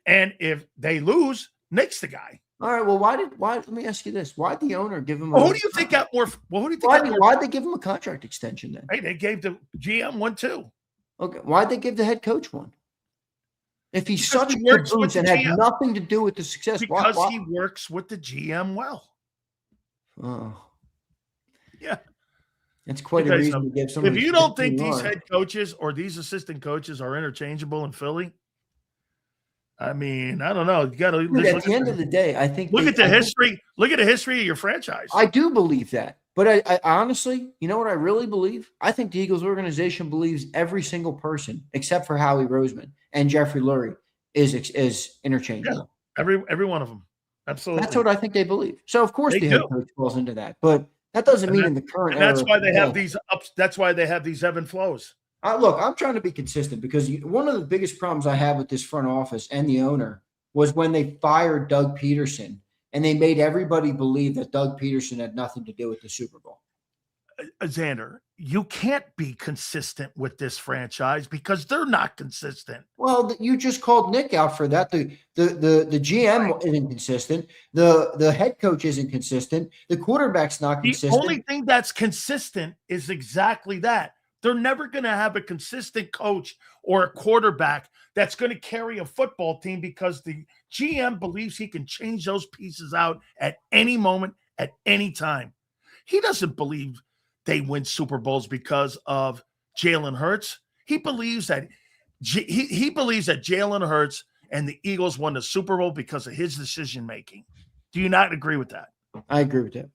And if they lose, Nick's the guy. All right. Well, let me ask you this. Why'd the owner give him who do you think got more? Well, who do you think why'd they give him a contract extension then? Hey, they gave the GM one too. Okay. Why'd they give the head coach one? If he's such a caboose and had nothing to do with the success. Because he works with the GM well. Oh. Yeah. It's quite a reason to give somebody. If you don't think these head coaches or these assistant coaches are interchangeable in Philly, I mean, I don't know. You got to at the end of the day, I think look at the history of your franchise. I do believe that. But I honestly, you know what I really believe? I think the Eagles organization believes every single person, except for Howie Roseman and Jeffrey Lurie, is Yeah, interchangeable. every one of them. That's Absolutely. what I think they believe. So of course They the head do. coach falls into that, but that doesn't And mean that in the current and era that's of why they have football. these ups. That's why they have these ebb and flows. Look, I'm trying to be consistent because one of the biggest problems I have with this front office and the owner was when they fired Doug Peterson and they made everybody believe that Doug Peterson had nothing to do with the Super Bowl. Xander, you can't be consistent with this franchise because they're not consistent. Well, you just called Nick out for that. The GM isn't consistent. The head coach isn't consistent. The quarterback's not The consistent. only thing that's consistent is exactly that. They're never going to have a consistent coach or a quarterback that's going to carry a football team because the GM believes he can change those pieces out at any moment, at any time. He doesn't believe they win Super Bowls because of Jalen Hurts. He believes that he believes that Jalen Hurts and the Eagles won the Super Bowl because of his decision making. Do you not agree with that? I agree with that.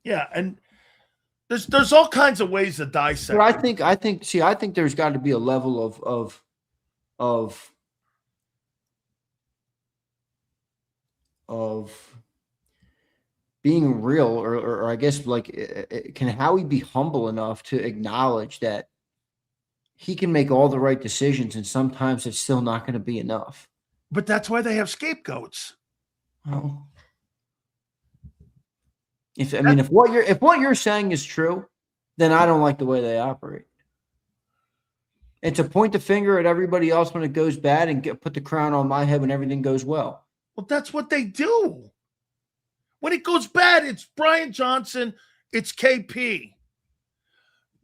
Yeah, and there's all kinds of ways to dissect. But I think there's got to be a level of being real, or I guess like, can Howie be humble enough to acknowledge that he can make all the right decisions and sometimes it's still not going to be enough? But that's why they have scapegoats. Well, if what you're saying is true, then I don't like the way they operate. And to point the finger at everybody else when it goes bad and put the crown on my head when everything goes well. Well, that's what they do. When it goes bad, it's Brian Johnson, it's KP,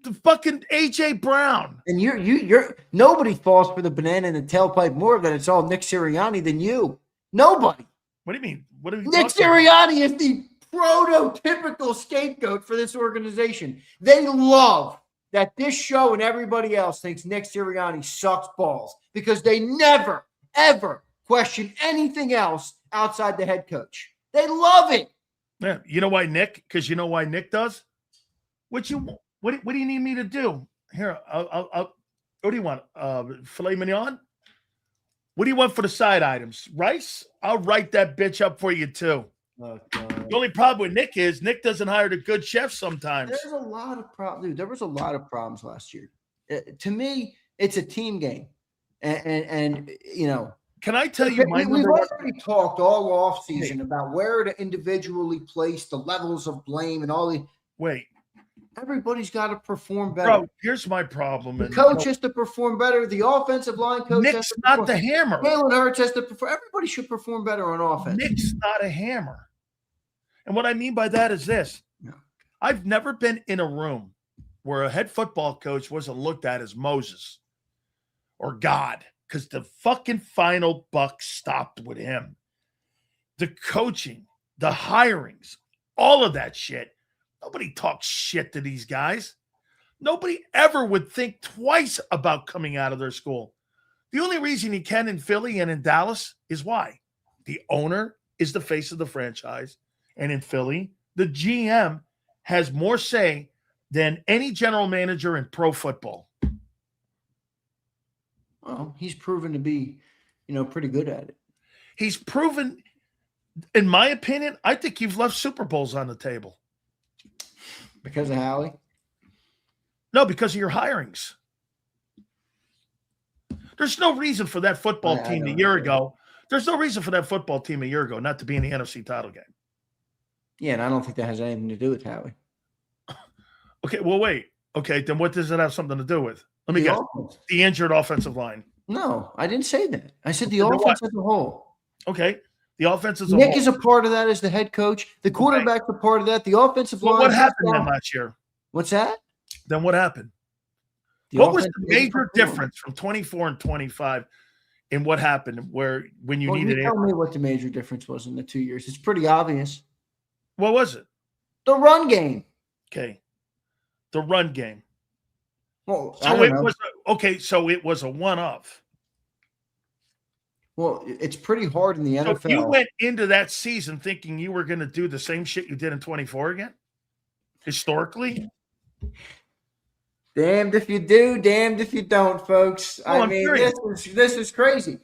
the fucking AJ Brown. And you're nobody falls for the banana in the tailpipe more than it's all Nick Sirianni than you. Nobody. What do you mean? What are you Nick Sirianni is the prototypical scapegoat for this organization. They love that this show and everybody else thinks Nick Sirianni sucks balls because they never, ever question anything else outside the head coach. They love it. Yeah, you know why Nick? Because you know why Nick does. What do you need me to do? Here, I'll what do you want? Filet mignon. What do you want for the side items? Rice? I'll write that bitch up for you too. Oh, the only problem with Nick is Nick doesn't hire the good chefs sometimes. There's a lot of problems. Dude, there was a lot of problems last year. To me, it's a team game, and you know. Can I tell you we've already talked all off season about where to individually place the levels of blame and all the. Wait. Everybody's got to perform better. Bro, here's my problem. The coach has to perform better. The offensive line coach Nick's has to not the hammer. Jalen Hurts has to perform. Everybody should perform better on offense. Nick's not a hammer. And what I mean by that is this. Yeah. I've never been in a room where a head football coach wasn't looked at as Moses or God because the fucking final buck stopped with him. The coaching, the hirings, all of that shit. Nobody talks shit to these guys. Nobody ever would think twice about coming out of their school. The only reason you can in Philly and in Dallas is why? The owner is the face of the franchise. And in Philly, the GM has more say than any general manager in pro football. Well, he's proven to be, pretty good at it. He's proven, in my opinion, I think you've left Super Bowls on the table. Because of Howie? No, because of your hirings. There's no reason for that football team a year ago. There's no reason for that football team a year ago not to be in the NFC title game. Yeah, and I don't think that has anything to do with Howie. Okay, well, wait. Okay, then what does it have something to do with? Let me guess. The injured offensive line. No, I didn't say that. I said the offense as a whole. Okay, the offense as a whole. Nick is a part of that as the head coach. The quarterback's a part of that. The offensive line. What happened then last year? What's that? Then what happened? What was the major difference from 24 and 25 in what happened when you needed it? Tell me what the major difference was in the 2 years. It's pretty obvious. What was it? The run game. Okay. The run game. Well, so it was a one-off. Well, it's pretty hard in the NFL. So you went into that season thinking you were going to do the same shit you did in 24 again? historically. Damned if you do, damned if you don't, folks. No, I mean, serious. this is crazy.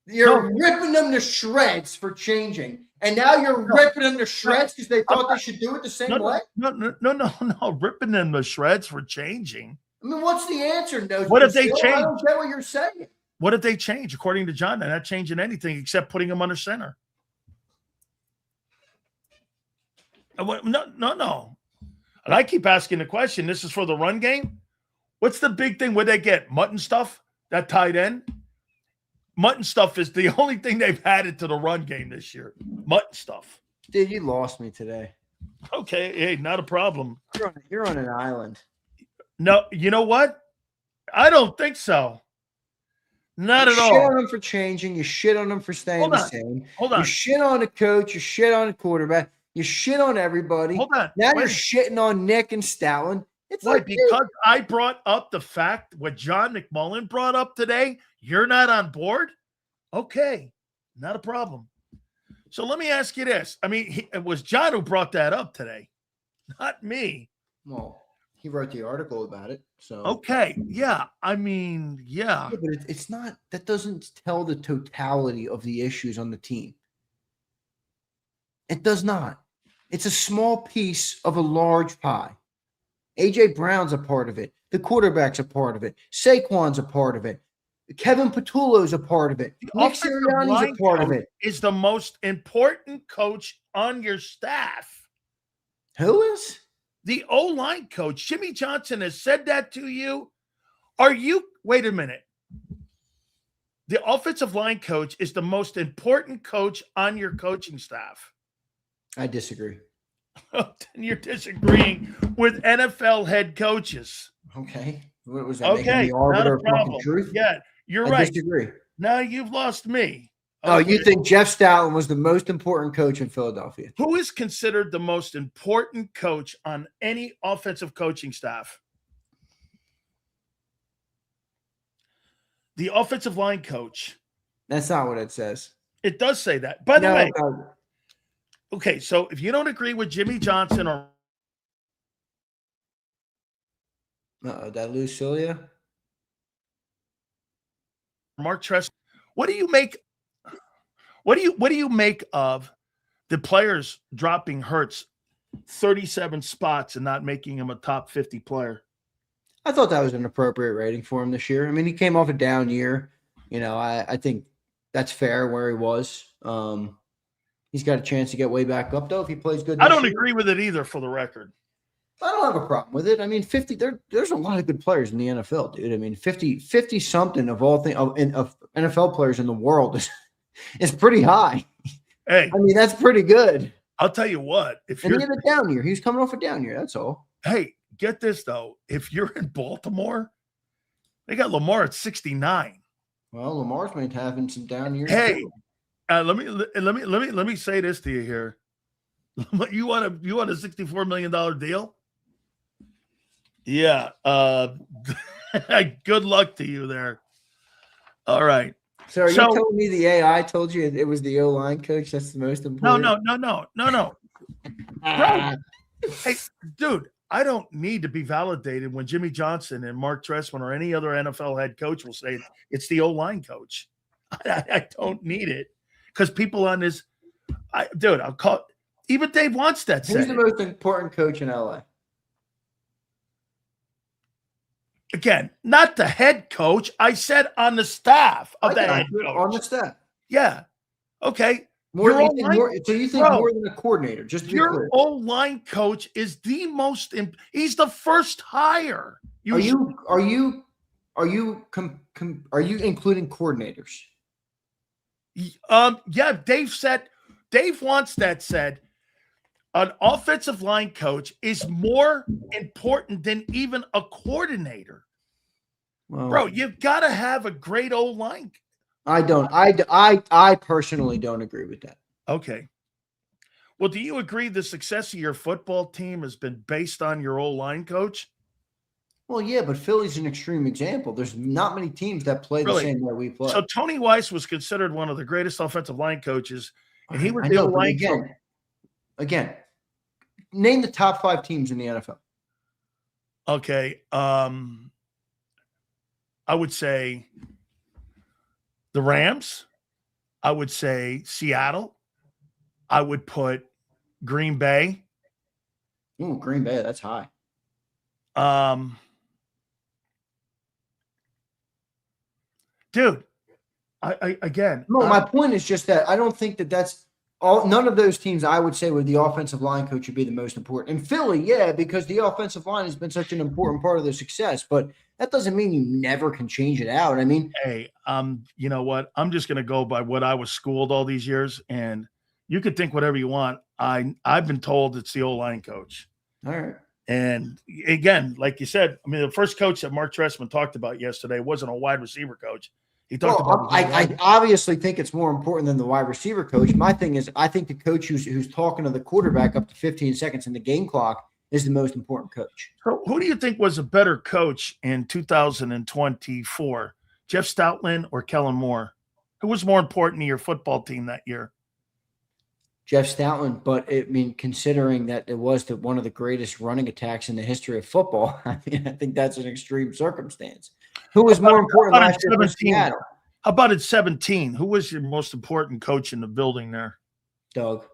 You're ripping them to shreds for changing, and now you're ripping them to shreds because they thought they should do it the same way. No, ripping them to shreds for changing. I mean, what's the answer? No. What if they change? I don't get what you're saying. What did they change? According to John, they're not changing anything except putting him under center. No. And I keep asking the question. This is for the run game. What's the big thing? Where they get Mutton Stuff, that tight end? Mutton Stuff is the only thing they've added to the run game this year. Mutton Stuff. Dude, you lost me today. Okay, hey, not a problem. You're on an island. No, you know what? I don't think so. Not at all. You shit on them for changing. You shit on them for staying the same. Hold on. You shit on the coach. You shit on the quarterback. You shit on everybody. Hold on. Now you're shitting on Nick and Stalin. It's like because I brought up the fact what John McMullen brought up today, you're not on board? Okay, not a problem. So let me ask you this. I mean, it was John who brought that up today, not me. Well, he wrote the article about it. So okay, yeah. I mean, yeah. But it's not. That doesn't tell the totality of the issues on the team. It does not. It's a small piece of a large pie. A.J. Brown's a part of it. The quarterback's a part of it. Saquon's a part of it. Kevin Patullo's a part of it. Nick Sirianni's a part of it. Is the most important coach on your staff. Who is? The O-line coach. Jimmy Johnson has said that to you. Wait a minute. The offensive line coach is the most important coach on your coaching staff. I disagree. Then you're disagreeing with NFL head coaches. Okay. What was that? Okay. The arbiter of fucking truth? Yeah, you're right. I disagree. Now you've lost me. Oh, you think Jeff Stoutland was the most important coach in Philadelphia? Who is considered the most important coach on any offensive coaching staff? The offensive line coach. That's not what it says. It does say that. By the way, okay, so if you don't agree with Jimmy Johnson or did I lose Sileo? Mark Tress, what do you make of the players dropping Hurts 37 spots and not making him a top 50 player? I thought that was an appropriate rating for him this year. I mean, he came off a down year. You know, I think that's fair where he was. He's got a chance to get way back up, though, if he plays good. I don't agree with it either, for the record. I don't have a problem with it. I mean, 50. There's a lot of good players in the NFL, dude. I mean, 50 something of all things of NFL players in the world is pretty high. Hey, I mean, that's pretty good. I'll tell you what. If he had a down year, he's coming off a down year. That's all. Hey, get this though. If you're in Baltimore, they got Lamar at 69. Well, Lamar's been having some down years. Hey, let me say this to you here. You want a $64 million deal? Yeah. Good luck to you there. All right. So are you telling me the AI told you it was the O-line coach that's the most important? No. Bro, hey, dude, I don't need to be validated when Jimmy Johnson and Mark Trestman or any other NFL head coach will say it's the O-line coach. I don't need it because people on this, I'll call even Dave Wannstedt said. Who's the most important coach in LA? Again, not the head coach. I said on the staff of that head coach. On the staff. Yeah. Okay. So you think more than a coordinator? Just your O-line coach is the most. He's the first hire. Are you including coordinators? Yeah. Dave Wannstedt said an offensive line coach is more important than even a coordinator. Well, bro, you've got to have a great O-line. I personally don't agree with that. Okay. Well, do you agree the success of your football team has been based on your O-line coach? Well, yeah, but Philly's an extreme example. There's not many teams that play the same way we play. So Tony Weiss was considered one of the greatest offensive line coaches, and he was the O-line coach. Again, name the top 5 teams in the NFL. Okay. I would say the Rams. I would say Seattle. I would put Green Bay. Ooh, Green Bay, that's high. Dude, I again. No, my point is just that I don't think that that's all. None of those teams I would say where the offensive line coach would be the most important. And Philly, yeah, because the offensive line has been such an important part of their success. But that doesn't mean you never can change it out. I mean, hey, you know what? I'm just gonna go by what I was schooled all these years, and you could think whatever you want. I've been told it's the O-line coach. all right. And again, like you said, I mean, the first coach that Mark Trestman talked about yesterday wasn't a wide receiver coach. He talked about. I obviously think it's more important than the wide receiver coach. My thing is, I think the coach who's talking to the quarterback up to 15 seconds in the game clock is the most important coach. So who do you think was a better coach in 2024, Jeff Stoutland or Kellen Moore? Who was more important to your football team that year? Jeff Stoutland, but I mean, considering that it was one of the greatest running attacks in the history of football, I mean, I think that's an extreme circumstance. Who was more important last year for Seattle? How about at 17? Who was your most important coach in the building there? Doug.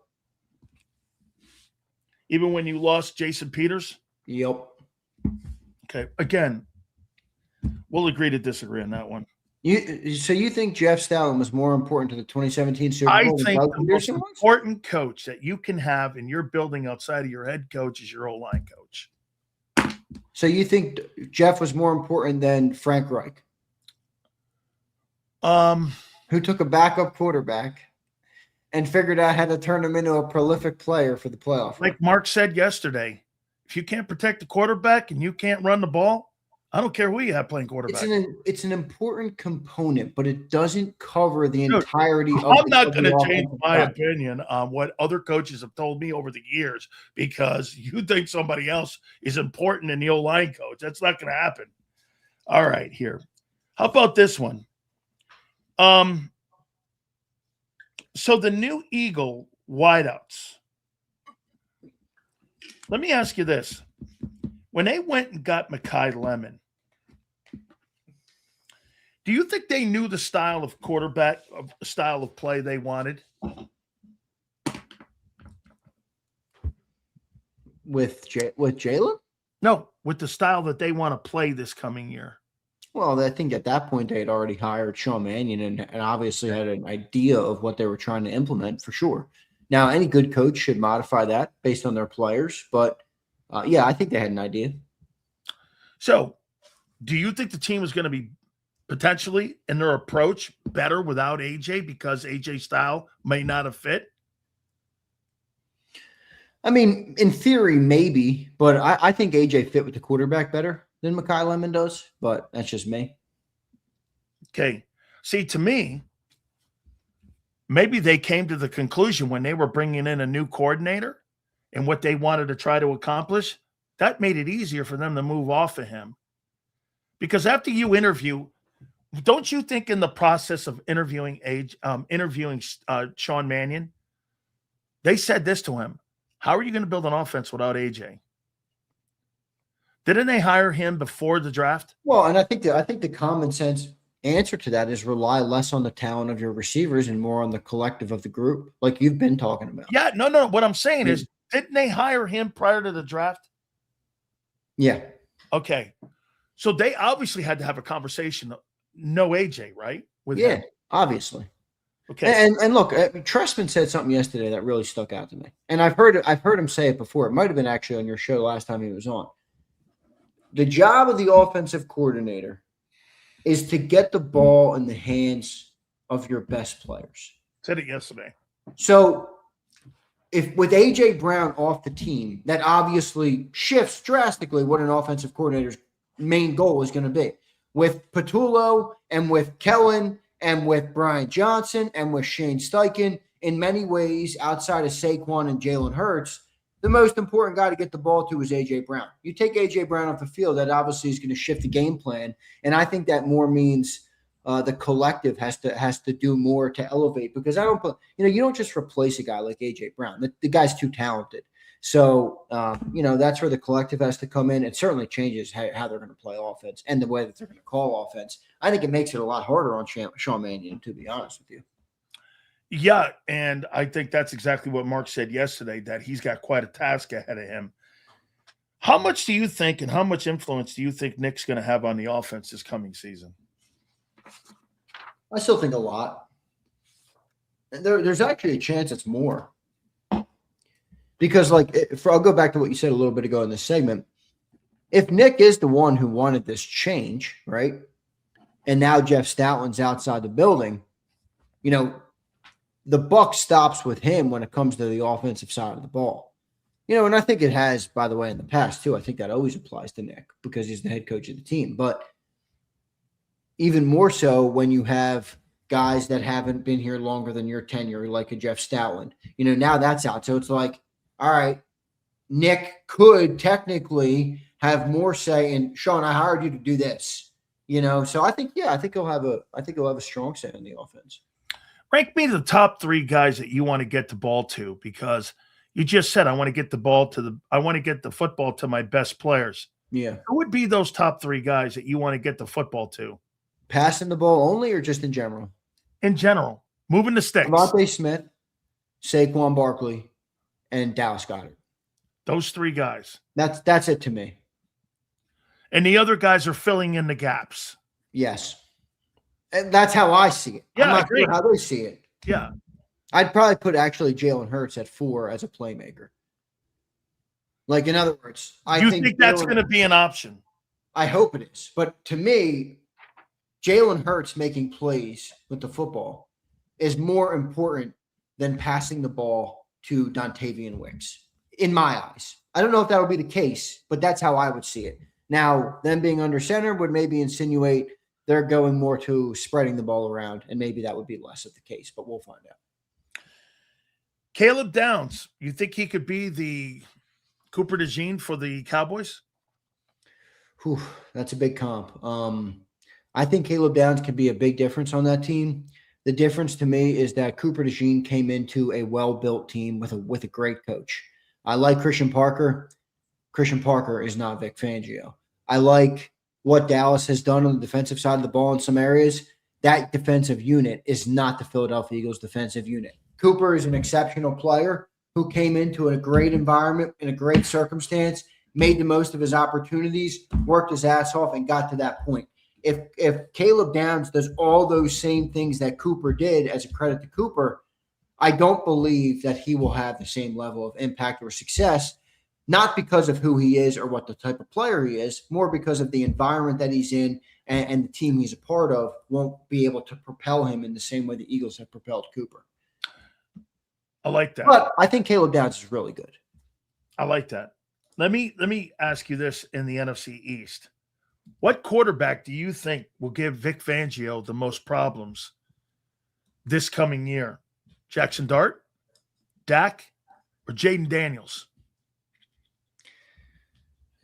Even when you lost Jason Peters? Yep. Okay. Again, we'll agree to disagree on that one. So you think Jeff Stoutland was more important to the 2017 Super Bowl? I think the most important coach that you can have in your building outside of your head coach is your O-line coach. So you think Jeff was more important than Frank Reich? Who took a backup quarterback and figured out how to turn him into a prolific player for the playoff. Like Mark said yesterday, if you can't protect the quarterback and you can't run the ball, I don't care who you have playing quarterback. It's an important component, but it doesn't cover the entirety of I'm not going to change my opinion on what other coaches have told me over the years because you think somebody else is important in the O-line coach. That's not going to happen. All right, here. How about this one? So the new Eagle wideouts. Let me ask you this. When they went and got Mekhi Lemon, do you think they knew the style of style of play they wanted? With Jalen? No, with the style that they want to play this coming year. Well, I think at that point they had already hired Sean Mannion and obviously had an idea of what they were trying to implement for sure. Now, any good coach should modify that based on their players, but yeah, I think they had an idea. So, do you think the team is going to be potentially in their approach better without AJ because AJ's style may not have fit? I mean, in theory, maybe, but I think AJ fit with the quarterback better than Mekhi Lemon does, but that's just me. Okay. See, to me, maybe they came to the conclusion when they were bringing in a new coordinator and what they wanted to try to accomplish, that made it easier for them to move off of him. Because after you interview, don't you think in the process of interviewing Sean Mannion, they said this to him: how are you going to build an offense without AJ? Didn't they hire him before the draft? Well, and I think the common sense answer to that is rely less on the talent of your receivers and more on the collective of the group, like you've been talking about. Yeah, no. What I'm saying is, didn't they hire him prior to the draft? Yeah. Okay. So they obviously had to have a conversation. No AJ, right? With yeah, him. Obviously. Okay. And look, Trestman said something yesterday that really stuck out to me, and I've heard him say it before. It might have been actually on your show last time he was on. The job of the offensive coordinator is to get the ball in the hands of your best players. Said it yesterday. So if with A.J. Brown off the team, that obviously shifts drastically what an offensive coordinator's main goal is going to be. With Patullo and with Kellen and with Brian Johnson and with Shane Steichen, in many ways, outside of Saquon and Jalen Hurts, the most important guy to get the ball to is A.J. Brown. You take A.J. Brown off the field, that obviously is going to shift the game plan. And I think that more means the collective has to do more to elevate, because you don't just replace a guy like A.J. Brown. The guy's too talented. So, that's where the collective has to come in. It certainly changes how they're going to play offense and the way that they're going to call offense. I think it makes it a lot harder on Sean Mannion, to be honest with you. Yeah, and I think that's exactly what Mark said yesterday, that he's got quite a task ahead of him. How much do you think and how much influence do you think Nick's going to have on the offense this coming season? I still think a lot. There's actually a chance it's more. Because, I'll go back to what you said a little bit ago in this segment. If Nick is the one who wanted this change, right, and now Jeff Stoutland's outside the building, the buck stops with him when it comes to the offensive side of the ball. And I think it has, by the way, in the past, too. I think that always applies to Nick because he's the head coach of the team. But even more so when you have guys that haven't been here longer than your tenure, like a Jeff Stoutland. Now that's out. So it's like, all right, Nick could technically have more say in, Sean, I hired you to do this. So I think he'll have a strong say in the offense. Rank me the top 3 guys that you want to get the ball to, because you just said I want to get the football to my best players. Yeah. Who would be those top 3 guys that you want to get the football to? Passing the ball only or just in general? In general. Moving the sticks. Devontae Smith, Saquon Barkley, and Dallas Goedert. Those 3 guys. That's it to me. And the other guys are filling in the gaps. Yes. And that's how I see it. Yeah, I'm not sure how they see it. Yeah. I'd probably put actually Jalen Hurts at 4 as a playmaker. In other words, I think that's going to be an option. I hope it is. But to me, Jalen Hurts making plays with the football is more important than passing the ball to Dontavian Wicks, in my eyes. I don't know if that would be the case, but that's how I would see it. Now, them being under center would maybe insinuate they're going more to spreading the ball around, and maybe that would be less of the case, but we'll find out. Caleb Downs, you think he could be the Cooper DeJean for the Cowboys? Whew, that's a big comp. I think Caleb Downs could be a big difference on that team. The difference to me is that Cooper DeJean came into a well-built team with a great coach. I like Christian Parker. Christian Parker is not Vic Fangio. I like what Dallas has done on the defensive side of the ball in some areas. That defensive unit is not the Philadelphia Eagles defensive unit. Cooper is an exceptional player who came into a great environment in a great circumstance, made the most of his opportunities, worked his ass off, and got to that point. If Caleb Downs does all those same things that Cooper did, as a credit to Cooper, I don't believe that he will have the same level of impact or success, not because of who he is or what the type of player he is, more because of the environment that he's in and the team he's a part of won't be able to propel him in the same way the Eagles have propelled Cooper. I like that. But I think Caleb Downs is really good. I like that. Let me ask you this in the NFC East. What quarterback do you think will give Vic Fangio the most problems this coming year? Jackson Dart, Dak, or Jaden Daniels?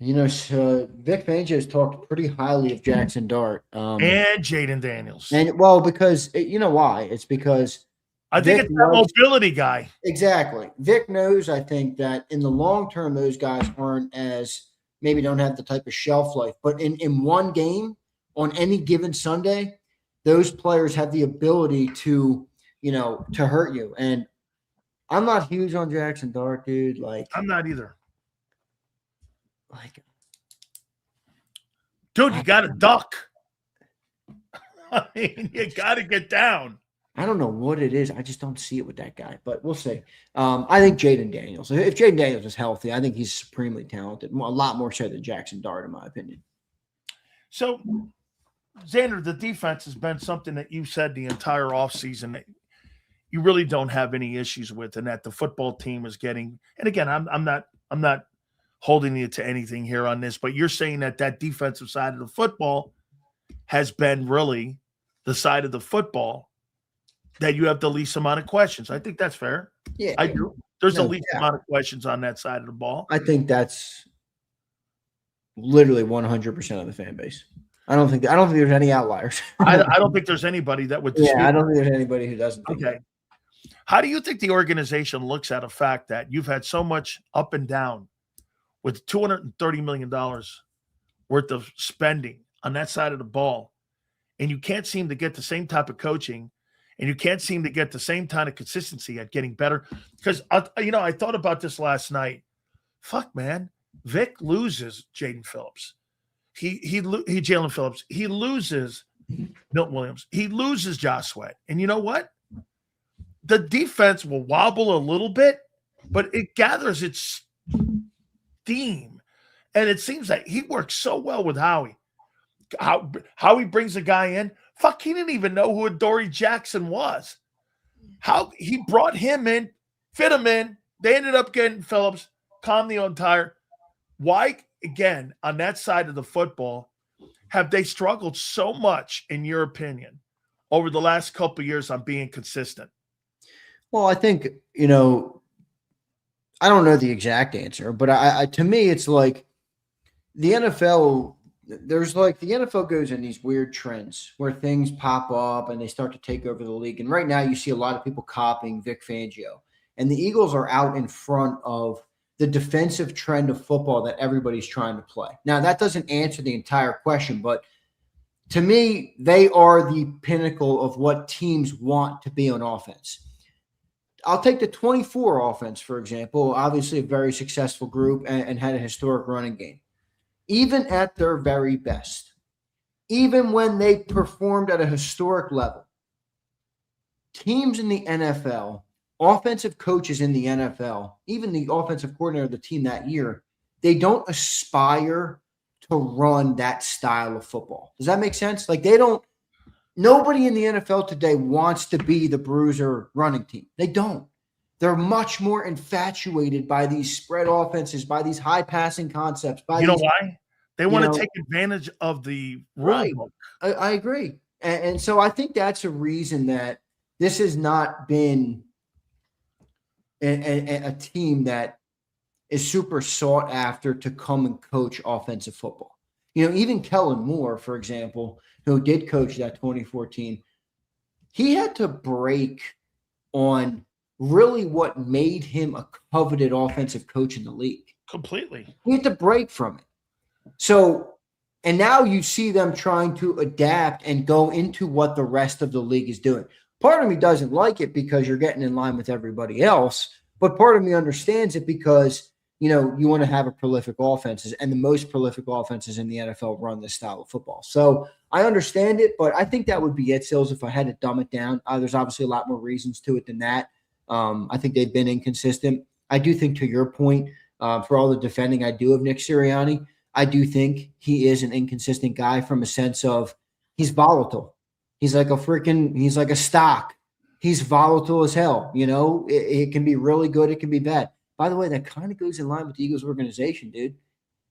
Vic Fangio has talked pretty highly of Jackson Dart. And Jaden Daniels. And, well, because you know why? It's because I think it's that mobility guy. Exactly. Vic knows, I think, that in the long term, those guys aren't as – maybe don't have the type of shelf life. But in one game, on any given Sunday, those players have the ability to hurt you. And I'm not huge on Jackson Dart, dude. I'm not either. Dude, you got to duck. I mean, you got to get down. I don't know what it is. I just don't see it with that guy, but we'll see. I think Jaden Daniels. If Jaden Daniels is healthy, I think he's supremely talented. A lot more so than Jackson Dart, in my opinion. So, Zander, the defense has been something that you said the entire offseason that you really don't have any issues with, and that the football team is getting. And again, I'm not holding you to anything here on this, but you're saying that defensive side of the football has been really the side of the football that you have the least amount of questions. I think that's fair. Yeah, I do. There's the least amount of questions on that side of the ball. I think that's literally 100% of the fan base. I don't think there's any outliers. I don't think there's anybody that would. Yeah, I don't think there's anybody who doesn't. Okay. How do you think the organization looks at a fact that you've had so much up and down with $230 million worth of spending on that side of the ball, and you can't seem to get the same type of coaching, and you can't seem to get the same kind of consistency at getting better? Because, I thought about this last night. Fuck, man. Vic loses Jaden Phillips. Jalen Phillips. He loses Milton Williams. He loses Josh Sweat. And you know what? The defense will wobble a little bit, but it gathers its steam. And it seems like he works so well with Howie. How he brings a guy in. Fuck, he didn't even know who Adoree Jackson was. How he brought him in, fit him in. They ended up getting Phillips, calm the entire. Why, again, on that side of the football, have they struggled so much, in your opinion, over the last couple of years on being consistent? Well, I think, I don't know the exact answer, but to me, it's like the NFL, the NFL goes in these weird trends where things pop up and they start to take over the league. And right now you see a lot of people copying Vic Fangio, and the Eagles are out in front of the defensive trend of football that everybody's trying to play. Now, that doesn't answer the entire question, but to me, they are the pinnacle of what teams want to be on offense. I'll take the 24 offense, for example, obviously a very successful group and had a historic running game. Even at their very best, even when they performed at a historic level, teams in the NFL, offensive coaches in the NFL, even the offensive coordinator of the team that year, they don't aspire to run that style of football. Does that make sense? Like nobody in the NFL today wants to be the bruiser running team. They don't. They're much more infatuated by these spread offenses, by these high passing concepts. You know why? They want to take advantage of the rule book. I agree. And so I think that's a reason that this has not been a team that is super sought after to come and coach offensive football. Even Kellen Moore, for example, who did coach that 2014, he had to break on really what made him a coveted offensive coach in the league. Completely. He had to break from it. So, and now you see them trying to adapt and go into what the rest of the league is doing. Part of me doesn't like it because you're getting in line with everybody else, but part of me understands it because, you want to have a prolific offenses, and the most prolific offenses in the NFL run this style of football. So I understand it, but I think that would be it, Sills, if I had to dumb it down. There's obviously a lot more reasons to it than that. I think they've been inconsistent. I do think, to your point, for all the defending I do of Nick Sirianni, I do think he is an inconsistent guy from a sense of he's volatile. He's like a stock. He's volatile as hell. It can be really good. It can be bad. By the way, that kind of goes in line with the Eagles organization, dude.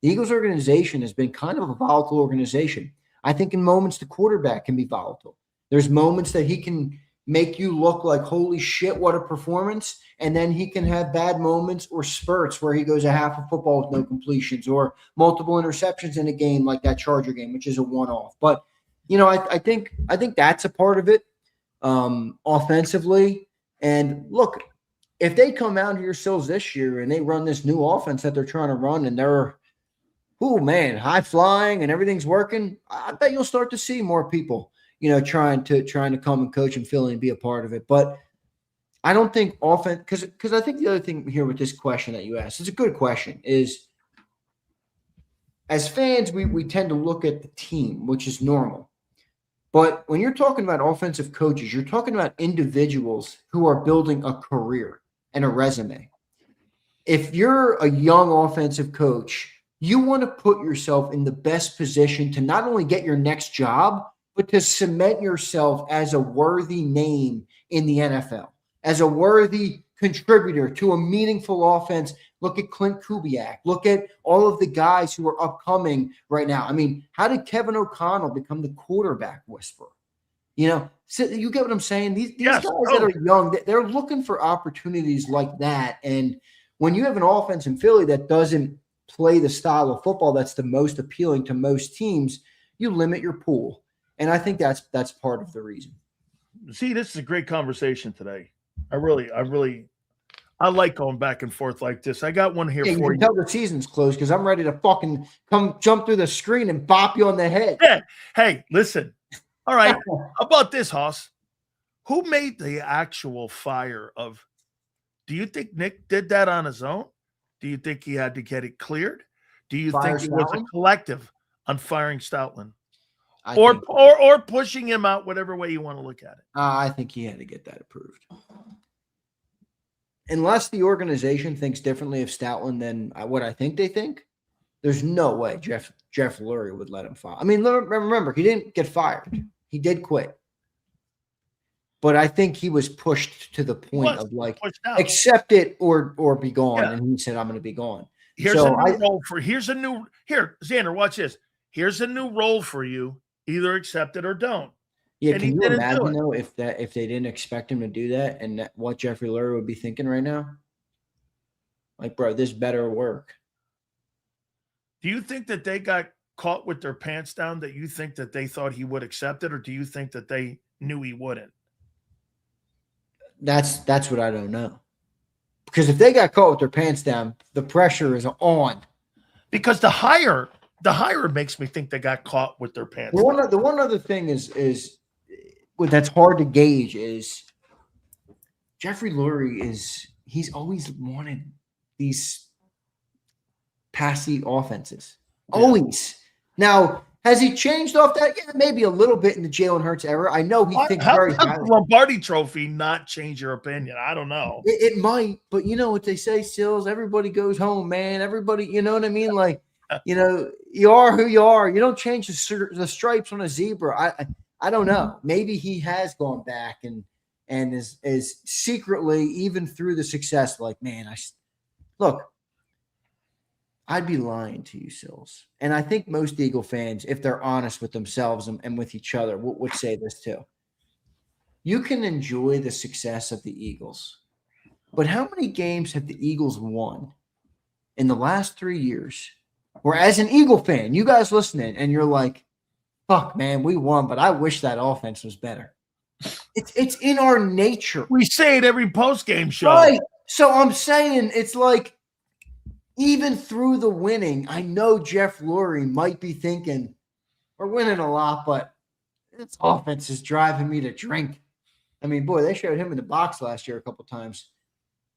The Eagles organization has been kind of a volatile organization. I think in moments the quarterback can be volatile. There's moments that he can make you look like, holy shit, what a performance. And then he can have bad moments or spurts where he goes a half of football with no completions or multiple interceptions in a game like that Charger game, which is a one-off. But, I think that's a part of it offensively. And look, if they come out here Sills this year and they run this new offense that they're trying to run and they're, high flying and everything's working, I bet you'll start to see more people, trying to come and coach and Philly and be a part of it. But I don't think offense, because I think the other thing here with this question that you asked, it's a good question, is as fans, we tend to look at the team, which is normal. But when you're talking about offensive coaches, you're talking about individuals who are building a career and a resume. If you're a young offensive coach, you want to put yourself in the best position to not only get your next job, but to cement yourself as a worthy name in the NFL, as a worthy contributor to a meaningful offense. Look at Clint Kubiak. Look at all of the guys who are upcoming right now. I mean, how did Kevin O'Connell become the quarterback whisperer? So you get what I'm saying? These guys that are young, they're looking for opportunities like that. And when you have an offense in Philly that doesn't play the style of football that's the most appealing to most teams, you limit your pool. And I think that's part of the reason. See, this is a great conversation today. I like going back and forth like this. I got one here Yeah, you for can you. tell the season's closed because I'm ready to fucking come jump through the screen and bop you on the head. Yeah. Hey, listen. All right. How about this, Hoss? Who made the actual fire of? Do you think Nick did that on his own? Do you think he had to get it cleared? Do you Fire think it was a Stoutland? collective on firing Stoutland? I Or, think, or pushing him out, whatever way you want to look at it. I think he had to get that approved. Unless the organization thinks differently of Stoutland than what I think they think, there's no way Jeff Lurie would let him fire. I mean, remember, he didn't get fired. He did quit. But I think he was pushed to the point of like, accept it or be gone. Yeah. And he said, I'm going to be gone. Here's a new role for, here, Zander, watch this. Here's a new role for you. Either accept it or don't. Yeah, and can you imagine though if they didn't expect him to do that and what Jeffrey Lurie would be thinking right now? Like, bro, this better work. Do you think that they got caught with their pants down, that you think that they thought he would accept it, or do you think that they knew he wouldn't? That's what I don't know. Because if they got caught with their pants down, the pressure is on. Because the hire makes me think they got caught with their pants down. The one other thing is that's hard to gauge is Jeffrey Lurie he's always wanted these passy offenses. Yeah. Always. Now, has he changed off that? Yeah, maybe a little bit in the Jalen Hurts era. I know he thinks very highly. How the Lombardi Trophy not change your opinion? I don't know. It might, but you know what they say, Sills? Everybody goes home, man. Everybody, you know what I mean? Like, you know, you are who you are. You don't change the stripes on a zebra. I don't know. Maybe he has gone back and is secretly, even through the success, like, man, look. I'd be lying to you, Sills. And I think most Eagle fans, if they're honest with themselves and with each other, would say this too. You can enjoy the success of the Eagles, but how many games have the Eagles won in the last 3 years? Or as an Eagle fan, you guys listening, and you're like, fuck, man, we won, but I wish that offense was better. It's in our nature. We say it every post-game show. Right. So I'm saying it's like, even through the winning, I know Jeff Lurie might be thinking, we're winning a lot, but this offense is driving me to drink. I mean, boy, they showed him in the box last year a couple times.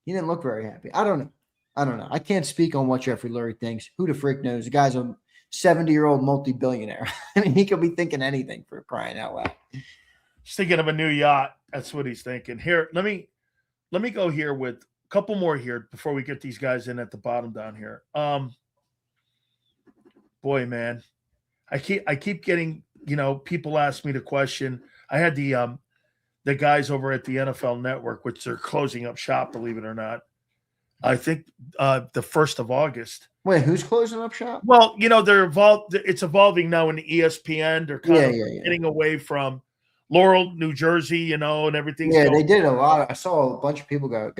He didn't look very happy. I don't know. I can't speak on what Jeffrey Lurie thinks. Who the frick knows? The guy's a 70-year-old multi-billionaire. I mean, he could be thinking anything, for crying out loud. He's thinking of a new yacht. That's what he's thinking. Here, let me go here with couple more here before we get these guys in at the bottom down here. Boy, man, I keep getting, you know, people ask me the question. I had the guys over at the NFL Network, which they're closing up shop, believe it or not. I think the 1st of August. Wait, who's closing up shop? Well, you know, it's evolving now in the ESPN. They're kind of getting away from Laurel, New Jersey, you know, and everything. Yeah, they did a lot. I saw a bunch of people got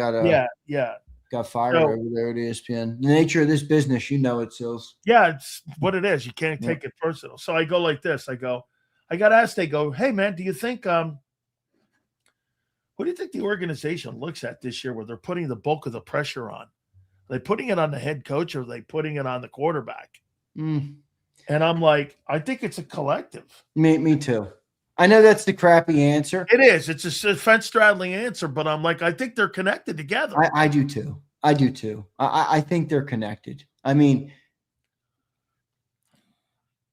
fired over there at ESPN. The nature of this business, you know it, Sills. Yeah, it's what it is. You can't take it personal. So I go like this. I got asked, they go, hey, man, do you think who do you think the organization looks at this year where they're putting the bulk of the pressure on? Are they putting it on the head coach or are they putting it on the quarterback? And I'm like, I think it's a collective. Me too. I know that's the crappy answer. It is. It's a fence-straddling answer, but I'm like, I think they're connected together. I do too. I think they're connected. I mean,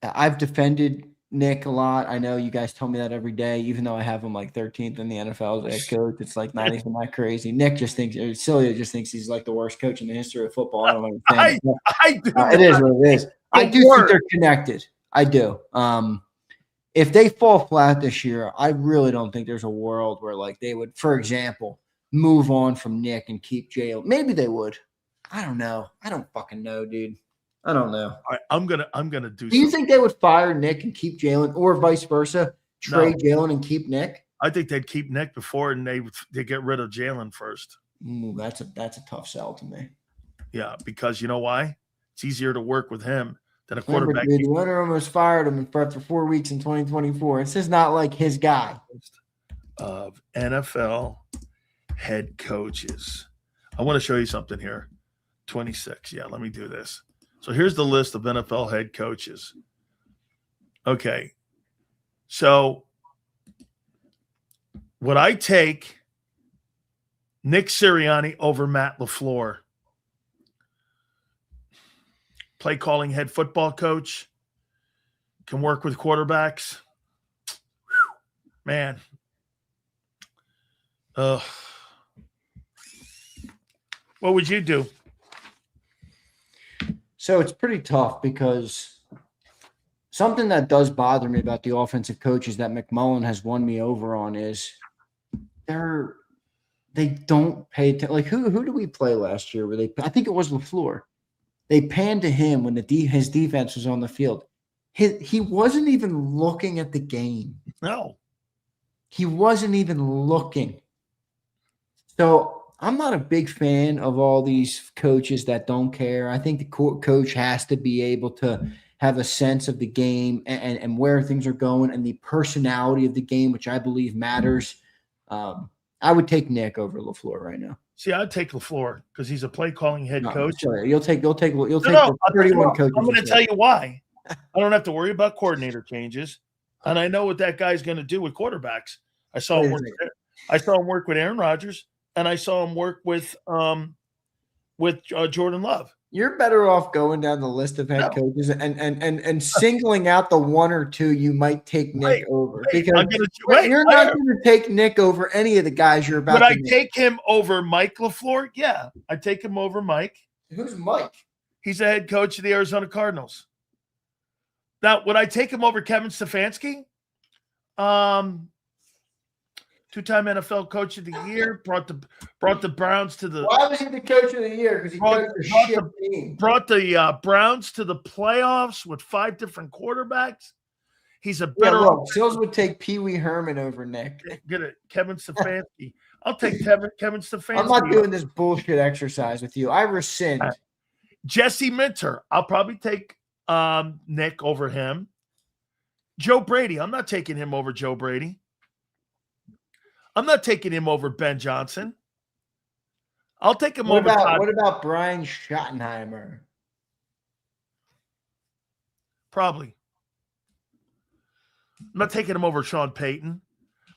I've defended Nick a lot. I know you guys tell me that every day, even though I have him like 13th in the NFL as a head coach. It's like not even that crazy. Nick just thinks, Sileo just thinks he's like the worst coach in the history of football. I don't understand. I do. It is what it is. I do think they're connected. I do. If they fall flat this year, I really don't think there's a world where like they would, for example, move on from Nick and keep Jalen. Maybe they would. I don't know. I don't fucking know, dude. I don't know. All right, I'm gonna do. Do you think they would fire Nick and keep Jalen, or vice versa, trade Jalen and keep Nick? I think they'd keep Nick before and they get rid of Jalen first. Ooh, that's a tough sell to me. Yeah, because you know why? It's easier to work with him than a quarterback. The owner almost fired him after 4 weeks in 2024. This is not like his guy. Of NFL head coaches. I want to show you something here. 26. Yeah, let me do this. So here's the list of NFL head coaches. Okay. So would I take Nick Sirianni over Matt LaFleur? Play calling head football coach. Can work with quarterbacks. Whew, man. What would you do? So it's pretty tough because something that does bother me about the offensive coaches that McMullen has won me over on is they don't pay attention. Like who do we play last year? I think it was LaFleur. They panned to him when his defense was on the field. He wasn't even looking at the game. No. He wasn't even looking. So I'm not a big fan of all these coaches that don't care. I think the coach has to be able to have a sense of the game and where things are going and the personality of the game, which I believe matters. I would take Nick over LaFleur right now. See, I'd take LaFleur because he's a play calling head coach. Sorry. You'll take the 31 coaches. I'm going to tell you why. I don't have to worry about coordinator changes, and I know what that guy's going to do with quarterbacks. I saw him work with Aaron Rodgers, and I saw him work with Jordan Love. You're better off going down the list of head coaches and singling out the one or two you might take Nick over. Because you're not going to take Nick over any of the guys you're about to name. Would I take him over Mike LaFleur? Yeah, I'd take him over Mike. Who's Mike? He's the head coach of the Arizona Cardinals. Now, would I take him over Kevin Stefanski? Two-time NFL Coach of the Year, brought the Browns to the. Why was he the Coach of the Year? Because he coached the shit team. Brought the Browns to the playoffs with 5 different quarterbacks. He's a better. Sills would take Pee Wee Herman over Nick. Get it, Kevin Stefanski. I'll take Kevin Stefanski. I'm not doing this bullshit exercise with you. I rescind. Jesse Minter. I'll probably take Nick over him. Joe Brady. I'm not taking him over Joe Brady. I'm not taking him over Ben Johnson. I'll take him over. What about Brian Schottenheimer? Probably. I'm not taking him over Sean Payton.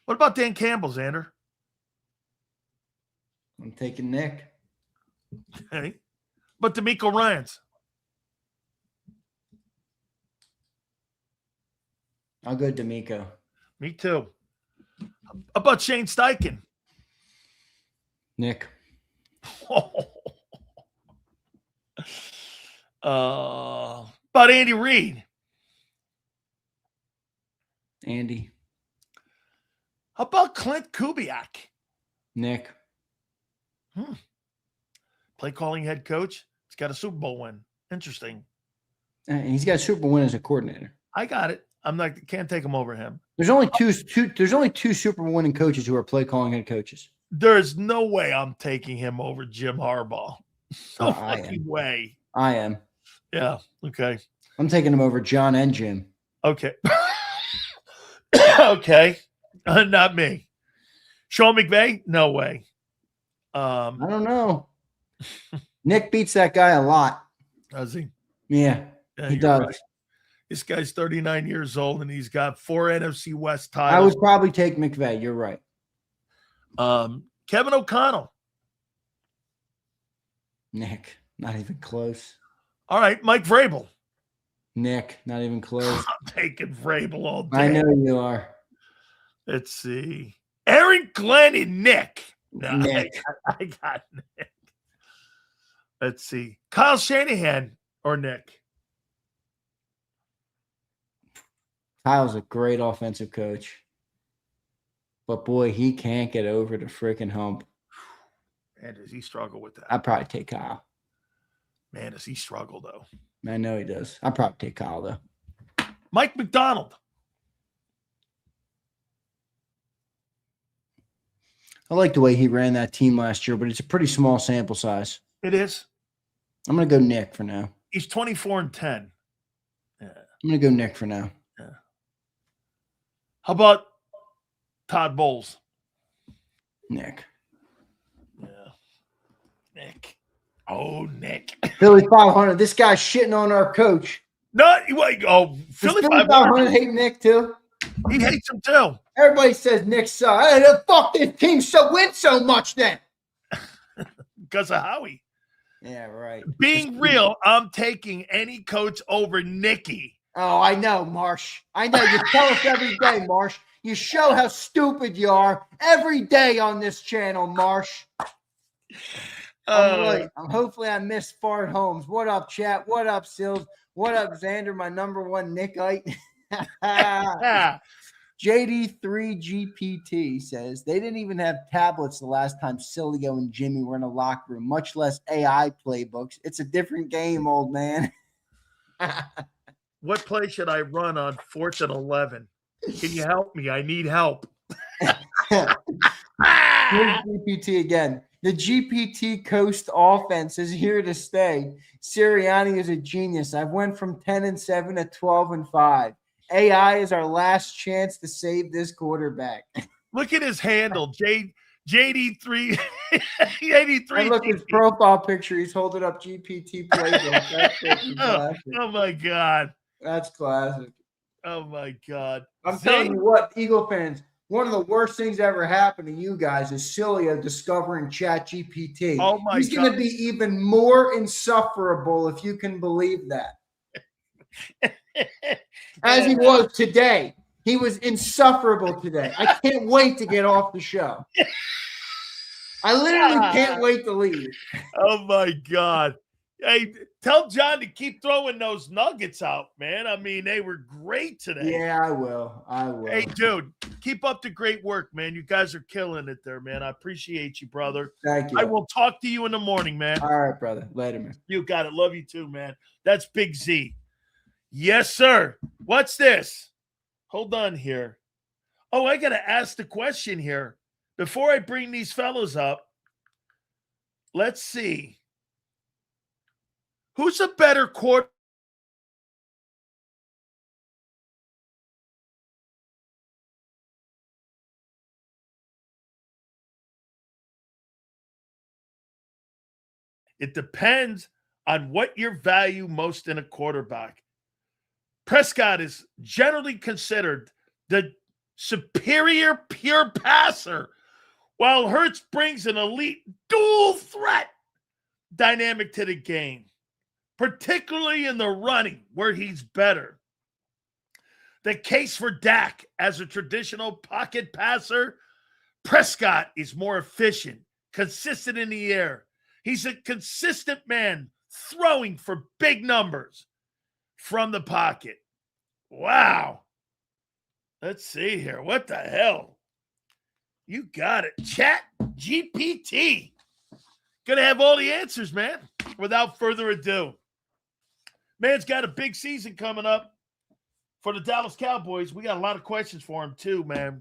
What about Dan Campbell, Zander? I'm taking Nick. Okay. But DeMeco Ryans. I'll go DeMeco. Me too. How about Shane Steichen? Nick. About Andy Reid? Andy. How about Clint Kubiak? Nick. Play calling head coach. He's got a Super Bowl win. Interesting. He's got a Super Bowl win as a coordinator. I got it. Can't take him over him. There's only two Super Bowl winning coaches who are play calling head coaches. There's no way I'm taking him over Jim Harbaugh. No fucking way. I am. Yeah. Okay. I'm taking him over John and Jim. Okay. Okay. Not me. Sean McVay? No way. I don't know. Nick beats that guy a lot. Does he? Yeah, he does. Right. This guy's 39 years old, and he's got 4 NFC West titles. I would probably take McVay. You're right. Kevin O'Connell. Nick, not even close. All right, Mike Vrabel. Nick, not even close. I'm taking Vrabel all day. I know you are. Let's see. Aaron Glenn and Nick. No, Nick. I got Nick. Let's see. Kyle Shanahan or Nick. Kyle's a great offensive coach. But, boy, he can't get over the freaking hump. Man, does he struggle with that? I'd probably take Kyle. Man, does he struggle, though? I know he does. I'd probably take Kyle, though. Mike McDonald. I like the way he ran that team last year, but it's a pretty small sample size. It is. I'm going to go Nick for now. He's 24-10. Yeah. I'm going to go Nick for now. Yeah. How about Todd Bowles? Nick. Nick. Oh, Nick. Philly 500. This guy's shitting on our coach. No, wait. Oh, Philly 500 hate Nick too. He hates him too. Everybody says Nick sucks. Hey, fuck this team win so much then. Because of Howie. Yeah, right. Being real, I'm taking any coach over Nicky. Oh, I know, Marsh. I know. You tell us every day, Marsh. You show how stupid you are every day on this channel, Marsh. Hopefully I missed Fart Holmes. What up, chat? What up, Sills? What up, Zander, my number one Nickite? JD3GPT says they didn't even have tablets the last time Sileo and Jimmy were in a locker room, much less AI playbooks. It's a different game, old man. What play should I run on 4th and 11? Can you help me? I need help. Here's GPT again. The GPT Coast offense is here to stay. Sirianni is a genius. I've went from 10-7 to 12-5. AI is our last chance to save this quarterback. Look at his handle, JD3. 83. Look at his profile picture. He's holding up GPT playbook. That's classic. Oh my God. That's classic. Oh my God. I'm telling you what, Eagle fans, one of the worst things ever happened to you guys is Sileo discovering ChatGPT. Oh my God. He's going to be even more insufferable if you can believe that. As he was today. He was insufferable today. I can't wait to get off the show. I literally can't wait to leave. Oh my God. Hey, tell John to keep throwing those nuggets out, man. I mean, they were great today. Yeah, I will. Hey, dude, keep up the great work, man. You guys are killing it there, man. I appreciate you, brother. Thank you. I will talk to you in the morning, man. All right, brother. Later, man. You got it. Love you too, man. That's Big Z. Yes, sir. What's this? Hold on here. Oh, I got to ask the question here. Before I bring these fellows up, let's see. Who's a better quarterback? It depends on what you value most in a quarterback. Prescott is generally considered the superior pure passer, while Hurts brings an elite dual threat dynamic to the game, particularly in the running where he's better. The case for Dak as a traditional pocket passer, Prescott is more efficient, consistent in the air. He's a consistent man throwing for big numbers from the pocket. Wow. Let's see here. What the hell? You got it. Chat GPT. Gonna have all the answers, man. Without further ado. Man's got a big season coming up for the Dallas Cowboys. We got a lot of questions for him too, man.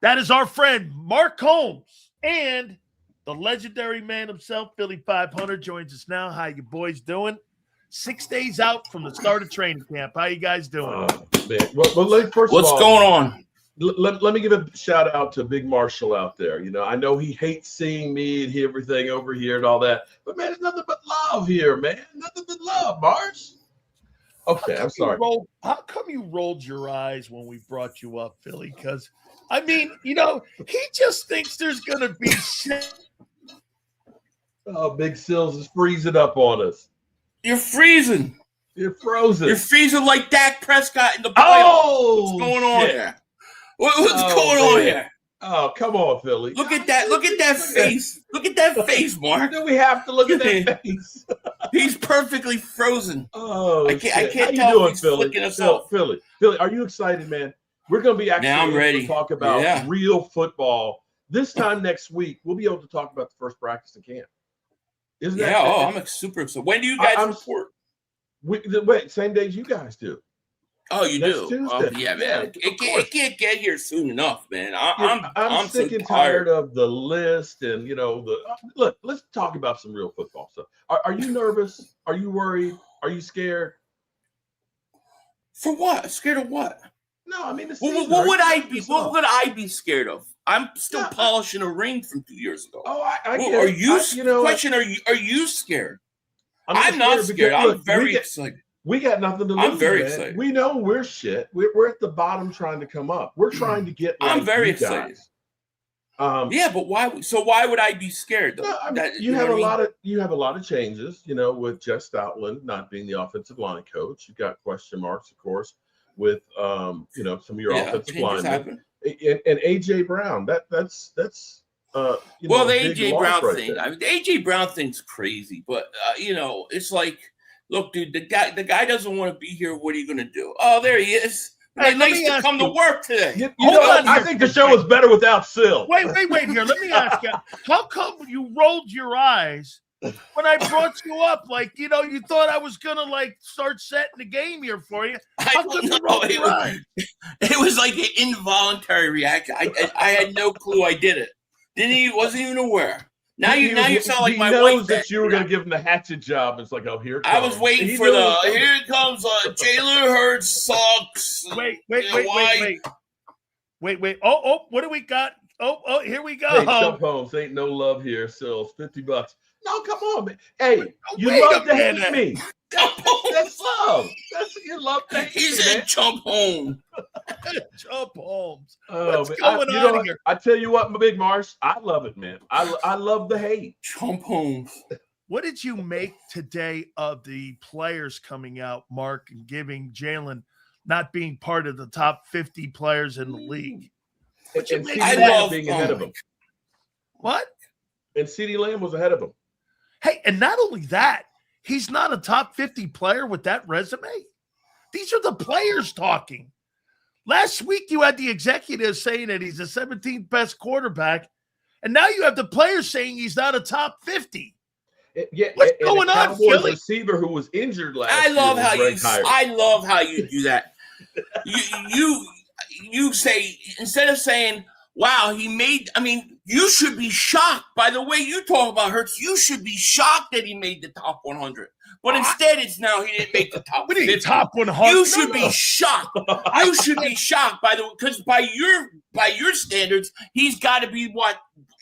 That is our friend Mark Holmes, and the legendary man himself, Philly 500, joins us now. How you boys doing? 6 days out from the start of training camp. How you guys doing? First What's going on? Let me give a shout out to Big Marshall out there. You know, I know he hates seeing me and everything over here and all that, but man, it's nothing but love here, man. Nothing but love, Mars. Okay, I'm sorry. How come you rolled your eyes when we brought you up, Philly? Because, I mean, you know, he just thinks there's going to be shit. Oh, Big Sills is freezing up on us. You're freezing. You're frozen. You're freezing like Dak Prescott in the playoffs. Oh, what's going on here? What's going on here? Oh, come on, Philly. Look at that. Look at that face. Look at that face, Mark. Do we have to look at that face? He's perfectly frozen. Oh, I can't How tell doing, if he's flicking us off. Philly, are you excited, man? We're going to be actually I'm ready to talk about real football. This time next week, we'll be able to talk about the first practice in camp. Isn't that? I'm super excited. When do you guys report? Wait, same day as you guys do. Oh, you Next do? Tuesday. Oh, yeah, man. It can't get here soon enough, man. I'm sick so and tired of the list and, you know, look, let's talk about some real football stuff. Are you nervous? Are you worried? Are you scared? For what? Scared of what? No, I mean, What would I be scared of? I'm still polishing a ring from 2 years ago. Oh, I get are it. you? Are you scared? I'm not scared. Because, I'm very excited. We got nothing to lose. I'm very man. excited. We know we're shit. We're at the bottom trying to come up. We're trying to get. I'm very excited. But why? So why would I be scared though? No, I mean, you have a lot of changes. With Jeff Stoutland not being the offensive line coach. You've got question marks, of course, with some of your offensive linemen and AJ Brown. That's the AJ Brown thing. I mean, the AJ Brown thing's crazy, but it's like, look, dude, the guy doesn't want to be here. What are you gonna do? Oh, there he is. Hey, nice to come to work today. I think the show is better without Sil. Wait here. Let me ask you, how come you rolled your eyes when I brought you up? Like, you thought I was gonna start setting the game here for you. How come you rolled your eyes? It was like an involuntary reaction. I had no clue I did it. Wasn't even aware. Now you sound like my wife. He knows that you were going to give him the hatchet job. It's like, oh, here it comes. I was waiting for here it comes. Jalen Hurts sucks. Wait. Oh, what do we got? Oh, here we go. Hey, Chubb Holmes, ain't no love here. So it's $50. No, come on, man. Hey, you love to hate me. That's love. You love to hate me. He said Chubb Holmes. Chubb Holmes. What's going on here? I tell you what, my Big Marsh, I love it, man. I love the hate. Chubb Holmes. What did you make today of the players coming out, Mark, and giving Jalen not being part of the top 50 players in the league? I love being ahead of him. What? And CeeDee Lamb was ahead of him. Hey, and not only that, he's not a top 50 player with that resume. These are the players talking. Last week, you had the executives saying that he's the 17th best quarterback, and now you have the players saying he's not a top 50. What's going on, Philly? Receiver who was injured last year. I love how you do that. you say, instead of saying, wow, you should be shocked by the way you talk about Hurts. You should be shocked that he made the top 100. But instead, it's now he didn't make the top 50. Top 100. You should be shocked. You should be shocked because by your standards, he's got to be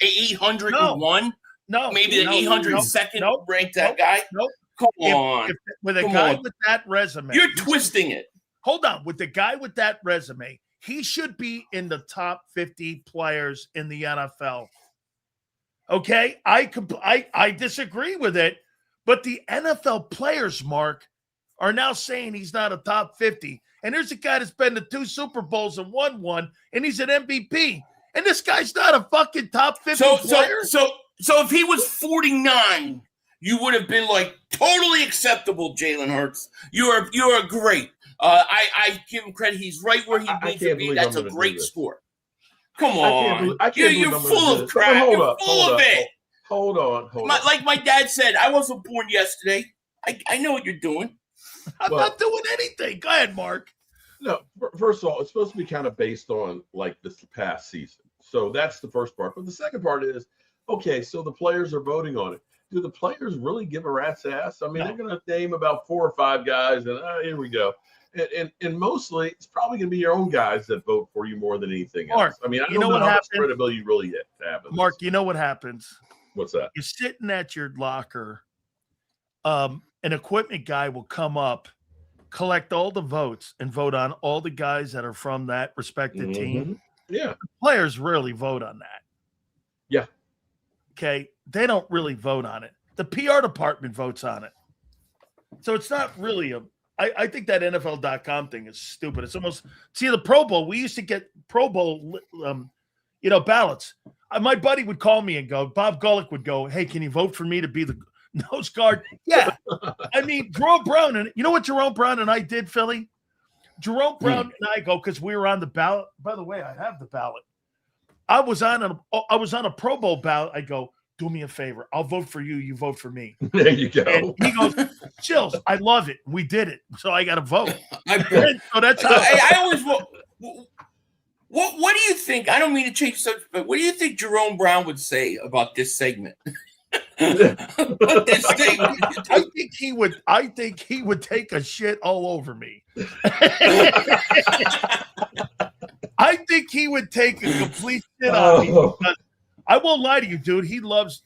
801. No, maybe the 802nd ranked that guy. Nope. Come on. With a guy with that resume, you're twisting it. Hold on. With the guy with that resume, he should be in the top 50 players in the NFL. Okay, I disagree with it, but the NFL players, Mark, are now saying he's not a top 50. And there's a guy that's been to 2 Super Bowls and won one, and he's an MVP. And this guy's not a fucking top 50 player. So if he was 49, you would have been like totally acceptable, Jalen Hurts. You're great. I give him credit. He's right where he needs to be. That's a great score. Come on. You're full of crap. You're full of it. Hold on. Like my dad said, I wasn't born yesterday. I know what you're doing. I'm not doing anything. Go ahead, Mark. No, first of all, it's supposed to be kind of based on like this past season. So that's the first part. But the second part is, okay, so the players are voting on it. Do the players really give a rat's ass? I mean, they're going to name about 4 or 5 guys, and here we go. And mostly, it's probably going to be your own guys that vote for you more than anything else. Mark, I mean, I don't know how much credibility you really have. Mark, you know what happens? What's that? You're sitting at your locker. An equipment guy will come up, collect all the votes, and vote on all the guys that are from that respective team. Yeah. The players really vote on that. Yeah. Okay. They don't really vote on it. The PR department votes on it. So it's not really I think that NFL.com thing is stupid. It's almost the Pro Bowl. We used to get Pro Bowl, ballots. My buddy would call me and go, Bob Gullick would go, hey, can you vote for me to be the nose guard? Yeah. I mean, Jerome Brown, and you know what Jerome Brown and I did, Philly? Jerome Brown and I go, because we were on the ballot. By the way, I have the ballot. I was on a Pro Bowl ballot. I go, do me a favor. I'll vote for you. You vote for me. There you go. And he goes, Chills, I love it. We did it. So I got to vote. So that's how I always vote. What do you think? I don't mean to change subject, but what do you think Jerome Brown would say about this segment? I think he would take a shit all over me. think he would take a complete shit on me. Because I won't lie to you, dude. He loved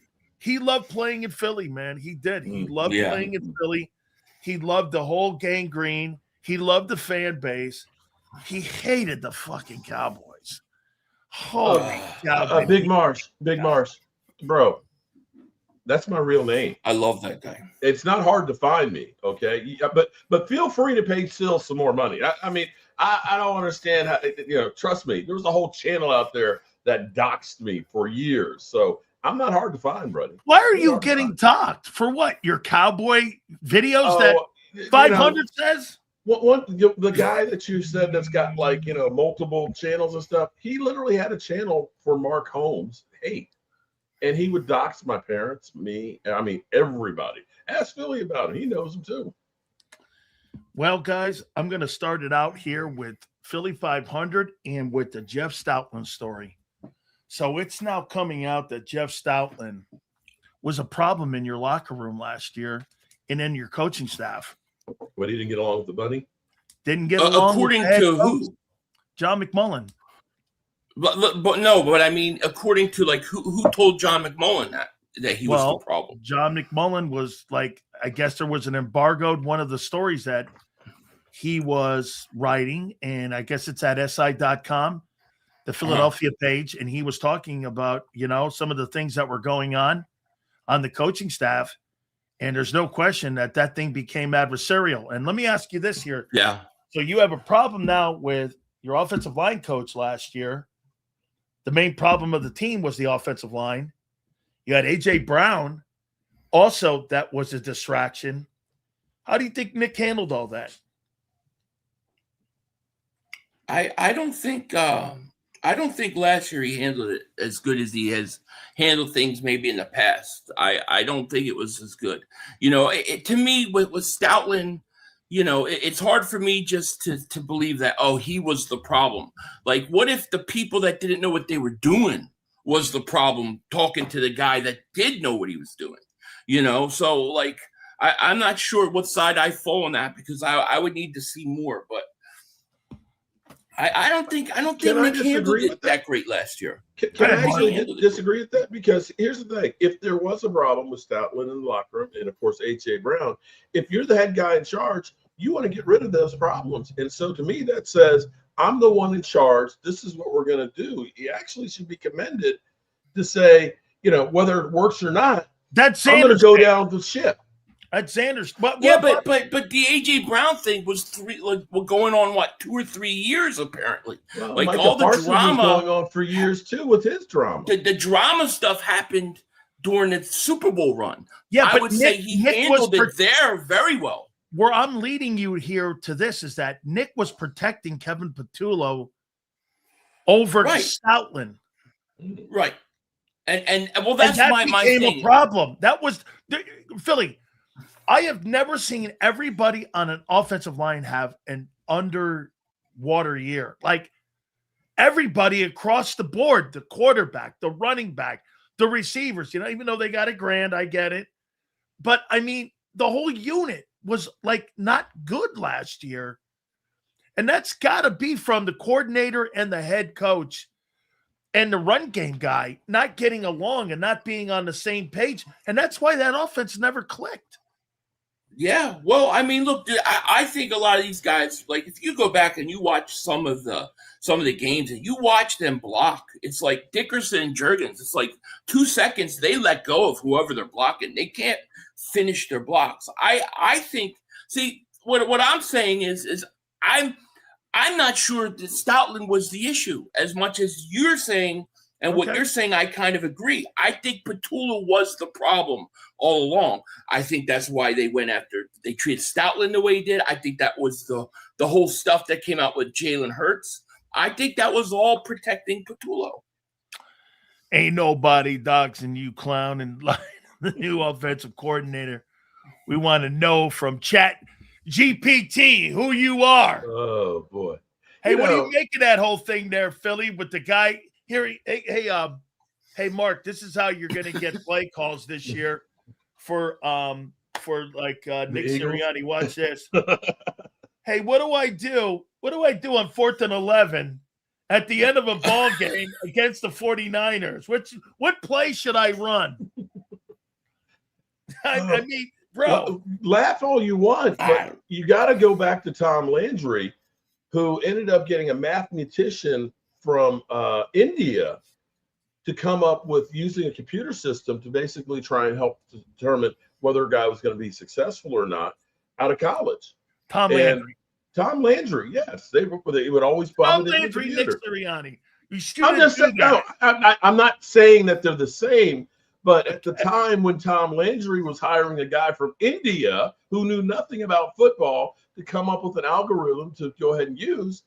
playing in Philly, man. He did. He loved playing in Philly. He loved the whole gang green. He loved the fan base. He hated the fucking Cowboys. Holy cow. Big Mars, bro. That's my real name. I love that guy. It's not hard to find me, okay? But feel free to pay Sil some more money. I mean, I don't understand how, trust me, there was a whole channel out there that doxed me for years. So I'm not hard to find, brother. Why are you getting doxed? For what? Your cowboy videos that 500 says? The guy that you said that's got multiple channels and stuff, he literally had a channel for Mark Holmes. Hey. And he would dox my parents, me, everybody. Ask Philly about it. He knows them too. Well, guys, I'm going to start it out here with Philly 500 and with the Jeff Stoutland story. So it's now coming out that Jeff Stoutland was a problem in your locker room last year and in your coaching staff. But he didn't get along with the bunny? Didn't get along according to who? John McMullen. But I mean, according to who told John McMullen that he was the problem? John McMullen was I guess there was an embargoed one of the stories that he was writing, and I guess it's at SI.com, the Philadelphia page, and he was talking about, some of the things that were going on the coaching staff, and there's no question that thing became adversarial. And let me ask you this here. Yeah. So you have a problem now with your offensive line coach last year. The main problem of the team was the offensive line. You had A.J. Brown. Also, that was a distraction. How do you think Nick handled all that? I don't think last year he handled it as good as he has handled things maybe in the past. I don't think it was as good. To me, with Stoutland, it's hard for me just to believe that, he was the problem. What if the people that didn't know what they were doing was the problem talking to the guy that did know what he was doing? So I'm not sure what side I fall on that, because I would need to see more, but I don't think Nick handled it that great last year. Can I actually disagree with that? Because here's the thing. If there was a problem with Stoutland in the locker room, and of course A.J. Brown, if you're the head guy in charge, you want to get rid of those problems. And so to me, that says, I'm the one in charge. This is what we're going to do. He actually should be commended to say, whether it works or not, I'm going to go down the ship. That's Zander's. But the A.J. Brown thing was going on 2 or 3 years apparently. Well, all the drama was going on for years too with his drama. The drama stuff happened during the Super Bowl run. Yeah, I would say he handled it there very well. Where I'm leading you here to this is that Nick was protecting Kevin Patullo over Stoutland. Right. And that's that my became thing. A problem. That was Philly. I have never seen everybody on an offensive line have an underwater year. Everybody across the board, the quarterback, the running back, the receivers, even though they got $1,000, I get it. But I mean, the whole unit was not good last year. And that's got to be from the coordinator and the head coach and the run game guy not getting along and not being on the same page. And that's why that offense never clicked. Yeah. Well, I mean, look, dude, I think a lot of these guys, if you go back and you watch some of the games and you watch them block, it's like Dickerson and Juergens. It's 2 seconds they let go of whoever they're blocking. They can't finish their blocks. I think. See, what I'm saying is I'm not sure that Stoutland was the issue as much as you're saying. And what you're saying, I kind of agree. I think Patullo was the problem all along. I think that's why they treated Stoutland the way he did. I think that was the whole stuff that came out with Jalen Hurts. I think that was all protecting Patullo. Ain't nobody doxing you, clown, and the new offensive coordinator. We want to know from Chat GPT who you are. Oh, boy. Hey, what do you make of that whole thing there, Philly, with the guy – Hey, Mark, this is how you're going to get play calls this year for Nick Sirianni. Watch this. Hey, what do I do? What do I do on 4th and 11 at the end of a ball game against the 49ers? What play should I run? I mean, bro. Well, laugh all you want, but you got to go back to Tom Landry, who ended up getting a mathematician from India to come up with using a computer system to basically try and help to determine whether a guy was going to be successful or not out of college. Tom Landry, yes. They would always pop Tom it in the Landry, computer. Nick Sirianni. I'm not saying that they're the same, but at the time when Tom Landry was hiring a guy from India who knew nothing about football to come up with an algorithm to go ahead and use,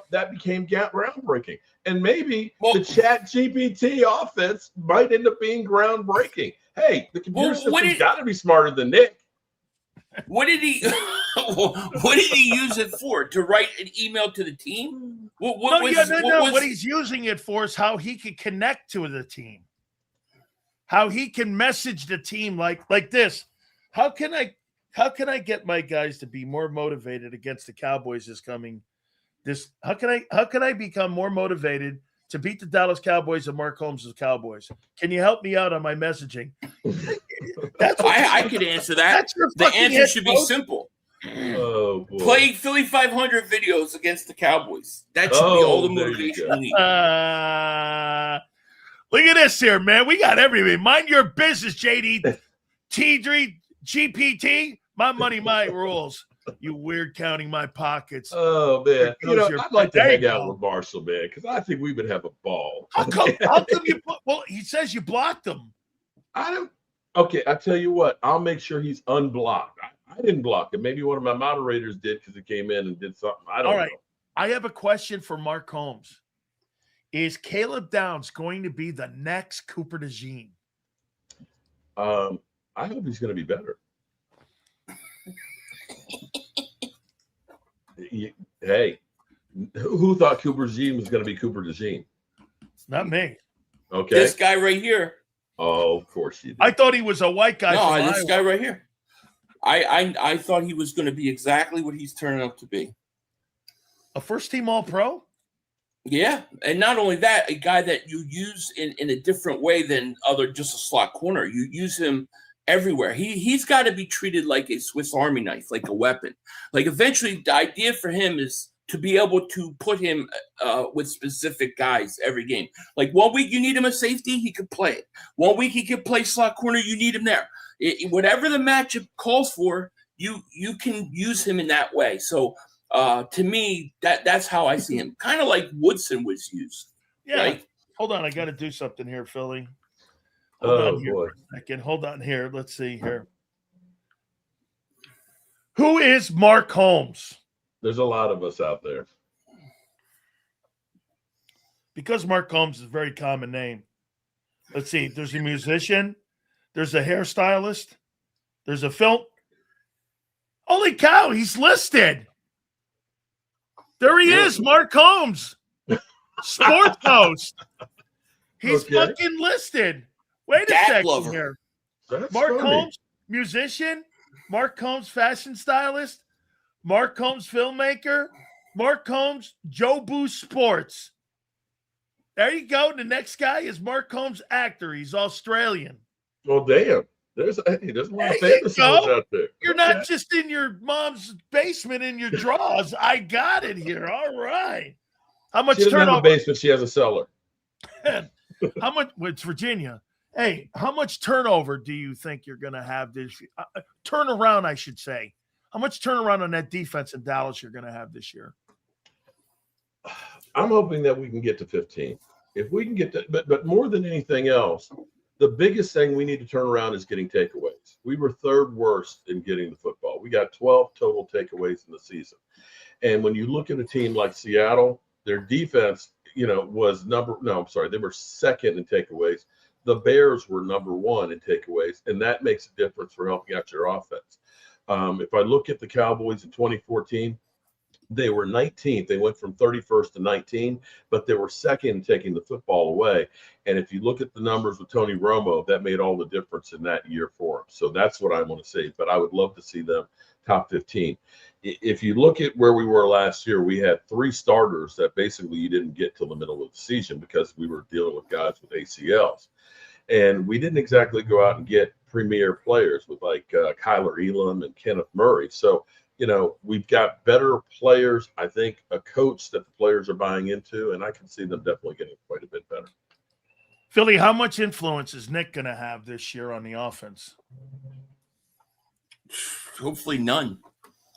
that became groundbreaking. And maybe the Chat GPT offense might end up being groundbreaking. Hey, the computer system's got to be smarter than Nick. What did he use it for? To write an email to the team? What he's using it for is how he can connect to the team. How he can message the team like this. How can I get my guys to be more motivated against the Cowboys how can I become more motivated to beat the Dallas Cowboys and Mark Holmes' Cowboys? Can you help me out on my messaging? I could answer that. The answer should be simple. Oh, boy. Play Philly 500 videos against the Cowboys. That should be all the motivation you need. Look at this here, man. We got everything. Mind your business, JD. T3, GPT. My money, my rules. You weird counting my pockets. Oh, man. I'd like to hang out with Marshall, man, because I think we would have a ball. How come you – well, he says you blocked him. Okay, I tell you what. I'll make sure he's unblocked. I didn't block him. Maybe one of my moderators did because he came in and did something. I don't know. I have a question for Mark Holmes. Is Caleb Downs going to be the next Cooper DeJean? I hope he's going to be better. Hey, who thought Cooper DeJean was going to be Cooper DeJean? Not me. Okay. This guy right here. Oh, of course you did. I thought he was a white guy. No, this guy right here. I thought he was going to be exactly what he's turning out to be. A first-team All-Pro? Yeah, and not only that, a guy that you use in a different way than just a slot corner. You use him everywhere. He's got to be treated like a Swiss Army knife, like a weapon. Like eventually, the idea for him is to be able to put him with specific guys every game. Like 1 week you need him a safety, he could play it. 1 week he could play slot corner, you need him there. Whatever the matchup calls for, you can use him in that way. So to me, that's how I see him. Kind of like Woodson was used. Yeah. Right? Hold on, I got to do something here, Philly. Hold on here. Let's see here. Who is Mark Holmes? There's a lot of us out there. Because Mark Holmes is a very common name. Let's see. There's a musician. There's a hairstylist. There's a film. Holy cow, he's listed. There he is, Mark Holmes. Sports host. He's fucking listed. Wait a second here. That's Mark funny. Holmes, musician. Mark Holmes, fashion stylist. Mark Holmes, filmmaker. Mark Holmes, Joe Boo Sports. There you go. The next guy is Mark Holmes, actor. He's Australian. Well, damn. There's a lot of famous ones out there. You're not just in your mom's basement in your drawers. I got it here. All right. How much she doesn't turnover? have a basement. She has a cellar. How much? Well, it's Virginia. Hey, how much turnover do you think you're going to have this year? Turnaround, I should say. How much turnaround on that defense in Dallas you're going to have this year? I'm hoping that we can get to 15. If we can get to, but more than anything else, the biggest thing we need to turn around is getting takeaways. We were third worst in getting the football. We got 12 total takeaways in the season. And when you look at a team like Seattle, their defense, they were second in takeaways. The Bears were number one in takeaways, and that makes a difference for helping out your offense. If I look at the Cowboys in 2014, they were 19th. They went from 31st to 19, but they were second in taking the football away. And if you look at the numbers with Tony Romo, that made all the difference in that year for him. So that's what I want to see. But I would love to see them top 15. if you look at where we were last year, we had 3 starters that basically you didn't get till the middle of the season because we were dealing with guys with ACLs. And we didn't exactly go out and get premier players with like Kyler Elam and Kenneth Murray. So, we've got better players. I think a coach that the players are buying into, and I can see them definitely getting quite a bit better. Philly, how much influence is Nick going to have this year on the offense? Hopefully none.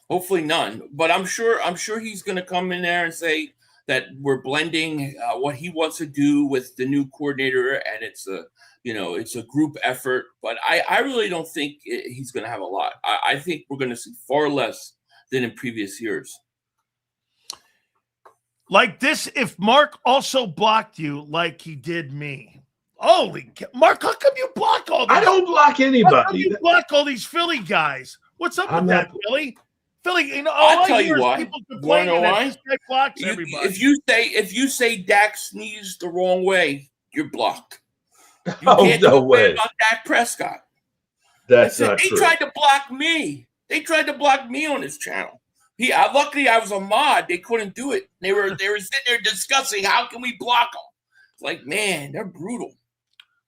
But I'm sure he's going to come in there and say that we're blending what he wants to do with the new coordinator, and it's a group effort. But I really don't think he's going to have a lot. I think we're going to see far less than in previous years. Like this, if Mark also blocked you like he did me. Holy Mark, how come you block all these? I don't block anybody. How come you block all these Philly guys? What's up with that, Philly? Philly, I'll tell you why. People complaining that this guy blocks everybody. If you say Dak sneezed the wrong way, you're blocked. You can't no way about Dak Prescott. That's not true. They tried to block me. They tried to block me on this channel. Luckily I was a mod. They couldn't do it. They were sitting there discussing how can we block them. It's like, man, they're brutal.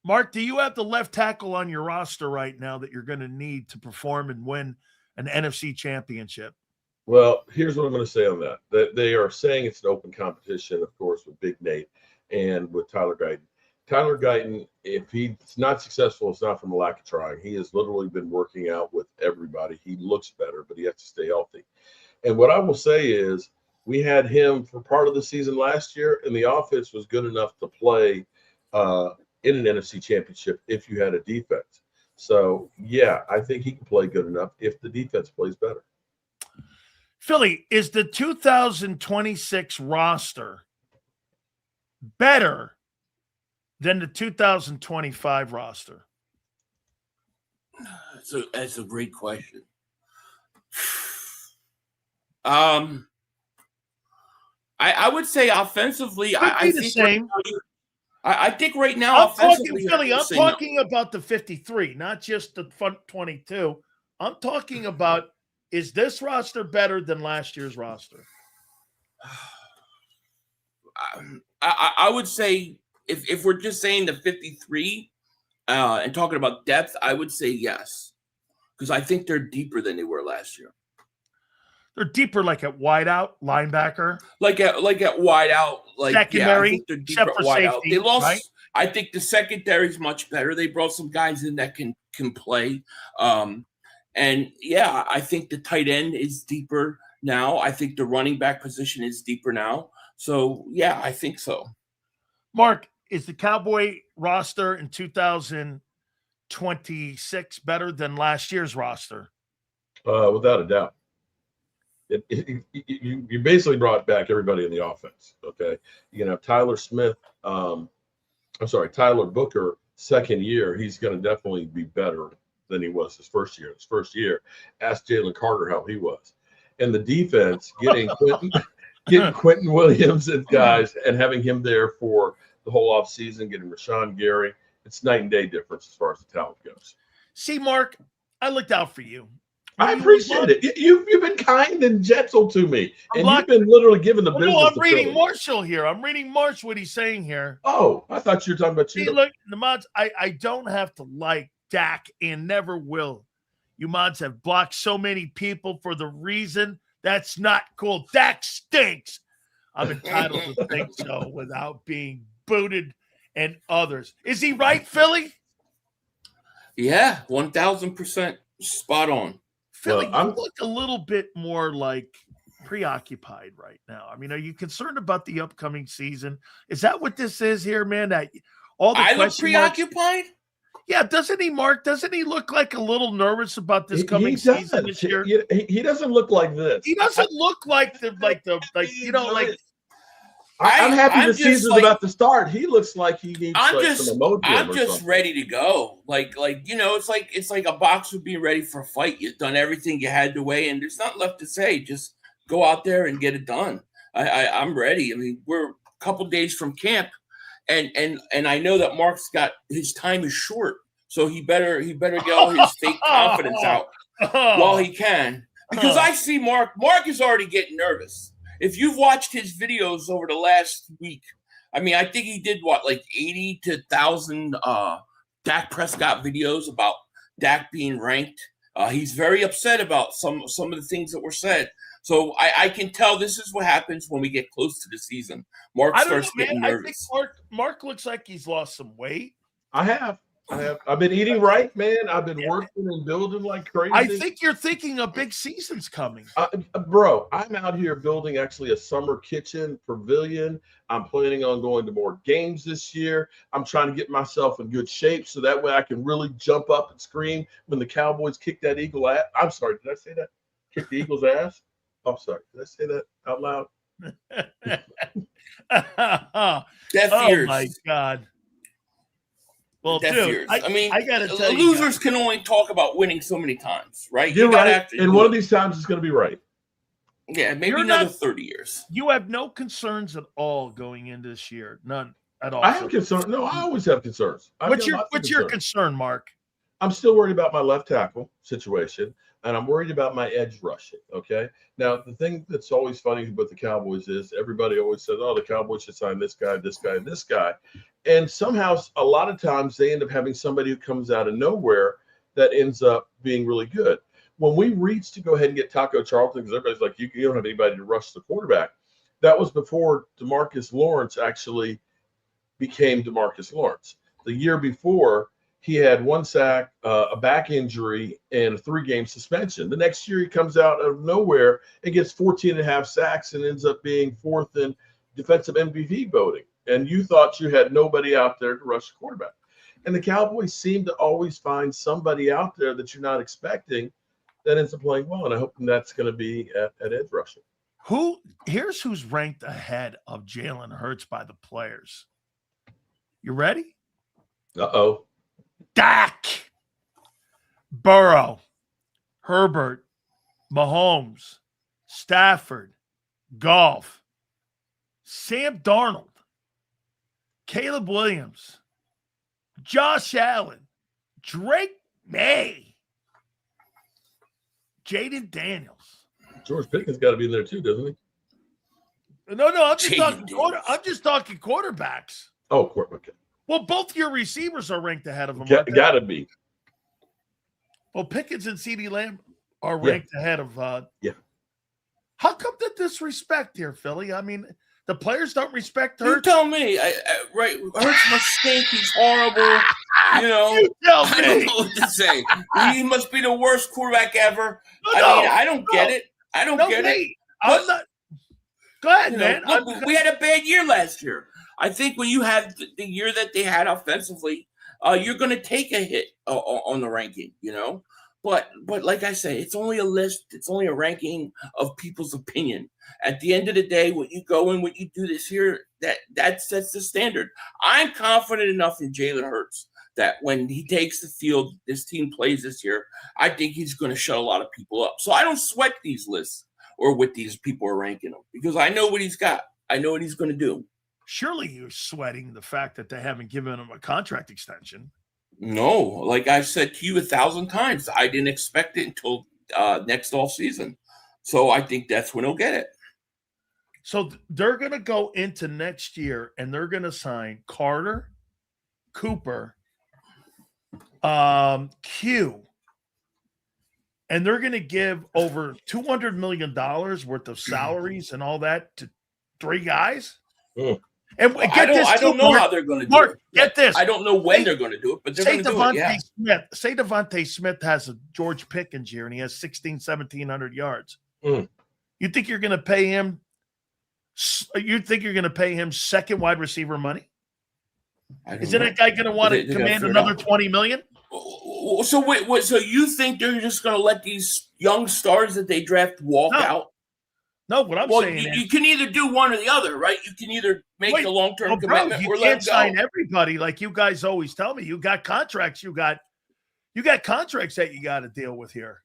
Mark, do you have the left tackle on your roster right now that you're going to need to perform and win an NFC championship? Well, here's what I'm going to say on that. That they are saying it's an open competition, of course, with Big Nate and with Tyler Guyton. Tyler Guyton, if he's not successful, it's not from a lack of trying. He has literally been working out with everybody. He looks better, but he has to stay healthy. And what I will say is we had him for part of the season last year, and the offense was good enough to play in an NFC championship if you had a defense. So, yeah, I think he can play good enough if the defense plays better. Philly, is the 2026 roster better than the 2025 roster? That's a great question. I would say offensively, I think same. I think right now, I'm talking about the 53, not just the front 22. I'm talking about, is this roster better than last year's roster? I would say if we're just saying the 53 and talking about depth, I would say yes, because I think they're deeper than they were last year. They're deeper, like at wideout, linebacker, like at wideout, like secondary. I think they're deeper at wideout. They lost. Right? I think the secondary is much better. They brought some guys in that can play, and yeah, I think the tight end is deeper now. I think the running back position is deeper now. So yeah, I think so. Mark, is the Cowboy roster in 2026 better than last year's roster? Without a doubt. You basically brought back everybody in the offense. Okay, you can have Tyler Booker, second year. He's going to definitely be better than he was his first year. His first year, ask Jalen Carter how he was. And the defense, getting Quentin Williams and guys, and having him there for the whole offseason, getting Rashawn Gary, it's night and day difference as far as the talent goes. See, Mark, I looked out for you. I appreciate it. You've been kind and gentle to me, and you've been literally giving the business. No, I'm reading Marshall here. I'm reading what he's saying here. Oh, I thought you were talking about you. See, look, the mods, I don't have to like Dak and never will. You mods have blocked so many people for the reason that's not cool. Dak stinks. I'm entitled to think so without being booted and others. Is he right, Philly? Yeah, 1,000% spot on. Philly, you look a little bit more like preoccupied right now. I mean, are you concerned about the upcoming season? Is that what this is here, man? That all the I look preoccupied? Yeah, doesn't he, Mark? Doesn't he look like a little nervous about this coming season this year? He doesn't look like this. He doesn't look like I'm happy the season's about to start. He looks like he needs some Imodium. I'm just ready to go. It's like a boxer being ready for a fight. You've done everything you had to weigh, and there's nothing left to say. Just go out there and get it done. I'm ready. I mean, we're a couple days from camp, and I know that Mark's got his time is short, so he better get all his fake confidence out while he can. Because I see Mark. Mark is already getting nervous. If you've watched his videos over the last week, I mean, I think he did like 80 to 1,000 Dak Prescott videos about Dak being ranked. He's very upset about some of the things that were said. So I can tell this is what happens when we get close to the season. Mark starts getting nervous. I think Mark looks like he's lost some weight. I have. I've been eating right, man. I've been working and building like crazy. I think you're thinking a big season's coming. Bro, I'm out here building actually a summer kitchen pavilion. I'm planning on going to more games this year. I'm trying to get myself in good shape so that way I can really jump up and scream when the Cowboys kick that Eagle ass. I'm sorry, did I say that? Kick the Eagle's ass? I'm sorry. Did I say that out loud? Oh, my God. Well, dude, I mean, I gotta tell you, losers can only talk about winning so many times, right? You're right, and one of these times is going to be right. Yeah, maybe another 30 years. You have no concerns at all going into this year, none at all. I have concerns. No, I always have concerns. What's your concern, Mark? I'm still worried about my left tackle situation, and I'm worried about my edge rushing. Okay. Now, the thing that's always funny about the Cowboys is everybody always says, "Oh, the Cowboys should sign this guy, this guy, and this guy," and somehow, a lot of times, they end up having somebody who comes out of nowhere that ends up being really good. When we reached to go ahead and get Taco Charlton, because everybody's like, you don't have anybody to rush the quarterback. That was before DeMarcus Lawrence actually became DeMarcus Lawrence. The year before, he had 1 sack, a back injury, and a 3-game suspension. The next year, he comes out of nowhere and gets 14.5 sacks and ends up being 4th in defensive MVP voting. And you thought you had nobody out there to rush the quarterback. And the Cowboys seem to always find somebody out there that you're not expecting that ends up playing well. And I hope that's going to be at edge rushing. Here's who's ranked ahead of Jalen Hurts by the players. You ready? Uh-oh. Dak, Burrow, Herbert, Mahomes, Stafford, Goff, Sam Darnold, Caleb Williams, Josh Allen, Drake May, Jaden Daniels. George Pickens got to be in there too, doesn't he? No, I'm just talking quarterbacks. Oh, okay. Well, both your receivers are ranked ahead of him. Got to be. Well, Pickens and CeeDee Lamb are ranked ahead of. Yeah. How come the disrespect here, Philly? I mean, the players don't respect Hurts. You tell me. Right? Hurts must stink. He's horrible. You know, I don't know what to say. He must be the worst quarterback ever. I don't get it. I don't get it. I'm not. Go ahead, man. Look, we had a bad year last year. I think when you have the year that they had offensively, you're going to take a hit on the ranking, you know. But like I say, it's only a list. It's only a ranking of people's opinion. At the end of the day, what you go and what you do this year, that sets the standard. I'm confident enough in Jalen Hurts that when he takes the field, this team plays this year, I think he's going to shut a lot of people up. So I don't sweat these lists or what these people are ranking him because I know what he's got. I know what he's going to do. Surely you're sweating the fact that they haven't given him a contract extension. No, like I've said to you 1,000 times, I didn't expect it until next offseason. So I think that's when he'll get it. So they're going to go into next year and they're going to sign Carter, Cooper, Q, and they're going to give over $200 million worth of salaries and all that to 3 guys. Mm. And I don't know how they're going to do it. Get this. I don't know when they're going to do it, but they're going to do it. Yeah. Say Devontae Smith has a George Pickens year and he has 1,700 yards. Mm. You think you're going to pay him? You think you're going to pay him second wide receiver money? Isn't that guy going to want to command another $20 million? So wait, so you think they're just going to let these young stars that they draft walk out? No, what I'm saying is you can either do one or the other, right? You can either make a long-term commitment or let go. You can't sign everybody like you guys always tell me. You got contracts. You got contracts that you got to deal with here.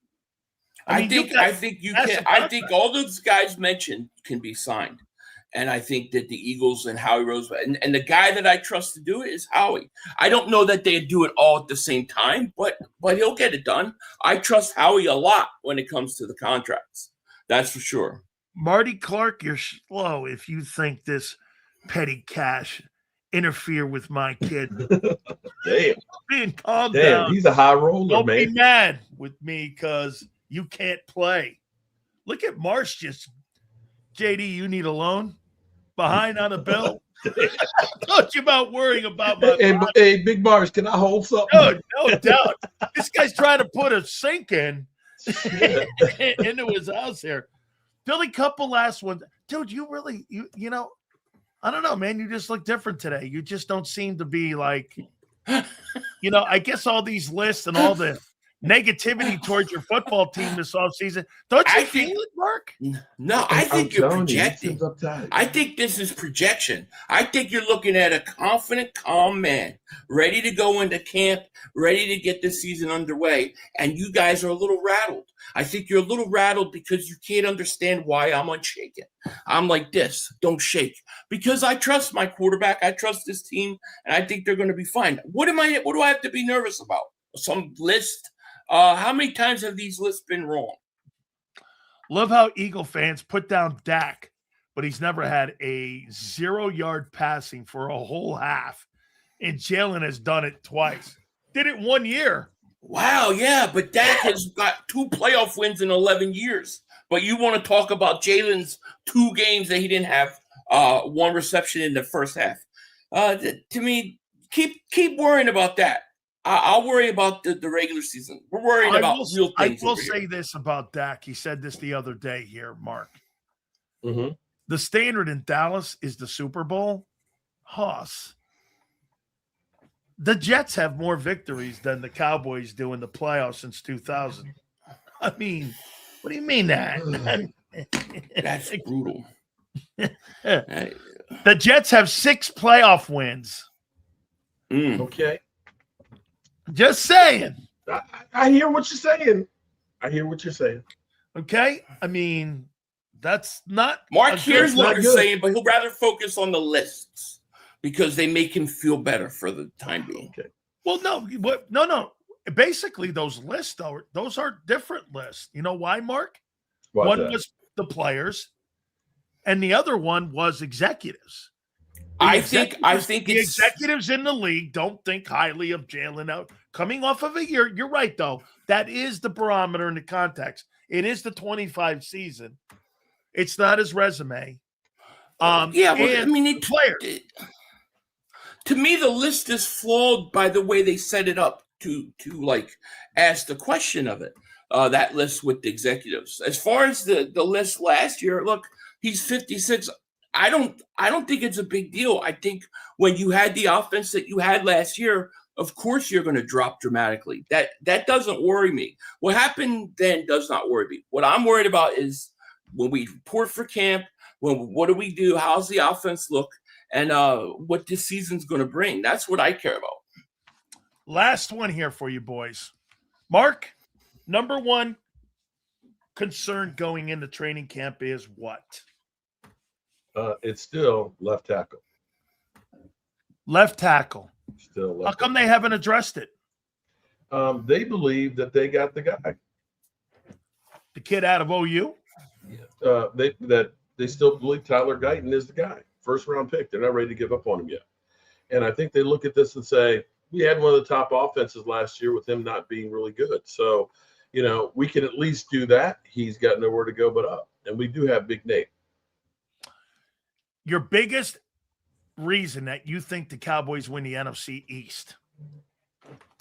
I think all those guys mentioned can be signed. And I think that the Eagles and Howie Roseman, and the guy that I trust to do it is Howie. I don't know that they do it all at the same time, but he'll get it done. I trust Howie a lot when it comes to the contracts. That's for sure. Marty Clark, you're slow if you think this petty cash interfere with my kid. Damn. Being calm Damn, down. he's a high roller, Don't man. be mad with me because you can't play. Look at Marsh just, JD, you need a loan? Behind on a bill? Don't you about worrying about my Hey, Big Mars, can I hold something? Dude, no doubt. This guy's trying to put a sink in into his house here. Billy Couple last one. Dude, you really, you know, I don't know, man. You just look different today. You just don't seem to be like, you know, I guess all these lists and all the negativity towards your football team this offseason. Don't you feel it, Mark? No, I think you're projecting. You, I think this is projection. I think you're looking at a confident, calm man, ready to go into camp, ready to get the season underway, and you guys are a little rattled. I think you're a little rattled because you can't understand why I'm unshaken. I'm like this, don't shake. Because I trust my quarterback, I trust this team, and I think they're going to be fine. What do I have to be nervous about? Some list? How many times have these lists been wrong? Love how Eagle fans put down Dak, but he's never had a 0-yard passing for a whole half. And Jalen has done it twice. Did it 1 year. Wow, yeah, but Dak has got 2 playoff wins in 11 years. But you want to talk about Jalen's 2 games that he didn't have 1 reception in the first half. To me, keep worrying about that. I'll worry about the regular season. We're worrying about real things. I will say this about Dak. He said this the other day here, Mark. Mm-hmm. The standard in Dallas is the Super Bowl. Hoss. The Jets have more victories than the Cowboys do in the playoffs since 2000. I mean, what do you mean that? That's brutal. The Jets have 6 playoff wins. Okay. Just saying. I hear what you're saying. Okay? I mean, that's not – Mark hears what you're saying, but he'll rather focus on the lists because they make him feel better for the time being. Okay. Well, no. Basically, those lists, though, those are different lists. You know why, Mark? One was the players, and the other one was executives. I think the executives in the league don't think highly of Jalen out coming off of a year. You're right, though. That is the barometer in the context. It is the 25 season. It's not his resume. Players. To me, the list is flawed by the way they set it up to like ask the question of it. That list with the executives. As far as the list last year, look, he's 56. I don't think it's a big deal. I think when you had the offense that you had last year, of course you're going to drop dramatically. That doesn't worry me. What happened then does not worry me. What I'm worried about is when we report for camp, what do we do? How's the offense look? And what this season's going to bring. That's what I care about. Last one here for you boys. Mark, number one concern going into training camp is what? It's still left tackle. Left tackle. Still left How come they haven't addressed it? They believe that they got the guy. The kid out of OU? They still believe Tyler Guyton is the guy. First round pick. They're not ready to give up on him yet. And I think they look at this and say, we had one of the top offenses last year with him not being really good. So, we can at least do that. He's got nowhere to go but up. And we do have Big Nate. Your biggest reason that you think the Cowboys win the NFC East?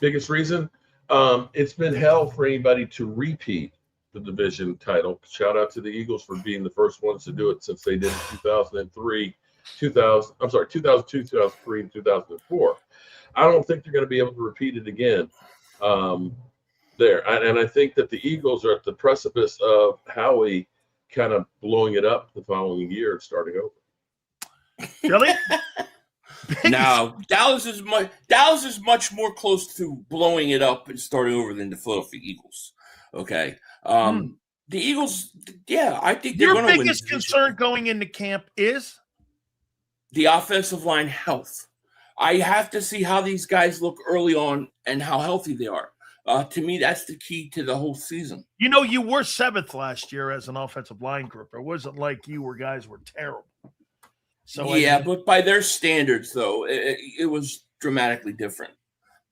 Biggest reason? It's been hell for anybody to repeat the division title. Shout out to the Eagles for being the first ones to do it since they did it in 2002, 2003, and 2004. I don't think they're going to be able to repeat it again there. And I think that the Eagles are at the precipice of Howie kind of blowing it up the following year and starting over. Really? No, Dallas is much more close to blowing it up and starting over than the Philadelphia Eagles. Okay. The Eagles, I think they're going to win. Your biggest concern going into camp is the offensive line health. I have to see how these guys look early on and how healthy they are. To me, that's the key to the whole season. You were 7th last year as an offensive line group. It wasn't like you were guys were terrible. So but by their standards, though, it was dramatically different.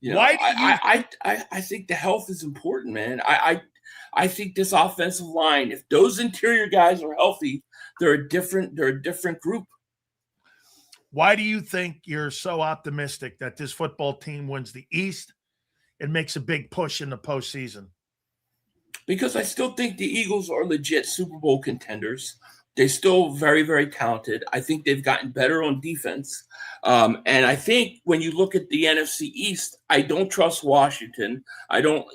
I think the health is important, man. I think this offensive line, if those interior guys are healthy, they're a different group. Why do you think you're so optimistic that this football team wins the East and makes a big push in the postseason? Because I still think the Eagles are legit Super Bowl contenders. They're still very, very talented. I think they've gotten better on defense. And I think when you look at the NFC East, I don't trust Washington. I don't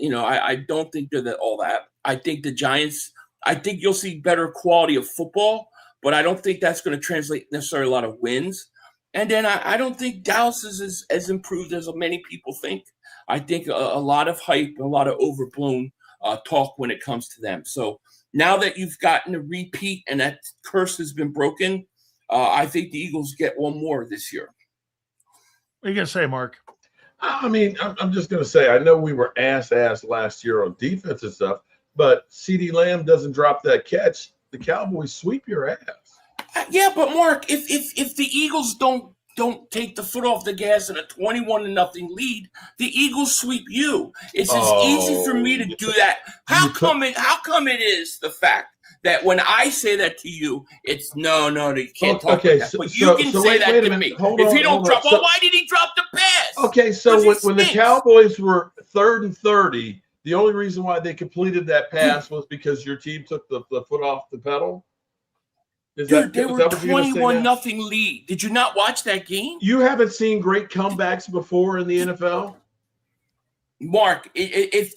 think they're all that. I think the Giants, I think you'll see better quality of football, but I don't think that's going to translate necessarily a lot of wins. And then I don't think Dallas is as improved as many people think. I think a lot of hype, a lot of overblown talk when it comes to them. So now that you've gotten a repeat and that curse has been broken, I think the Eagles get one more this year. What are you going to say, Mark? I mean, I'm just going to say, I know we were ass last year on defense and stuff, but CeeDee Lamb doesn't drop that catch. The Cowboys sweep your ass. Yeah, but Mark, if the Eagles don't take the foot off the gas in a 21-0 lead, the Eagles sweep you. It's easy for me to do that. How come it is the fact that when I say that to you, it's no, you can't talk like that. But you can say that to me. If he don't drop, why did he drop the pass? Okay, so when the Cowboys were 3rd and 30, the only reason why they completed that pass was because your team took the foot off the pedal? They were 21-0 lead. Did you not watch that game? You haven't seen great comebacks before in the NFL? Mark, if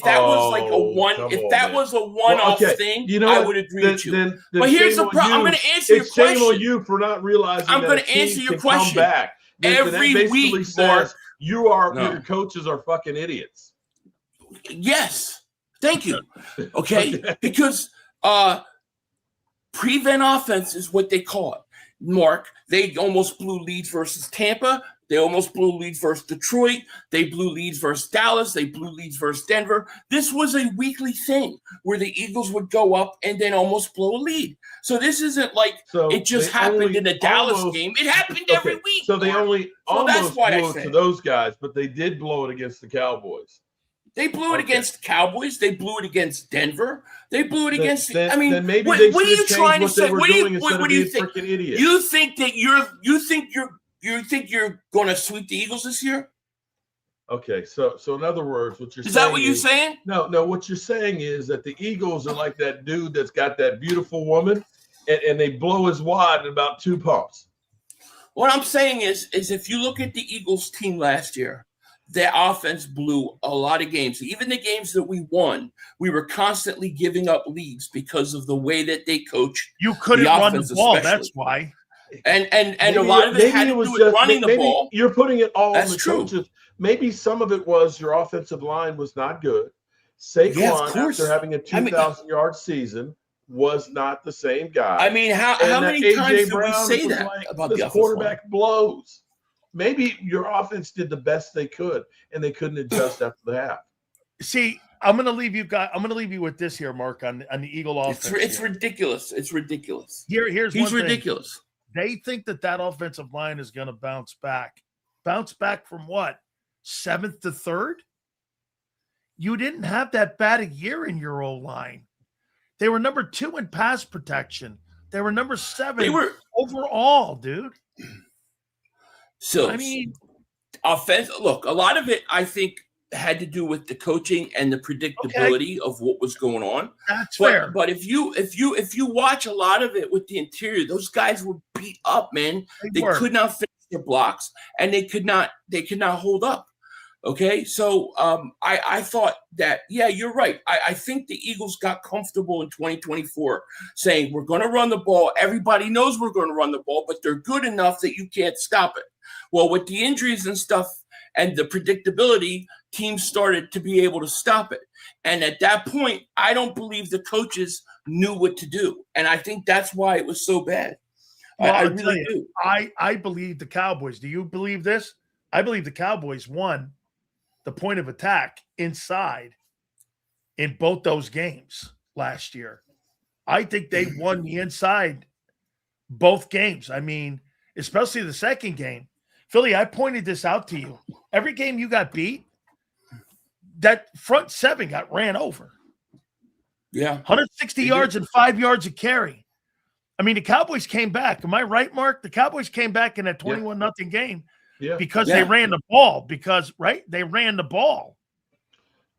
that was like a one-off thing, I would agree with you. Then but here's the problem. I'm going to answer your question. It's shame on you for not realizing I'm going to answer your question. Back. Every week, Mark, your coaches are fucking idiots. Yes. Thank you. Okay? Because prevent offense is what they call it. Mark, they almost blew leads versus Tampa. They almost blew leads versus Detroit. They blew leads versus Dallas. They blew leads versus Denver. This was a weekly thing where the Eagles would go up and then almost blow a lead. So this isn't like it just happened in the Dallas game. It happened every week. So they almost blew it to those guys, but they did blow it against the Cowboys. They blew it against the Cowboys. They blew it against Denver. They blew it against. Then maybe what are you trying to say? What do you think? You think that you think you're going to sweep the Eagles this year? Okay, so in other words, what you're saying is that what you're saying? No. What you're saying is that the Eagles are like that dude that's got that beautiful woman, and they blow his wad in about 2 pumps. What I'm saying is if you look at the Eagles team last year, their offense blew a lot of games. Even the games that we won, we were constantly giving up leads because of the way that they coached. You couldn't run the ball. That's why. And a lot of it had to do with running the ball. You're putting it all on the true. coaches. Maybe some of it was your offensive line was not good. Saquon, after having a 2,000-yard season, was not the same guy. I mean, how many times do we say that about the quarterback blows? Maybe your offense did the best they could, and they couldn't adjust after the half. See, I'm going to leave you guys. I'm going to leave you with this here, Mark, on the Eagle offense. It's ridiculous. It's ridiculous. He's one ridiculous. Thing. They think that offensive line is going to bounce back. Bounce back from what? 7th to 3rd? You didn't have that bad a year in your O-line. They were number 2 in pass protection. They were number 7 overall, dude. So, I mean, offense. Look, a lot of it, I think, had to do with the coaching and the predictability of what was going on. That's fair. But if you watch a lot of it with the interior, those guys were beat up, man. They could not finish their blocks, and they could not hold up. Okay, so I thought that, yeah, you're right. I think the Eagles got comfortable in 2024 saying we're going to run the ball. Everybody knows we're going to run the ball, but they're good enough that you can't stop it. Well, with the injuries and stuff and the predictability, teams started to be able to stop it. And at that point, I don't believe the coaches knew what to do. And I think that's why it was so bad. Well, I I'll tell really you, do. I believe the Cowboys. Do you believe this? I believe the Cowboys won the point of attack inside in both those games last year. I think they won the inside both games. I mean, especially the second game. Philly, I pointed this out to you. Every game you got beat, that front seven got ran over. Yeah. 160 yards and 5 yards a carry. I mean, the Cowboys came back. Am I right, Mark? The Cowboys came back in that 21-0 game because they ran the ball. They ran the ball.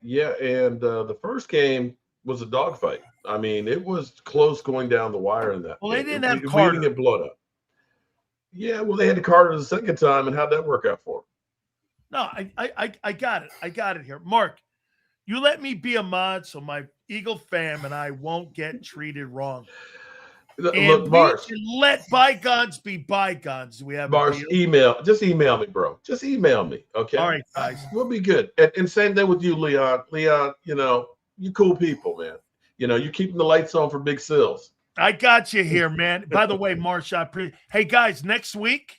Yeah, and the first game was a dogfight. I mean, it was close going down the wire in that. Well, they didn't have We Carter. didn't get blown up. Yeah, well, they had the Carter the second time, and how'd that work out for them? No, I got it. I got it here. Mark, you let me be a mod so my Eagle fam and I won't get treated wrong. And Look, Mars, let bygones be bygones. We have Mars, just email me, bro. Just email me, okay? All right, guys. We'll be good. And same thing with you, Leon. Leon, you cool people, man. You're keeping the lights on for Big Sills. I got you here, man. By the way, Marshawn, hey, guys, next week,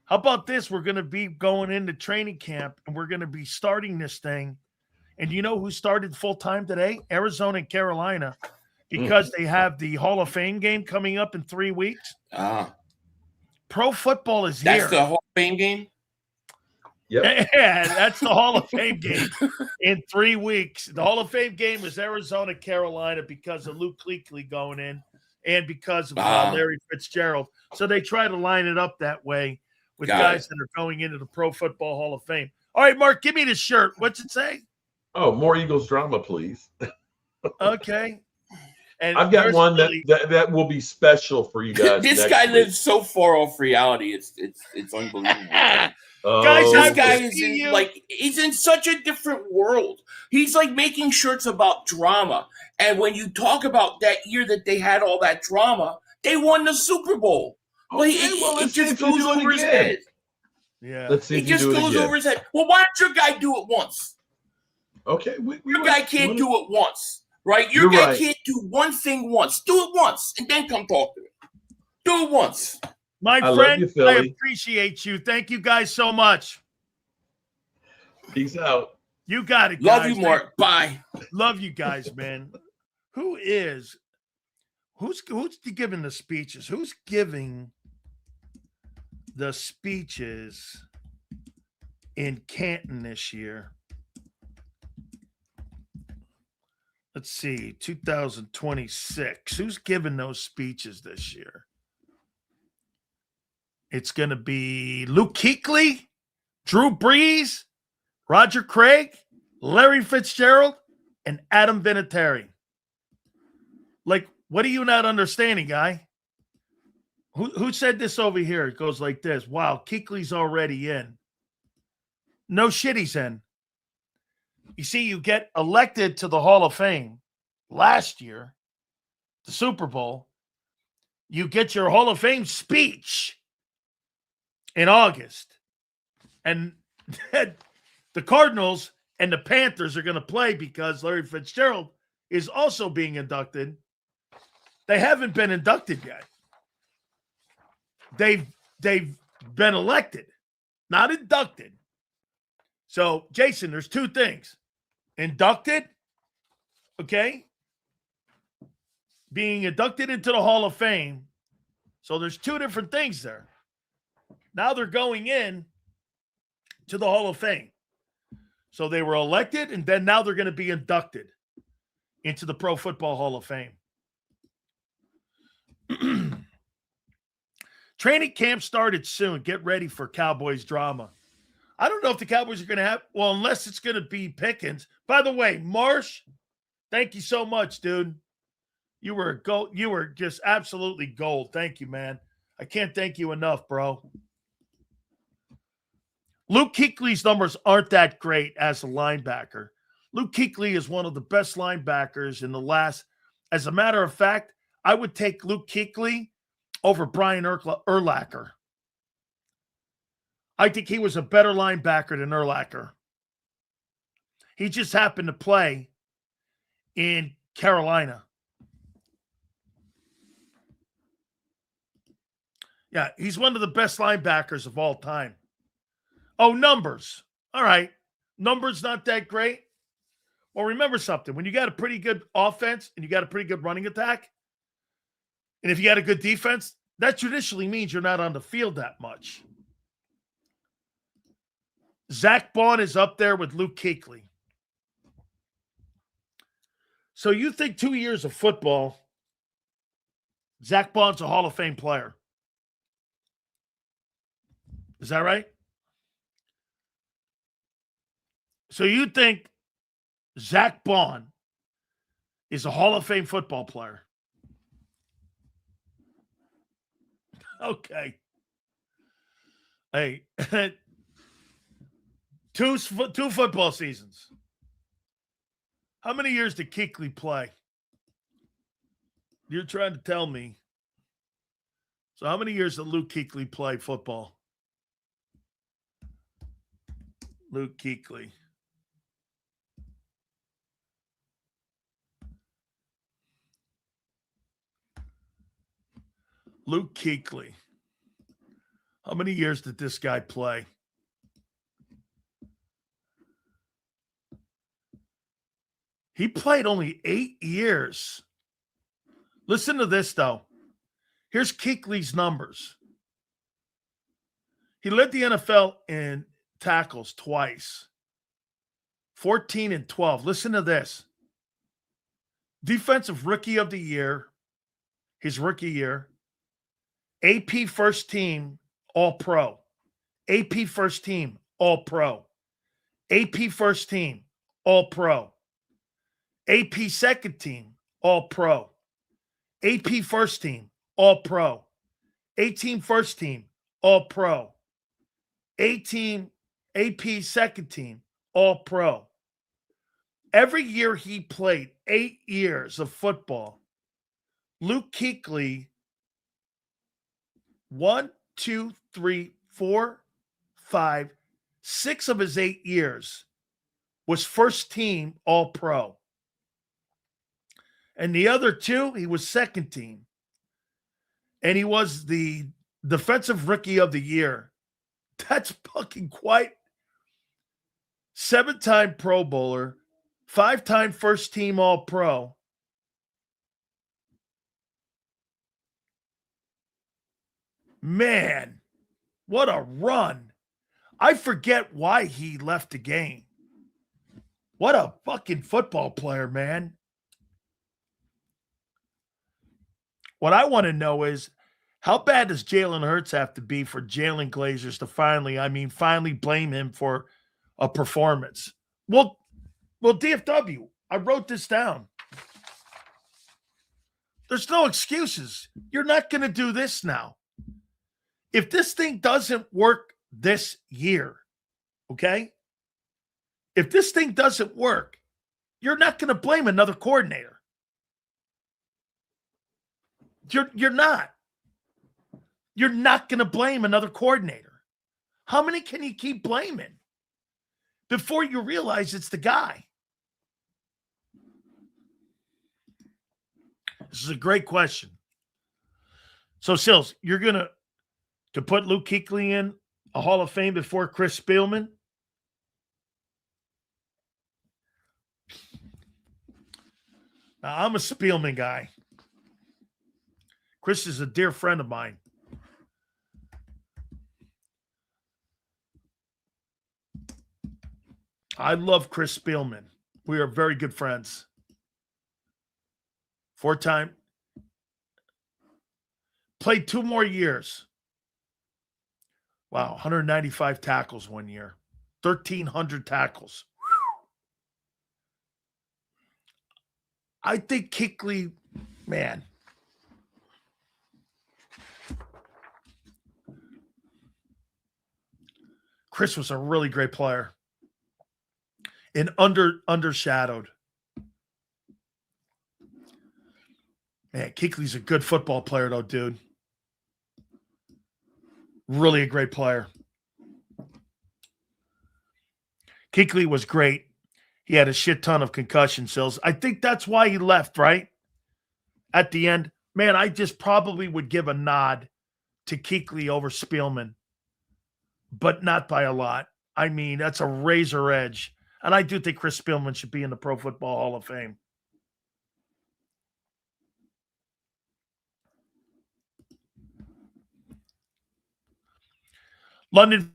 how about this? We're going to be going into training camp, and we're going to be starting this thing. And you know who started full-time today? Arizona and Carolina, because they have the Hall of Fame game coming up in 3 weeks. Pro football is here. That's the Hall of Fame game? Yep. Yeah, that's the Hall of Fame game in 3 weeks. The Hall of Fame game is Arizona, Carolina because of Luke Kuechly going in and because of Larry Fitzgerald. So they try to line it up that way with guys that are going into the Pro Football Hall of Fame. All right, Mark, give me the shirt. What's it say? Oh, more Eagles drama, please. Okay. And I've got one that will be special for you guys. This guy lives so far off reality. It's unbelievable. Guys, this guy is he's in such a different world. He's like making shirts about drama. And when you talk about that year that they had all that drama, they won the Super Bowl. Okay, it just goes over his head. Yeah. Let's see it just goes over his head. Well, why don't your guy do it once? Okay. Your guy can't do it once, right? Your guy can't do one thing once. Do it once and then come talk to me. Do it once. My friend, I appreciate you. Thank you guys so much. Peace out. You got it, guys. Love you, Mark. Bye. Love you guys, man. Who's giving the speeches? Who's giving the speeches in Canton this year? Let's see, 2026. Who's giving those speeches this year? It's going to be Luke Kuechly, Drew Brees, Roger Craig, Larry Fitzgerald, and Adam Vinatieri. Like, what are you not understanding, guy? Who said this over here? It goes like this. Wow, Kuechly's already in. No shit, he's in. You see, you get elected to the Hall of Fame last year, the Super Bowl. You get your Hall of Fame speech in August. And the Cardinals and the Panthers are going to play because Larry Fitzgerald is also being inducted. They haven't been inducted yet. They've been elected, not inducted. So, Jason, there's two things. Inducted, okay? Being inducted into the Hall of Fame. So there's two different things there. Now they're going in to the Hall of Fame. So they were elected, and then now they're going to be inducted into the Pro Football Hall of Fame. Training camp started soon. Get ready for Cowboys drama. I don't know if the Cowboys are going to have, well, unless it's going to be Pickens. By the way, Marsh, thank you so much, dude. You were gold. You were just absolutely gold. Thank you, man. I can't thank you enough, bro. Luke Kuechly's numbers aren't that great as a linebacker. Luke Kuechly is one of the best linebackers in the last. As a matter of fact, I would take Luke Kuechly over Brian Urlacher. I think he was a better linebacker than Urlacher. He just happened to play in Carolina. Yeah, he's one of the best linebackers of all time. Oh, numbers. All right. Numbers not that great. Well, remember something. When you got a pretty good offense and you got a pretty good running attack, and if you got a good defense, that traditionally means you're not on the field that much. Zach Bond is up there with Luke Kuechly. So you think 2 years of football, Zach Bond's a Hall of Fame player. Is that right? So you think Zach Bond is a Hall of Fame football player? Okay. Hey, two football seasons. How many years did Kuechly play? You're trying to tell me. So how many years did Luke Kuechly play football? Luke Kuechly. Luke Kuechly. How many years did this guy play? He played only 8 years. Listen to this, though. Here's Kuechly's numbers. He led the NFL in tackles twice. 14 and 12. Listen to this. Defensive Rookie of the Year, his rookie year. AP First Team, All-Pro. AP First Team, All-Pro. AP First Team, All-Pro. AP Second Team, All-Pro. AP First Team, All-Pro. A-Team First Team, All-Pro. A-Team, AP Second Team, All-Pro. Every year he played 8 years of football, Luke Kuechly, 1, 2, 3, 4, 5, 6 of his 8 years was first team All-Pro. And the other 2, he was second team. And he was the defensive rookie of the year. That's fucking quite. 7-time Pro Bowler, 5-time first team All-Pro. Man, what a run. I forget why he left the game. What a fucking football player, man. What I want to know is, how bad does Jalen Hurts have to be for Jalen Glazers to finally blame him for a performance? Well, DFW, I wrote this down. There's no excuses. You're not going to do this now. If this thing doesn't work this year, okay? If this thing doesn't work, you're not going to blame another coordinator. You're not. You're not going to blame another coordinator. How many can you keep blaming before you realize it's the guy? This is a great question. So, Sills, you're going to put Luke Kuechly in a Hall of Fame before Chris Spielman? Now, I'm a Spielman guy. Chris is a dear friend of mine. I love Chris Spielman. We are very good friends. 4-time. Played 2 more years. Wow, 195 tackles 1 year. 1,300 tackles. Whew. I think Kuechly, man. Chris was a really great player. And undershadowed. Man, Kuechly's a good football player, though, dude. Really a great player. Kuechly was great. he had a shit ton of concussion cells. I think that's why he left, right? At the end. Man, I just probably would give a nod to Kuechly over Spielman, but not by a lot. I mean, that's a razor edge. And I do think Chris Spielman should be in the Pro Football Hall of Fame. London.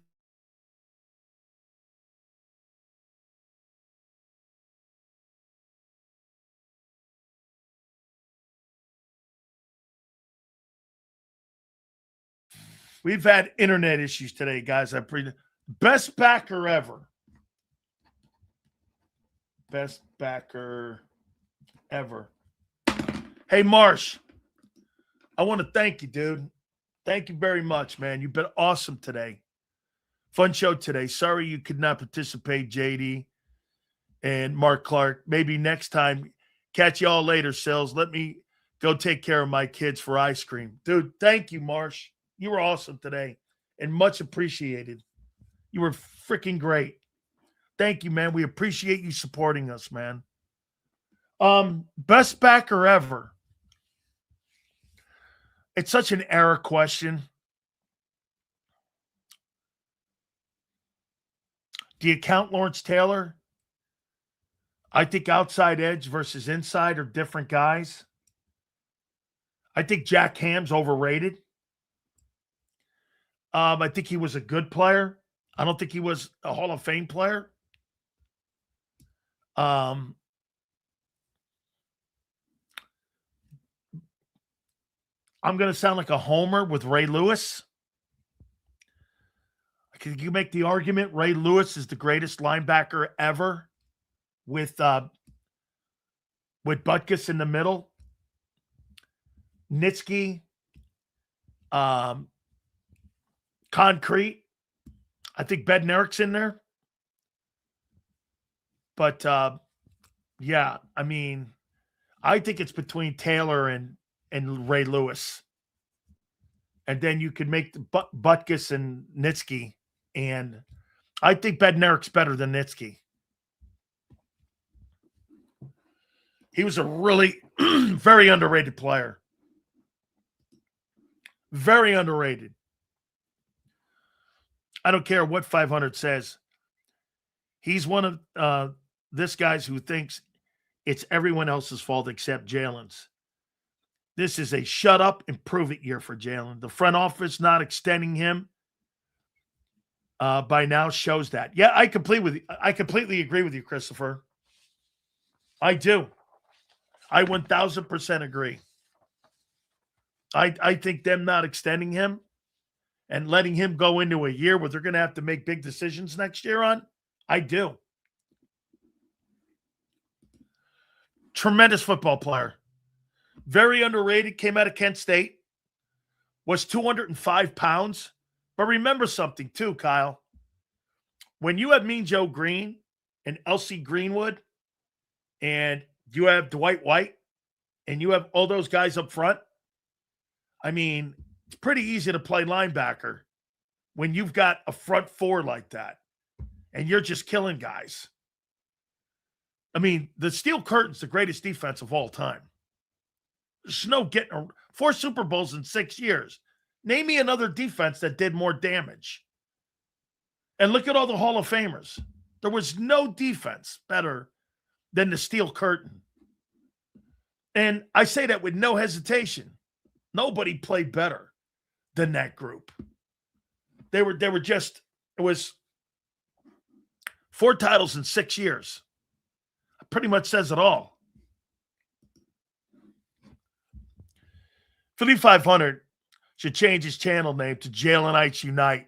We've had internet issues today, guys. Best backer ever. Best backer ever. Hey, Marsh, I want to thank you, dude. Thank you very much, man. You've been awesome today. Fun show today. Sorry you could not participate, JD and Mark Clark. Maybe next time. Catch y'all later, Sills. Let me go take care of my kids for ice cream. Dude, thank you, Marsh. You were awesome today and much appreciated. You were freaking great. Thank you, man. We appreciate you supporting us, man. Best backer ever. It's such an error question. Do you count Lawrence Taylor? I think outside edge versus inside are different guys. I think Jack Ham's overrated. I think he was a good player. I don't think he was a Hall of Fame player. I'm going to sound like a homer with Ray Lewis. Can you make the argument Ray Lewis is the greatest linebacker ever with Butkus in the middle? Nitsky, Concrete. I think Bednarik's in there. But, yeah, I mean, I think it's between Taylor and Ray Lewis. And then you could make the Butkus and Nitsky. And I think Bednarik's better than Nitsky. He was a really very underrated player. Very underrated. I don't care what 500 says. He's one of this guys who thinks it's everyone else's fault except Jalen's. This is a shut up and prove it year for Jalen. The front office not extending him by now shows that. Yeah, I completely agree with you, Christopher. I do. I 1,000% agree. I think them not extending him and letting him go into a year where they're going to have to make big decisions next year on, I do. Tremendous football player. Very underrated, came out of Kent State, was 205 pounds. But remember something too, Kyle. When you have Mean Joe Green and L.C. Greenwood and you have Dwight White and you have all those guys up front, I mean, it's pretty easy to play linebacker when you've got a front four like that and you're just killing guys. I mean, the Steel Curtain's the greatest defense of all time. There's no getting 4 Super Bowls in 6 years. Name me another defense that did more damage. And look at all the Hall of Famers. There was no defense better than the Steel Curtain. And I say that with no hesitation. Nobody played better than that group. They were just, it was 4 titles in 6 years. Pretty much says it all. Philly 500 should change his channel name to Jalenites Unite.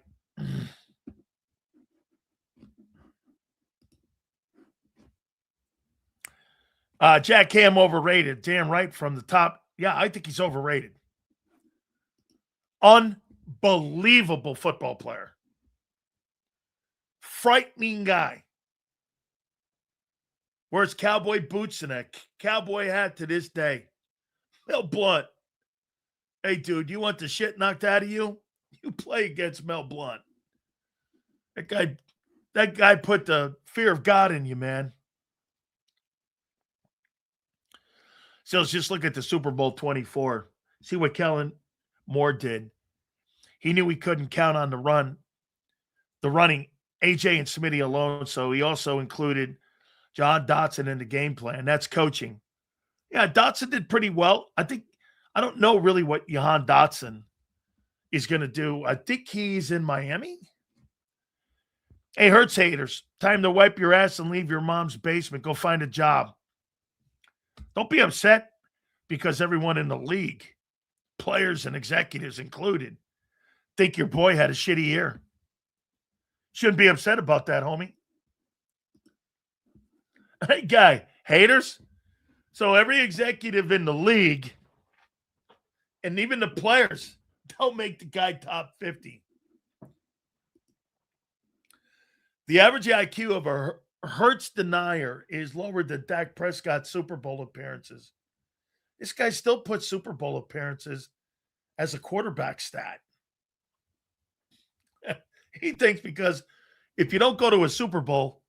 Jack Ham overrated. Damn right from the top. Yeah, I think he's overrated. Unbelievable football player. Frightening guy. Wears cowboy boots and a cowboy hat to this day. Mel Blount. Hey, dude, you want the shit knocked out of you? You play against Mel Blount. That guy put the fear of God in you, man. So let's just look at the Super Bowl 24. See what Kellen Moore did. He knew he couldn't count on the running AJ and Smitty alone, so he also included John Dotson in the game plan. That's coaching. Yeah, Dotson did pretty well. I don't know really what Jihaad Dotson is going to do. I think he's in Miami. Hey, Hurts haters, time to wipe your ass and leave your mom's basement. Go find a job. Don't be upset because everyone in the league, players and executives included, think your boy had a shitty year. Shouldn't be upset about that, homie. Hey, guy, haters. So every executive in the league and even the players don't make the guy top 50. The average IQ of a Hurts denier is lower than Dak Prescott's Super Bowl appearances. This guy still puts Super Bowl appearances as a quarterback stat. He thinks because if you don't go to a Super Bowl,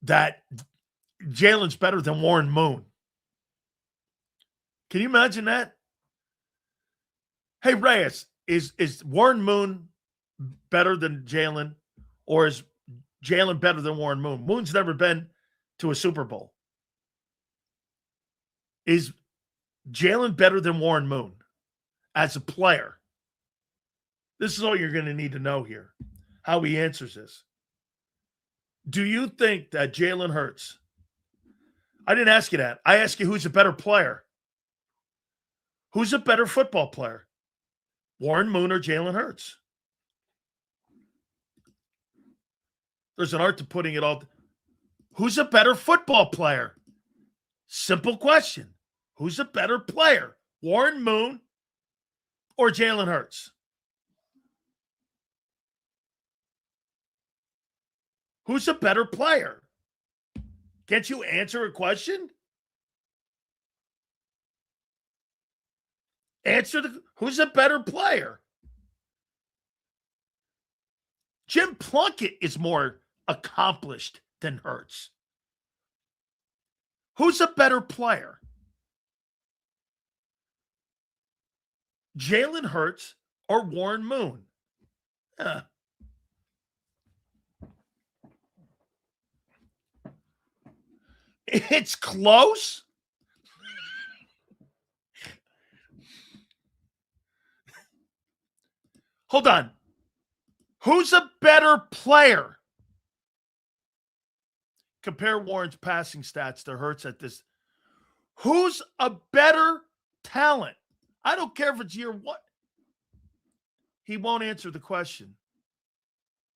that Jalen's better than Warren Moon. Can you imagine that? Hey, Reyes, is Warren Moon better than Jalen, or is Jalen better than Warren Moon? Moon's never been to a Super Bowl. Is Jalen better than Warren Moon as a player? This is all you're going to need to know here, how he answers this. Do you think that Jalen Hurts, I didn't ask you that. I asked you who's a better player. Who's a better football player? Warren Moon or Jalen Hurts? There's an art to putting it all. Who's a better football player? Simple question. Who's a better player? Warren Moon or Jalen Hurts? Who's a better player? Can't you answer a question? Who's a better player? Jim Plunkett is more accomplished than Hurts. Who's a better player? Jalen Hurts or Warren Moon? It's close. Hold on. Who's a better player? Compare Warren's passing stats to Hurts at this. Who's a better talent? I don't care if it's year one. He won't answer the question.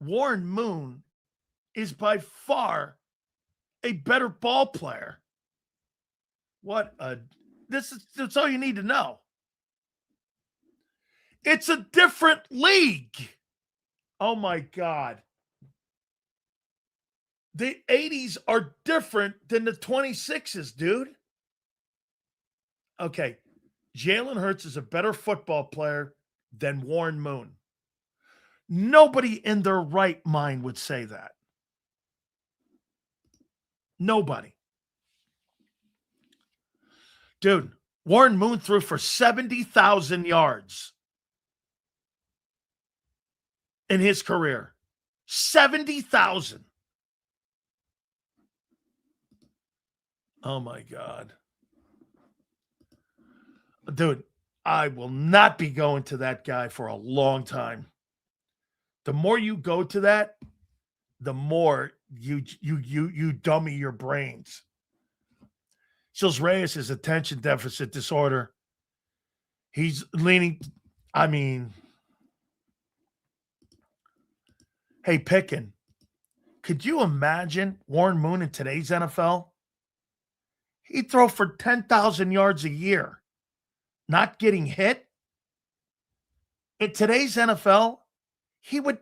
Warren Moon is by far a better ball player. That's all you need to know. It's a different league. Oh my God. The 80s are different than the 26s, dude. Okay. Jalen Hurts is a better football player than Warren Moon. Nobody in their right mind would say that. Nobody. Dude, Warren Moon threw for 70,000 yards in his career. 70,000. Oh, my God. Dude, I will not be going to that guy for a long time. The more you go to that, the more you dummy your brains. Sills Reyes is attention deficit disorder. He's leaning, hey, Pickin, could you imagine Warren Moon in today's NFL? He'd throw for 10,000 yards a year, not getting hit. In today's NFL, he would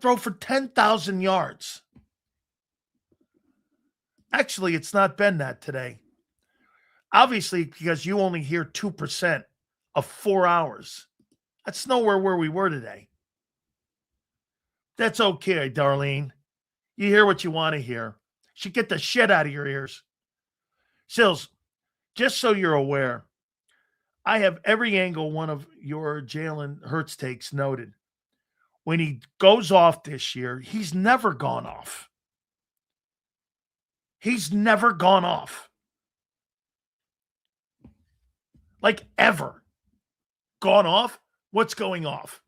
throw for 10,000 yards. Actually, it's not been that today. Obviously, because you only hear 2% of 4 hours. That's nowhere where we were today. That's okay, Darlene. You hear what you want to hear. Should get the shit out of your ears. Sills, just so you're aware, I have every angle one of your Jalen Hurts takes noted. When he goes off this year, he's never gone off. He's never gone off. Like ever. Gone off? What's going off?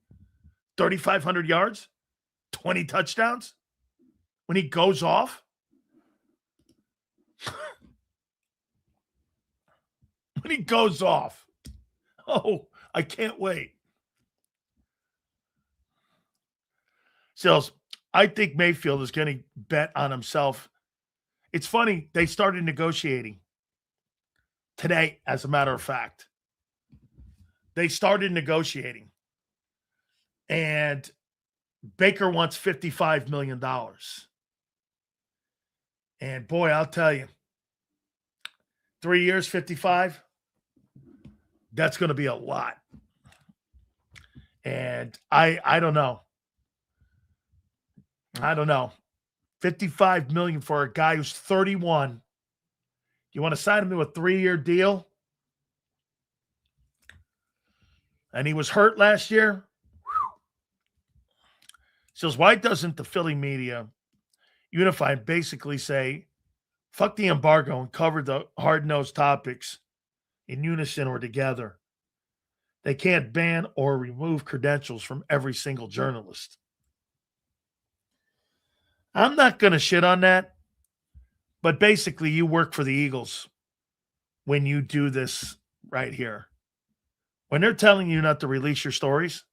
3,500 yards? 20 touchdowns? When he goes off? When he goes off. Oh, I can't wait. Sills, I think Mayfield is going to bet on himself. It's funny, they started negotiating today, as a matter of fact. They started negotiating. And Baker wants $55 million. And boy, I'll tell you, 3 years, 55, that's going to be a lot. And I don't know. I don't know. $55 million for a guy who's 31. You want to sign him to a 3-year deal? And he was hurt last year. Says, why doesn't the Philly media unify and basically say, fuck the embargo and cover the hard-nosed topics in unison or together? They can't ban or remove credentials from every single journalist. I'm not going to shit on that, but basically you work for the Eagles when you do this right here. When they're telling you not to release your stories,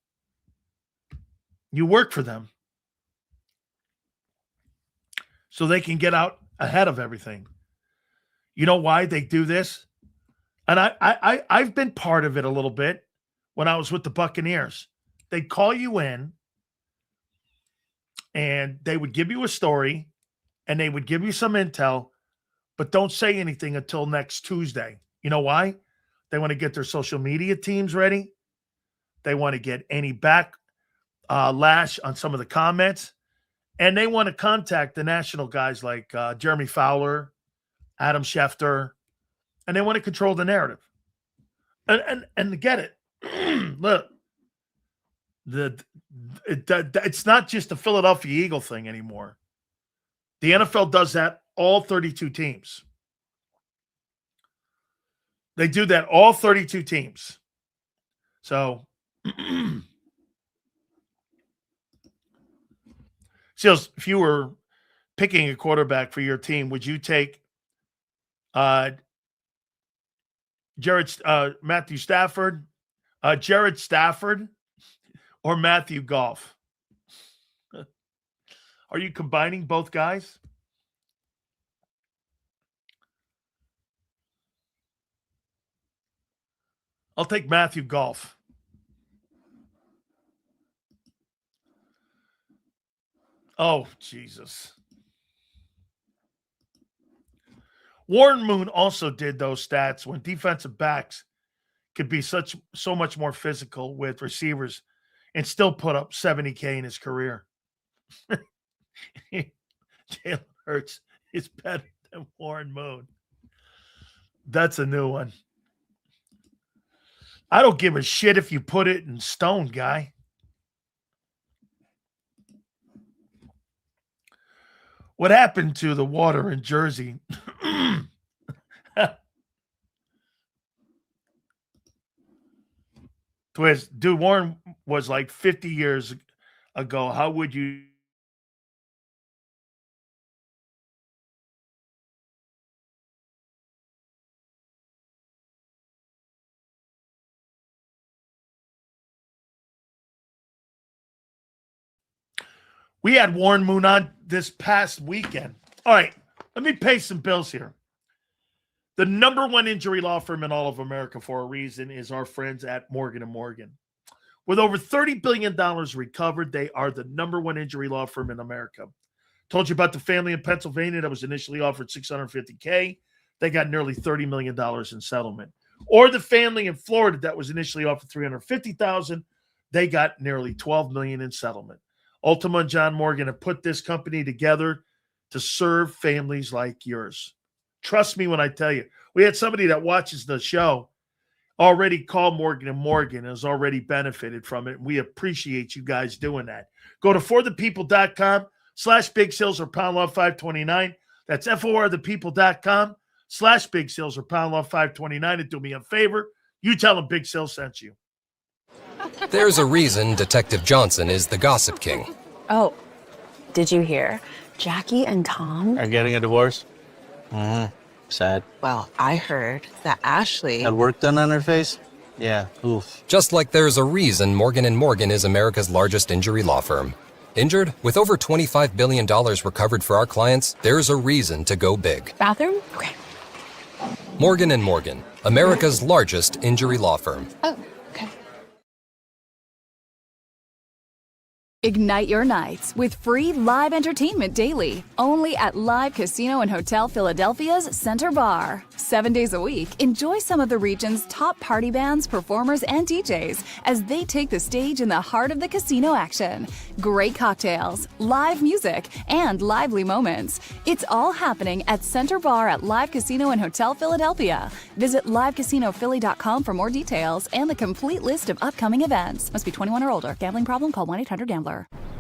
you work for them so they can get out ahead of everything. You know why they do this? And I've been part of it a little bit when I was with the Buccaneers. They'd call you in and they would give you a story and they would give you some intel, but don't say anything until next Tuesday. You know why? They want to get their social media teams ready. They want to get any backlash on some of the comments. And they want to contact the national guys like Jeremy Fowler, Adam Schefter, and they want to control the narrative. And get it. Look, it's not just the Philadelphia Eagle thing anymore. The NFL does that all 32 teams. They do that all 32 teams. So, Seals, if you were picking a quarterback for your team, would you take Matthew Stafford, Jared Stafford, or Matthew Goff? Are you combining both guys? I'll take Matthew Goff. Oh, Jesus. Warren Moon also did those stats when defensive backs could be so much more physical with receivers and still put up 70K in his career. Jalen Hurts is better than Warren Moon. That's a new one. I don't give a shit if you put it in stone, guy. What happened to the water in Jersey? Twist, dude, Warren was like 50 years ago. How would you? We had Warren Moon on this past weekend. All right, let me pay some bills here. The number one injury law firm in all of America for a reason is our friends at Morgan & Morgan. With over $30 billion recovered, they are the number one injury law firm in America. Told you about the family in Pennsylvania that was initially offered $650K. They got nearly $30 million in settlement. Or the family in Florida that was initially offered $350,000. They got nearly $12 million in settlement. Ultima and John Morgan have put this company together to serve families like yours. Trust me when I tell you. We had somebody that watches the show already call Morgan & Morgan and has already benefited from it. We appreciate you guys doing that. Go to forthepeople.com/big sales or pound law 529. That's forthepeople.com/big sales or pound law 529. And do me a favor. You tell them Big Sales sent you. There's a reason Detective Johnson is the gossip king. Oh, did you hear? Jackie and Tom are getting a divorce? Mm-hmm. Sad. Well, I heard that Ashley had work done on her face? Yeah, oof. Just like there's a reason Morgan & Morgan is America's largest injury law firm. Injured? With over $25 billion recovered for our clients, there's a reason to go big. Bathroom? Okay. Morgan & Morgan, America's largest injury law firm. Oh, okay. Ignite your nights with free live entertainment daily, only at Live Casino and Hotel Philadelphia's Center Bar. 7 days a week, enjoy some of the region's top party bands, performers, and DJs as they take the stage in the heart of the casino action. Great cocktails, live music, and lively moments. It's all happening at Center Bar at Live Casino and Hotel Philadelphia. Visit livecasinophilly.com for more details and the complete list of upcoming events. Must be 21 or older. Gambling problem? Call 1-800-GAMBLER.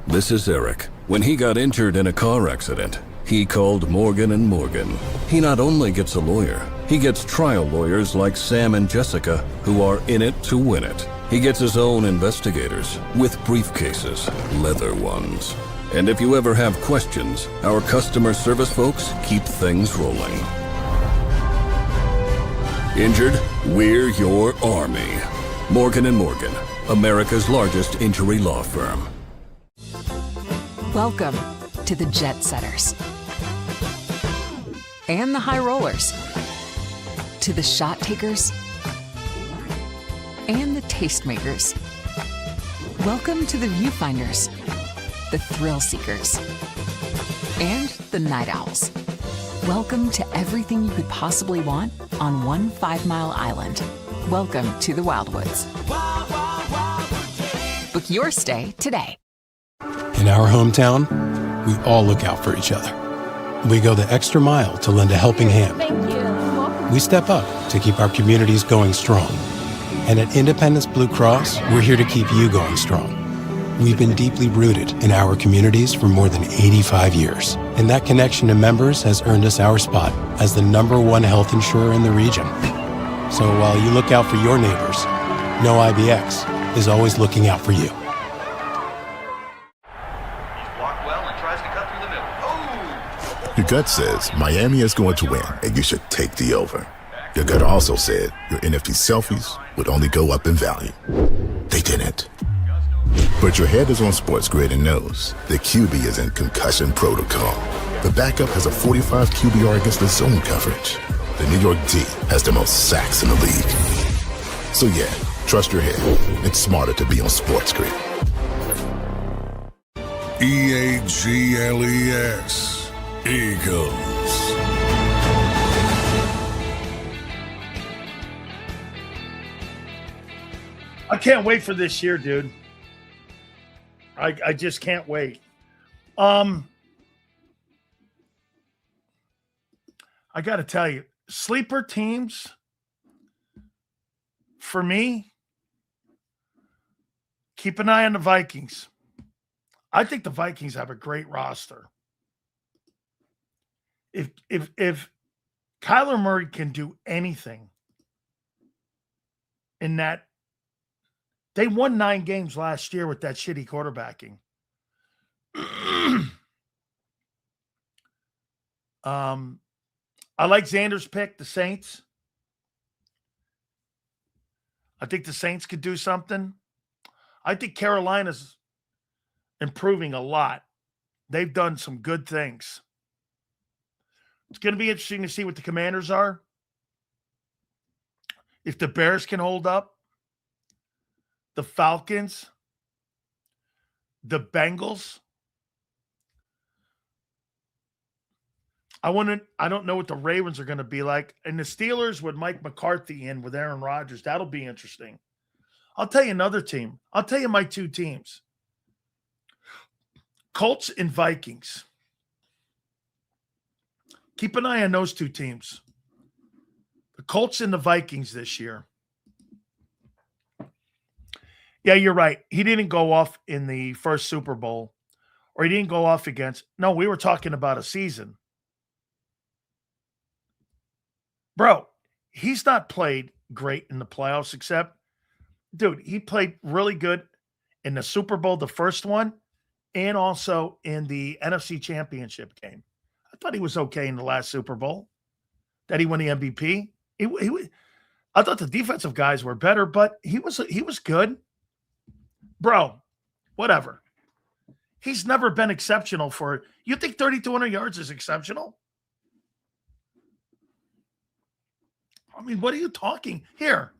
This is Eric. When he got injured in a car accident, he called Morgan & Morgan. He not only gets a lawyer, he gets trial lawyers like Sam and Jessica who are in it to win it. He gets his own investigators with briefcases, leather ones. And if you ever have questions, our customer service folks keep things rolling. Injured? We're your army. Morgan & Morgan, America's largest injury law firm. Welcome to the Jet Setters and the High Rollers, to the Shot Takers and the Tastemakers. Welcome to the Viewfinders, the Thrill Seekers, and the Night Owls. Welcome to everything you could possibly want on one 5-mile island. Welcome to the Wildwoods. Book your stay today. In our hometown, we all look out for each other. We go the extra mile to lend a helping hand. Thank you. We step up to keep our communities going strong. And at Independence Blue Cross, we're here to keep you going strong. We've been deeply rooted in our communities for more than 85 years. And that connection to members has earned us our spot as the #1 health insurer in the region. So while you look out for your neighbors, know IBX is always looking out for you. Your gut says Miami is going to win, and you should take the over. Your gut also said your NFT selfies would only go up in value. They didn't. But your head is on Sports Grid and knows the QB is in concussion protocol. The backup has a 45 QBR against the zone coverage. The New York D has the most sacks in the league. So yeah, trust your head. It's smarter to be on Sports Grid. EAGLES. Eagles. I can't wait for this year, dude. I just can't wait. I got to tell you, sleeper teams, for me, keep an eye on the Vikings. I think the Vikings have a great roster. If Kyler Murray can do anything in that, they won 9 games last year with that shitty quarterbacking. I like Zander's pick, the Saints. I think the Saints could do something. I think Carolina's improving a lot. They've done some good things. It's going to be interesting to see what the Commanders are. If the Bears can hold up, the Falcons, the Bengals. I don't know what the Ravens are going to be like. And the Steelers with Mike McCarthy in with Aaron Rodgers, that'll be interesting. I'll tell you another team. I'll tell you my 2 teams. Colts and Vikings. Keep an eye on those two teams. The Colts and the Vikings this year. Yeah, you're right. He didn't go off in the first Super Bowl, or he didn't go off against. No, we were talking about a season. Bro, he's not played great in the playoffs, except, dude, he played really good in the Super Bowl, the first one, and also in the NFC Championship game. I thought he was okay in the last Super Bowl that he won the MVP. I thought the defensive guys were better, but he was good. Bro, whatever. He's never been exceptional for – you think 3,200 yards is exceptional? I mean, what are you talking? Here.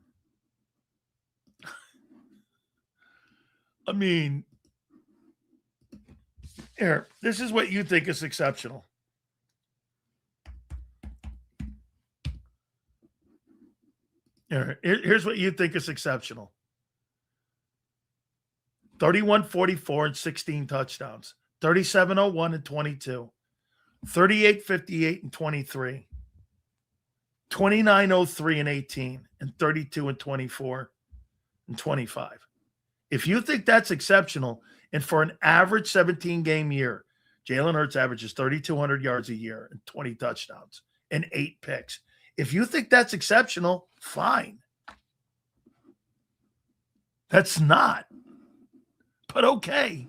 I mean, here, this is what you think is exceptional. Here's what you think is exceptional. 31-44 and 16 touchdowns. 37-01 and 22. 38-58 and 23. 29-03 and 18. And 32 and 24 and 25. If you think that's exceptional, and for an average 17-game year, Jalen Hurts averages 3,200 yards a year and 20 touchdowns and 8 picks. If you think that's exceptional, fine. That's not. But okay.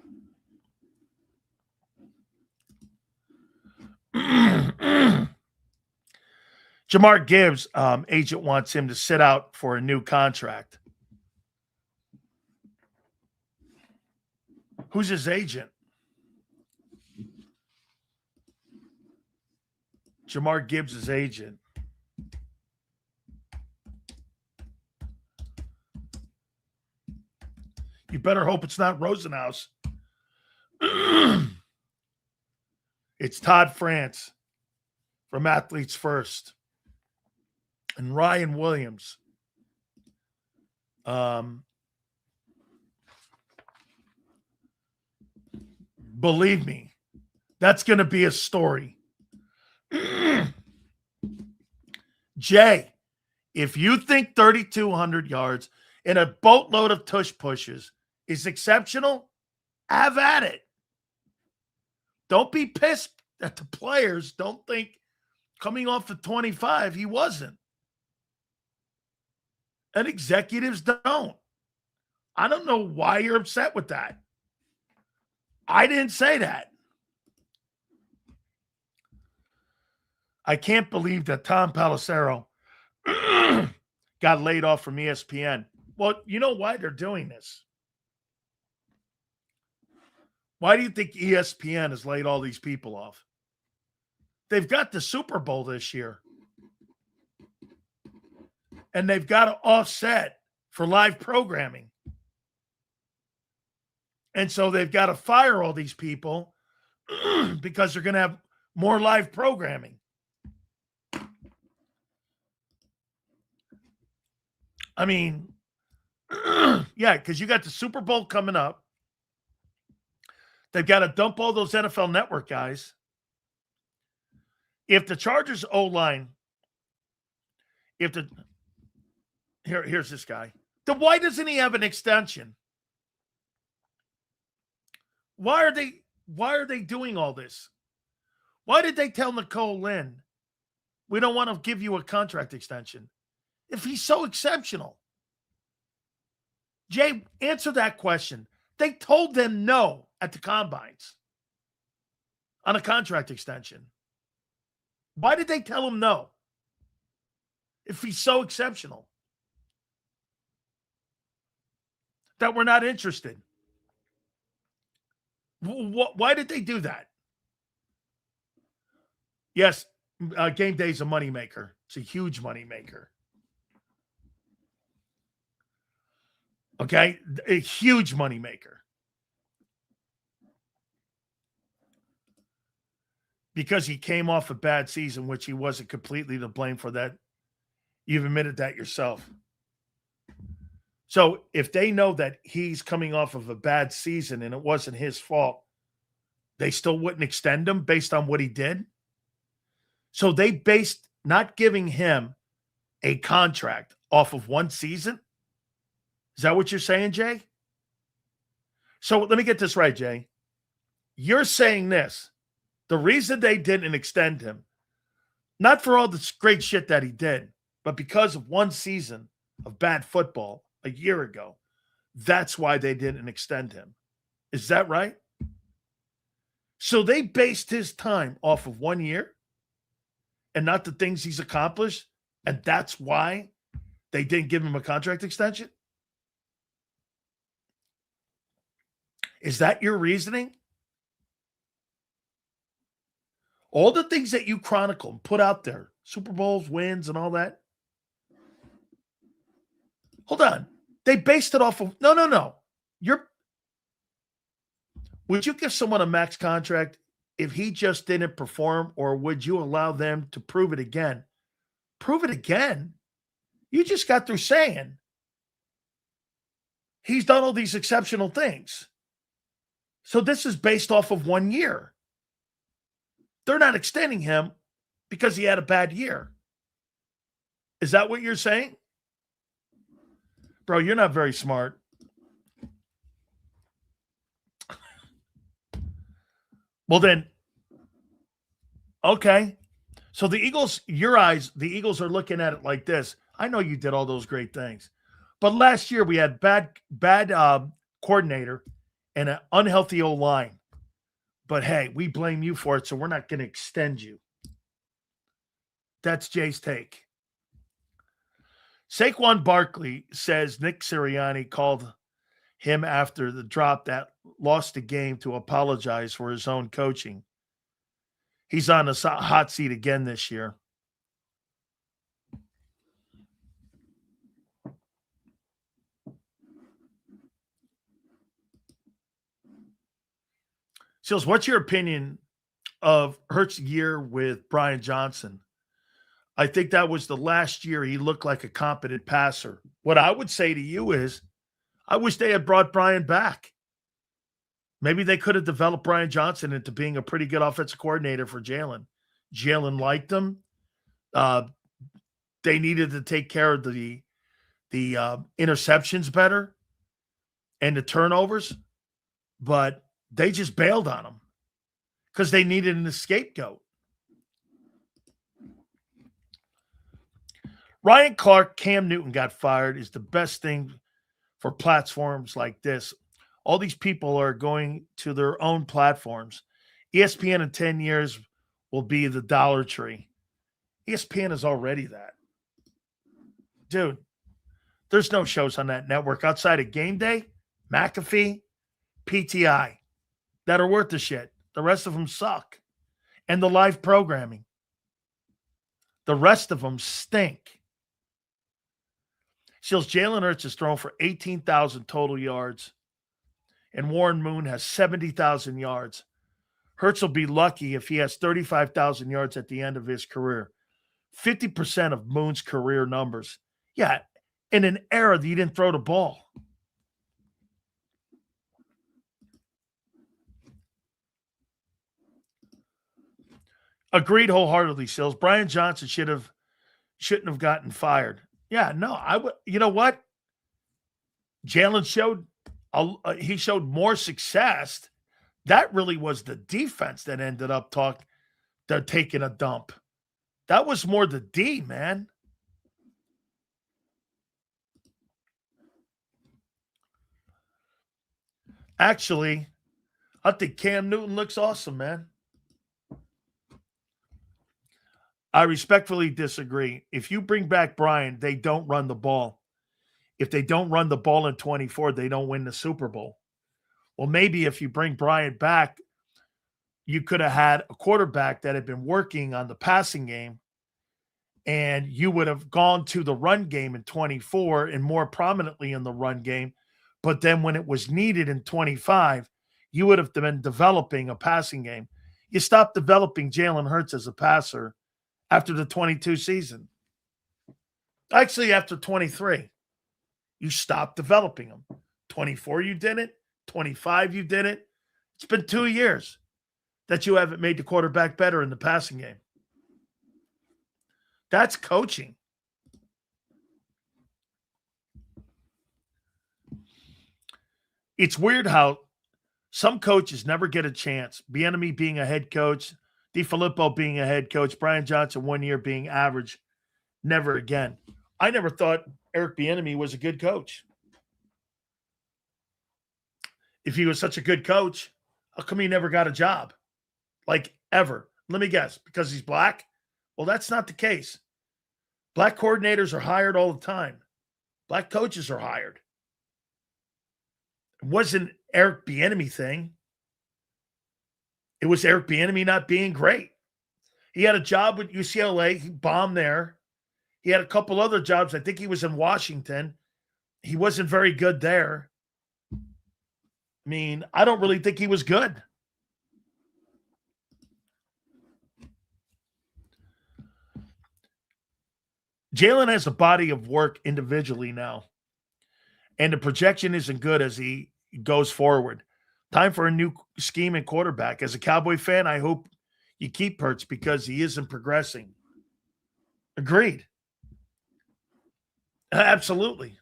Jamar Gibbs' agent wants him to sit out for a new contract. Who's his agent? Jamar Gibbs' agent. You better hope it's not Rosenhaus. It's Todd France from Athletes First. And Ryan Williams. Believe me, that's going to be a story. Jay, if you think 3,200 yards and a boatload of tush pushes is exceptional, have at it. Don't be pissed at the players. Don't think coming off the 25, he wasn't. And executives don't. I don't know why you're upset with that. I didn't say that. I can't believe that Tom Pelissero got laid off from ESPN. Well, you know why they're doing this? Why do you think ESPN has laid all these people off? They've got the Super Bowl this year. And they've got to offset for live programming. And so they've got to fire all these people because they're going to have more live programming. I mean, yeah, because you got the Super Bowl coming up. They've got to dump all those NFL Network guys. If the Chargers O-line, here's this guy. Then why doesn't he have an extension? Why are they doing all this? Why did they tell Nicole Lynn, we don't want to give you a contract extension if he's so exceptional? Jay, answer that question. They told them no at the combines on a contract extension. Why did they tell him no if he's so exceptional that we're not interested? Why did they do that? Yes, game day is a moneymaker. It's a huge moneymaker. Okay? A huge moneymaker. Because he came off a bad season, which he wasn't completely to blame for that. You've admitted that yourself. So if they know that he's coming off of a bad season and it wasn't his fault, they still wouldn't extend him based on what he did? So they based not giving him a contract off of one season? Is that what you're saying, Jay? So let me get this right, Jay. You're saying this. The reason they didn't extend him, not for all the great shit that he did, but because of one season of bad football a year ago, that's why they didn't extend him. Is that right? So they based his time off of 1 year and not the things he's accomplished, and that's why they didn't give him a contract extension? Is that your reasoning? All the things that you chronicle and put out there, Super Bowls, wins, and all that. Hold on. They based it off of, no. Would you give someone a max contract if he just didn't perform, or would you allow them to prove it again? Prove it again? You just got through saying he's done all these exceptional things. So this is based off of 1 year. They're not extending him because he had a bad year. Is that what you're saying? Bro, you're not very smart. Well then, okay. So the Eagles, the Eagles are looking at it like this. I know you did all those great things. But last year we had bad coordinator and an unhealthy O-line. But hey, we blame you for it, so we're not going to extend you. That's Jay's take. Saquon Barkley says Nick Sirianni called him after the drop that lost the game to apologize for his own coaching. He's on the hot seat again this year. Seals, what's your opinion of Hurts' year with Brian Johnson? I think that was the last year he looked like a competent passer. What I would say to you is, I wish they had brought Brian back. Maybe they could have developed Brian Johnson into being a pretty good offensive coordinator for Jalen. Jalen liked him. They needed to take care of the interceptions better and the turnovers, but they just bailed on him because they needed an scapegoat. Ryan Clark, Cam Newton got fired is the best thing for platforms like this. All these people are going to their own platforms. ESPN in 10 years will be the Dollar Tree. ESPN is already that. Dude, there's no shows on that network outside of Game Day, McAfee, PTI that are worth the shit. The rest of them suck. And the live programming. The rest of them stink. Seals, Jalen Hurts has thrown for 18,000 total yards, and Warren Moon has 70,000 yards. Hurts will be lucky if he has 35,000 yards at the end of his career. 50% of Moon's career numbers. Yeah, in an era that he didn't throw the ball. Agreed wholeheartedly, Seals. Brian Johnson shouldn't have gotten fired. Yeah, no, I would. You know what? Jalen showed more success. That really was the defense that ended up taking a dump. That was more the D, man. Actually, I think Cam Newton looks awesome, man. I respectfully disagree. If you bring back Brian, they don't run the ball. If they don't run the ball in 24, they don't win the Super Bowl. Well, maybe if you bring Brian back, you could have had a quarterback that had been working on the passing game, and you would have gone to the run game in 24 and more prominently in the run game. But then when it was needed in 25, you would have been developing a passing game. You stopped developing Jalen Hurts as a passer after the 22 season. Actually, after 23, you stopped developing them. 24, you didn't. 25, you didn't. It's been 2 years that you haven't made the quarterback better in the passing game. That's coaching. It's weird how some coaches never get a chance. Bieniemy being a head coach, DeFilippo being a head coach, Brian Johnson 1 year being average, never again. I never thought Eric Bieniemy was a good coach. If he was such a good coach, how come he never got a job? Like, ever. Let me guess. Because he's black? Well, that's not the case. Black coordinators are hired all the time. Black coaches are hired. It wasn't Eric Bieniemy thing. It was Eric Bieniemy not being great. He had a job with UCLA. He bombed there. He had a couple other jobs. I think he was in Washington. He wasn't very good there. I mean, I don't really think he was good. Jalen has a body of work individually now, and the projection isn't good as he goes forward. Time for a new scheme and quarterback. As a Cowboy fan, I hope you keep Hurts because he isn't progressing. Agreed. Absolutely.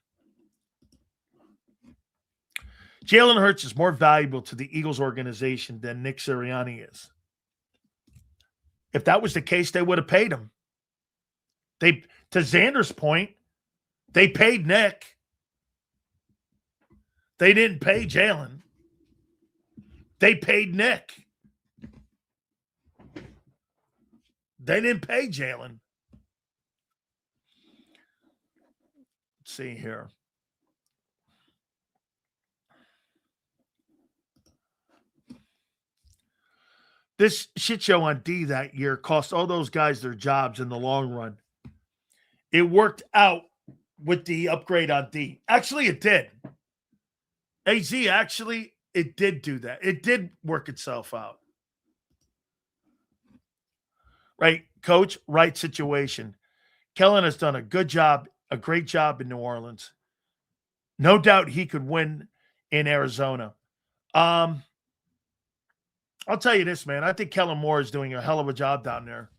Jalen Hurts is more valuable to the Eagles organization than Nick Sirianni is. If that was the case, they would have paid him. To Zander's point, they paid Nick. They didn't pay Jalen. They paid Nick. They didn't pay Jalen. Let's see here. This shit show on D that year cost all those guys their jobs in the long run. It worked out with the upgrade on D. Actually, it did. AZ, actually, it did do that. It did work itself out. Right, coach, right situation. Kellen has done a good job, a great job in New Orleans. No doubt he could win in Arizona. I'll tell you this, man. I think Kellen Moore is doing a hell of a job down there.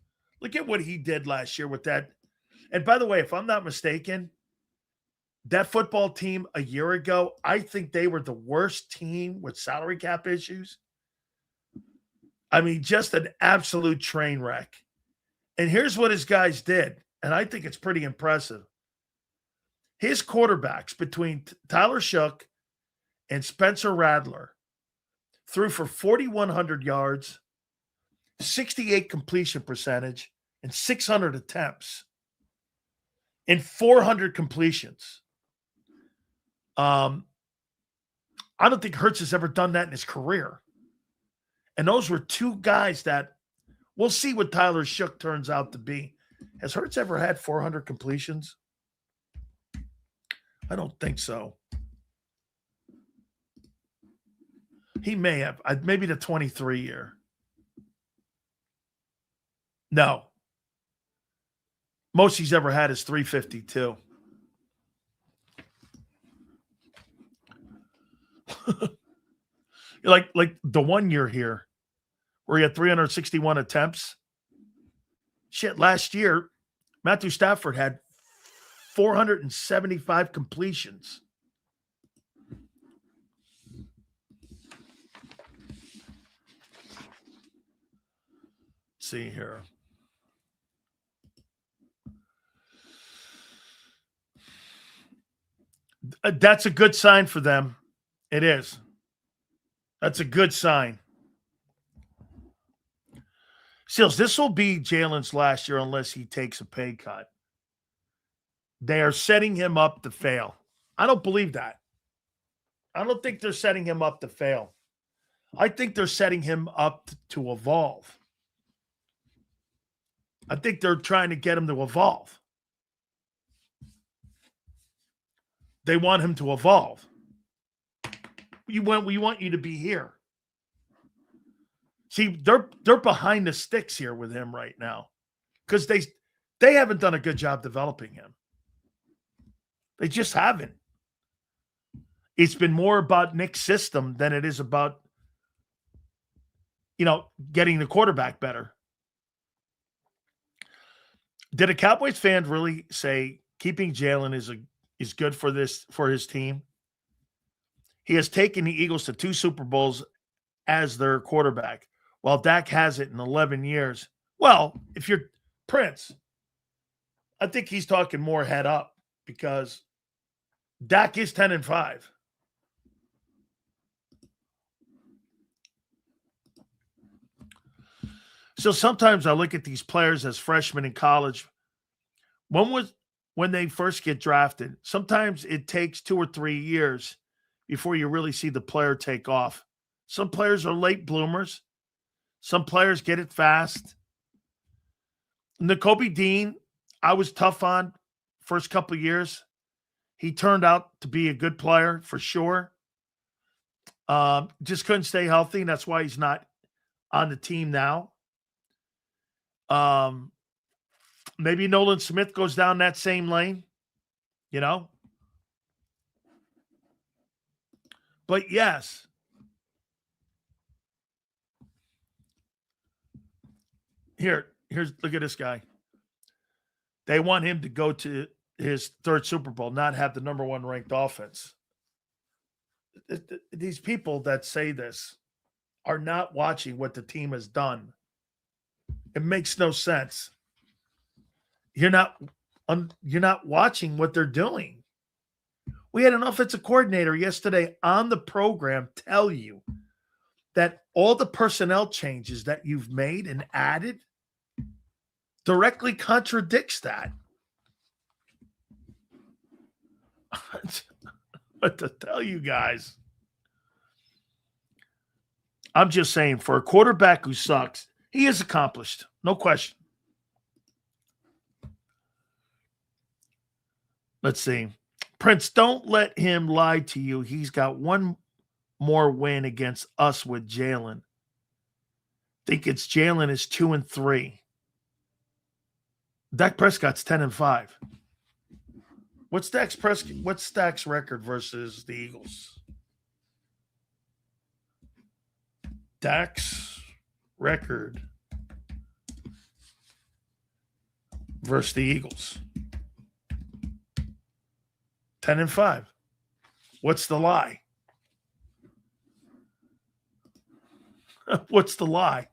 Look at what he did last year with that. And by the way, if I'm not mistaken, that football team a year ago, I think they were the worst team with salary cap issues. I mean, just an absolute train wreck. And here's what his guys did, and I think it's pretty impressive. His quarterbacks between Tyler Shook and Spencer Rattler threw for 4,100 yards, 68 completion percentage, and 600 attempts, and 400 completions. I don't think Hurts has ever done that in his career. And those were two guys that we'll see what Tyler Shook turns out to be. Has Hurts ever had 400 completions? I don't think so. He may have. Maybe the 23 year. No. Most he's ever had is 352. like the 1 year here where he had 361 attempts. Shit, last year, Matthew Stafford had 475 completions. Let's see here. That's a good sign for them. It is. That's a good sign. Seals, this will be Jalen's last year unless he takes a pay cut. They are setting him up to fail. I don't believe that. I don't think they're setting him up to fail. I think they're setting him up to evolve. I think they're trying to get him to evolve. They want him to evolve. We want you to be here. See, they're behind the sticks here with him right now because they haven't done a good job developing him. They just haven't. It's been more about Nick's system than it is about, getting the quarterback better. Did a Cowboys fan really say keeping Jalen is good for his team? He has taken the Eagles to 2 Super Bowls as their quarterback, while Dak has it in 11 years. Well, if you're Prince, I think he's talking more head up because Dak is 10-5. So sometimes I look at these players as freshmen in college. When they first get drafted, sometimes it takes 2 or 3 years before you really see the player take off. Some players are late bloomers. Some players get it fast. Nakobe Dean, I was tough on first couple of years. He turned out to be a good player for sure. Just couldn't stay healthy, and that's why he's not on the team now. Maybe Nolan Smith goes down that same lane, you know? But yes. Here's look at this guy. They want him to go to his 3rd Super Bowl, not have the number 1 ranked offense. These people that say this are not watching what the team has done. It makes no sense. You're not watching what they're doing. We had an offensive coordinator yesterday on the program tell you that all the personnel changes that you've made and added directly contradicts that. What to tell you guys? I'm just saying, for a quarterback who sucks, he is accomplished. No question. Let's see. Prince, don't let him lie to you. He's got 1 more win against us with Jalen. Think it's Jalen is 2-3. Dak Prescott's 10-5. What's Dak's record versus the Eagles? Dak's record versus the Eagles. 10-5. What's the lie? What's the lie?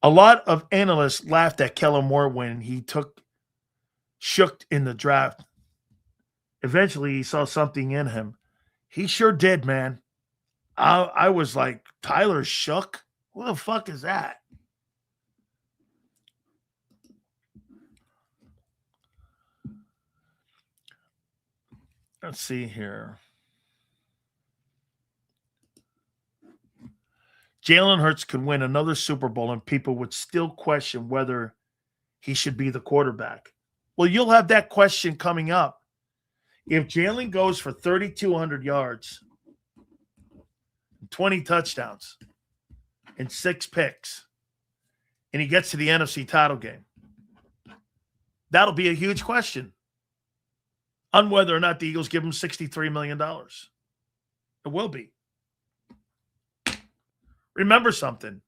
A lot of analysts laughed at Kellen Moore when he shook in the draft. Eventually, he saw something in him. He sure did, man. I was like, Tyler shook? What the fuck is that? Let's see here. Jalen Hurts could win another Super Bowl and people would still question whether he should be the quarterback. Well, you'll have that question coming up. If Jalen goes for 3,200 yards, 20 touchdowns, and 6 picks, and he gets to the NFC title game, that'll be a huge question on whether or not the Eagles give him $63 million. It will be. Remember something.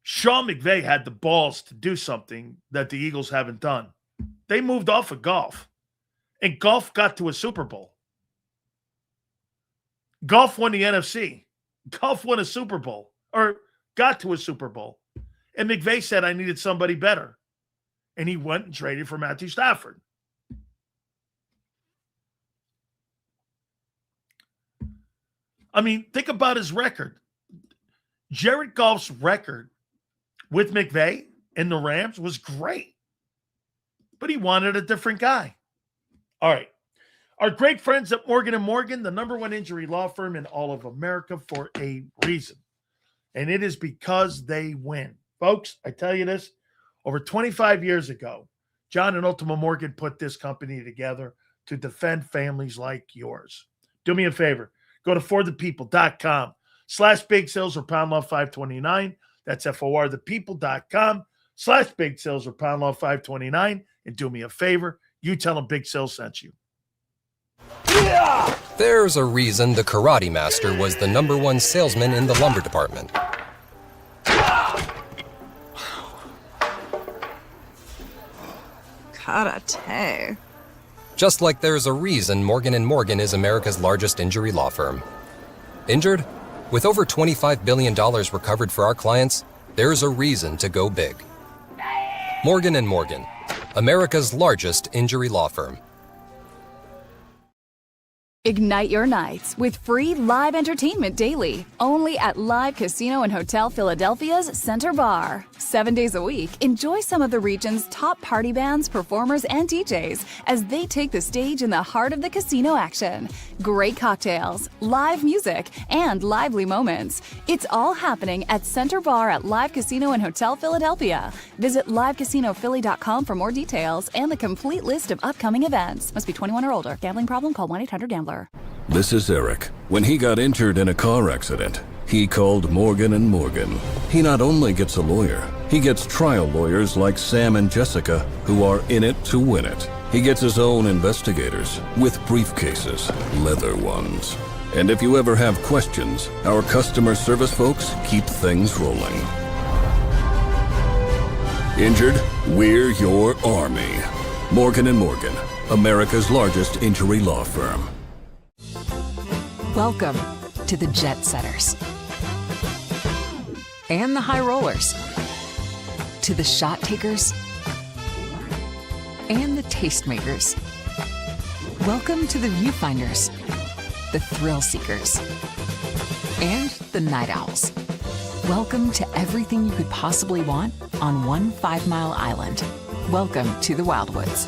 Sean McVay had the balls to do something that the Eagles haven't done. They moved off of Goff, and Goff got to a Super Bowl. Goff won the NFC. Goff won a Super Bowl, or got to a Super Bowl. And McVay said, I needed somebody better. And he went and traded for Matthew Stafford. I mean, think about his record. Jared Goff's record with McVay and the Rams was great. But he wanted a different guy. All right. Our great friends at Morgan & Morgan, the #1 injury law firm in all of America for a reason. And it is because they win. Folks, I tell you this, over 25 years ago, John and Ultima Morgan put this company together to defend families like yours. Do me a favor. Go to forthepeople.com/big sales or pound law 529. That's forthepeople.com/big sales or pound law 529. And do me a favor. You tell them Big Sales sent you. There's a reason the Karate Master was the #1 salesman in the lumber department. Karate. Just like there's a reason Morgan & Morgan is America's largest injury law firm. Injured? With over $25 billion recovered for our clients, there's a reason to go big. Morgan & Morgan, America's largest injury law firm. Ignite your nights with free live entertainment daily, only at Live Casino and Hotel Philadelphia's Center Bar. 7 days a week, enjoy some of the region's top party bands, performers, and DJs as they take the stage in the heart of the casino action. Great cocktails, live music, and lively moments. It's all happening at Center Bar at Live Casino and Hotel Philadelphia. Visit livecasinophilly.com for more details and the complete list of upcoming events. Must be 21 or older. Gambling problem? Call 1-800-GAMBLER. This is Eric. When he got injured in a car accident, he called Morgan & Morgan. He not only gets a lawyer, he gets trial lawyers like Sam and Jessica who are in it to win it. He gets his own investigators with briefcases, leather ones. And if you ever have questions, our customer service folks keep things rolling. Injured? We're your army. Morgan & Morgan, America's largest injury law firm. Welcome to the jet setters and the high rollers, to the shot takers and the tastemakers. Welcome to the viewfinders, the thrill seekers, and the night owls. Welcome to everything you could possibly want on one 5-mile island. Welcome to the Wildwoods.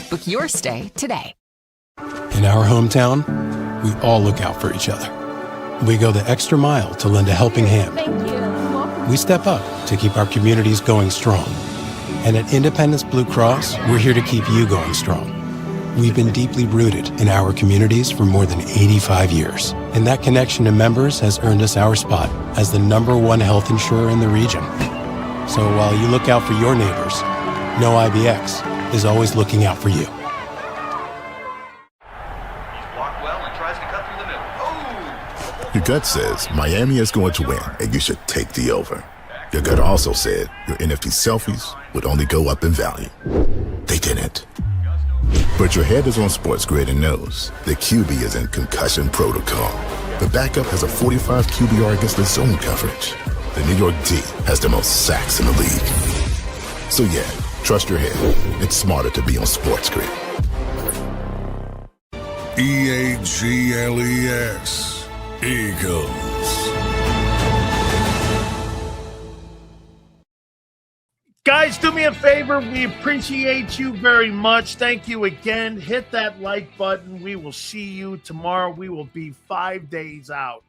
Book your stay today. In our hometown, we all look out for each other. We go the extra mile to lend a helping hand. Thank you. We step up to keep our communities going strong. And at Independence Blue Cross, we're here to keep you going strong. We've been deeply rooted in our communities for more than 85 years. And that connection to members has earned us our spot as the #1 health insurer in the region. So while you look out for your neighbors, know IBX is always looking out for you. Your gut says Miami is going to win, and you should take the over. Your gut also said your NFT selfies would only go up in value. They didn't. But your head is on Sports Grid and knows the QB is in concussion protocol. The backup has a 45 QBR against the zone coverage. The New York D has the most sacks in the league. So yeah, trust your head. It's smarter to be on Sports Grid. EAGLES. Eagles. Guys, do me a favor. We appreciate you very much. Thank you again. Hit that like button. We will see you tomorrow. We will be 5 days out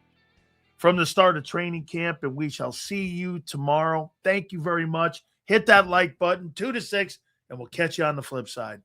from the start of training camp, and we shall see you tomorrow. Thank you very much. Hit that like button, 2 to 6, and we'll catch you on the flip side.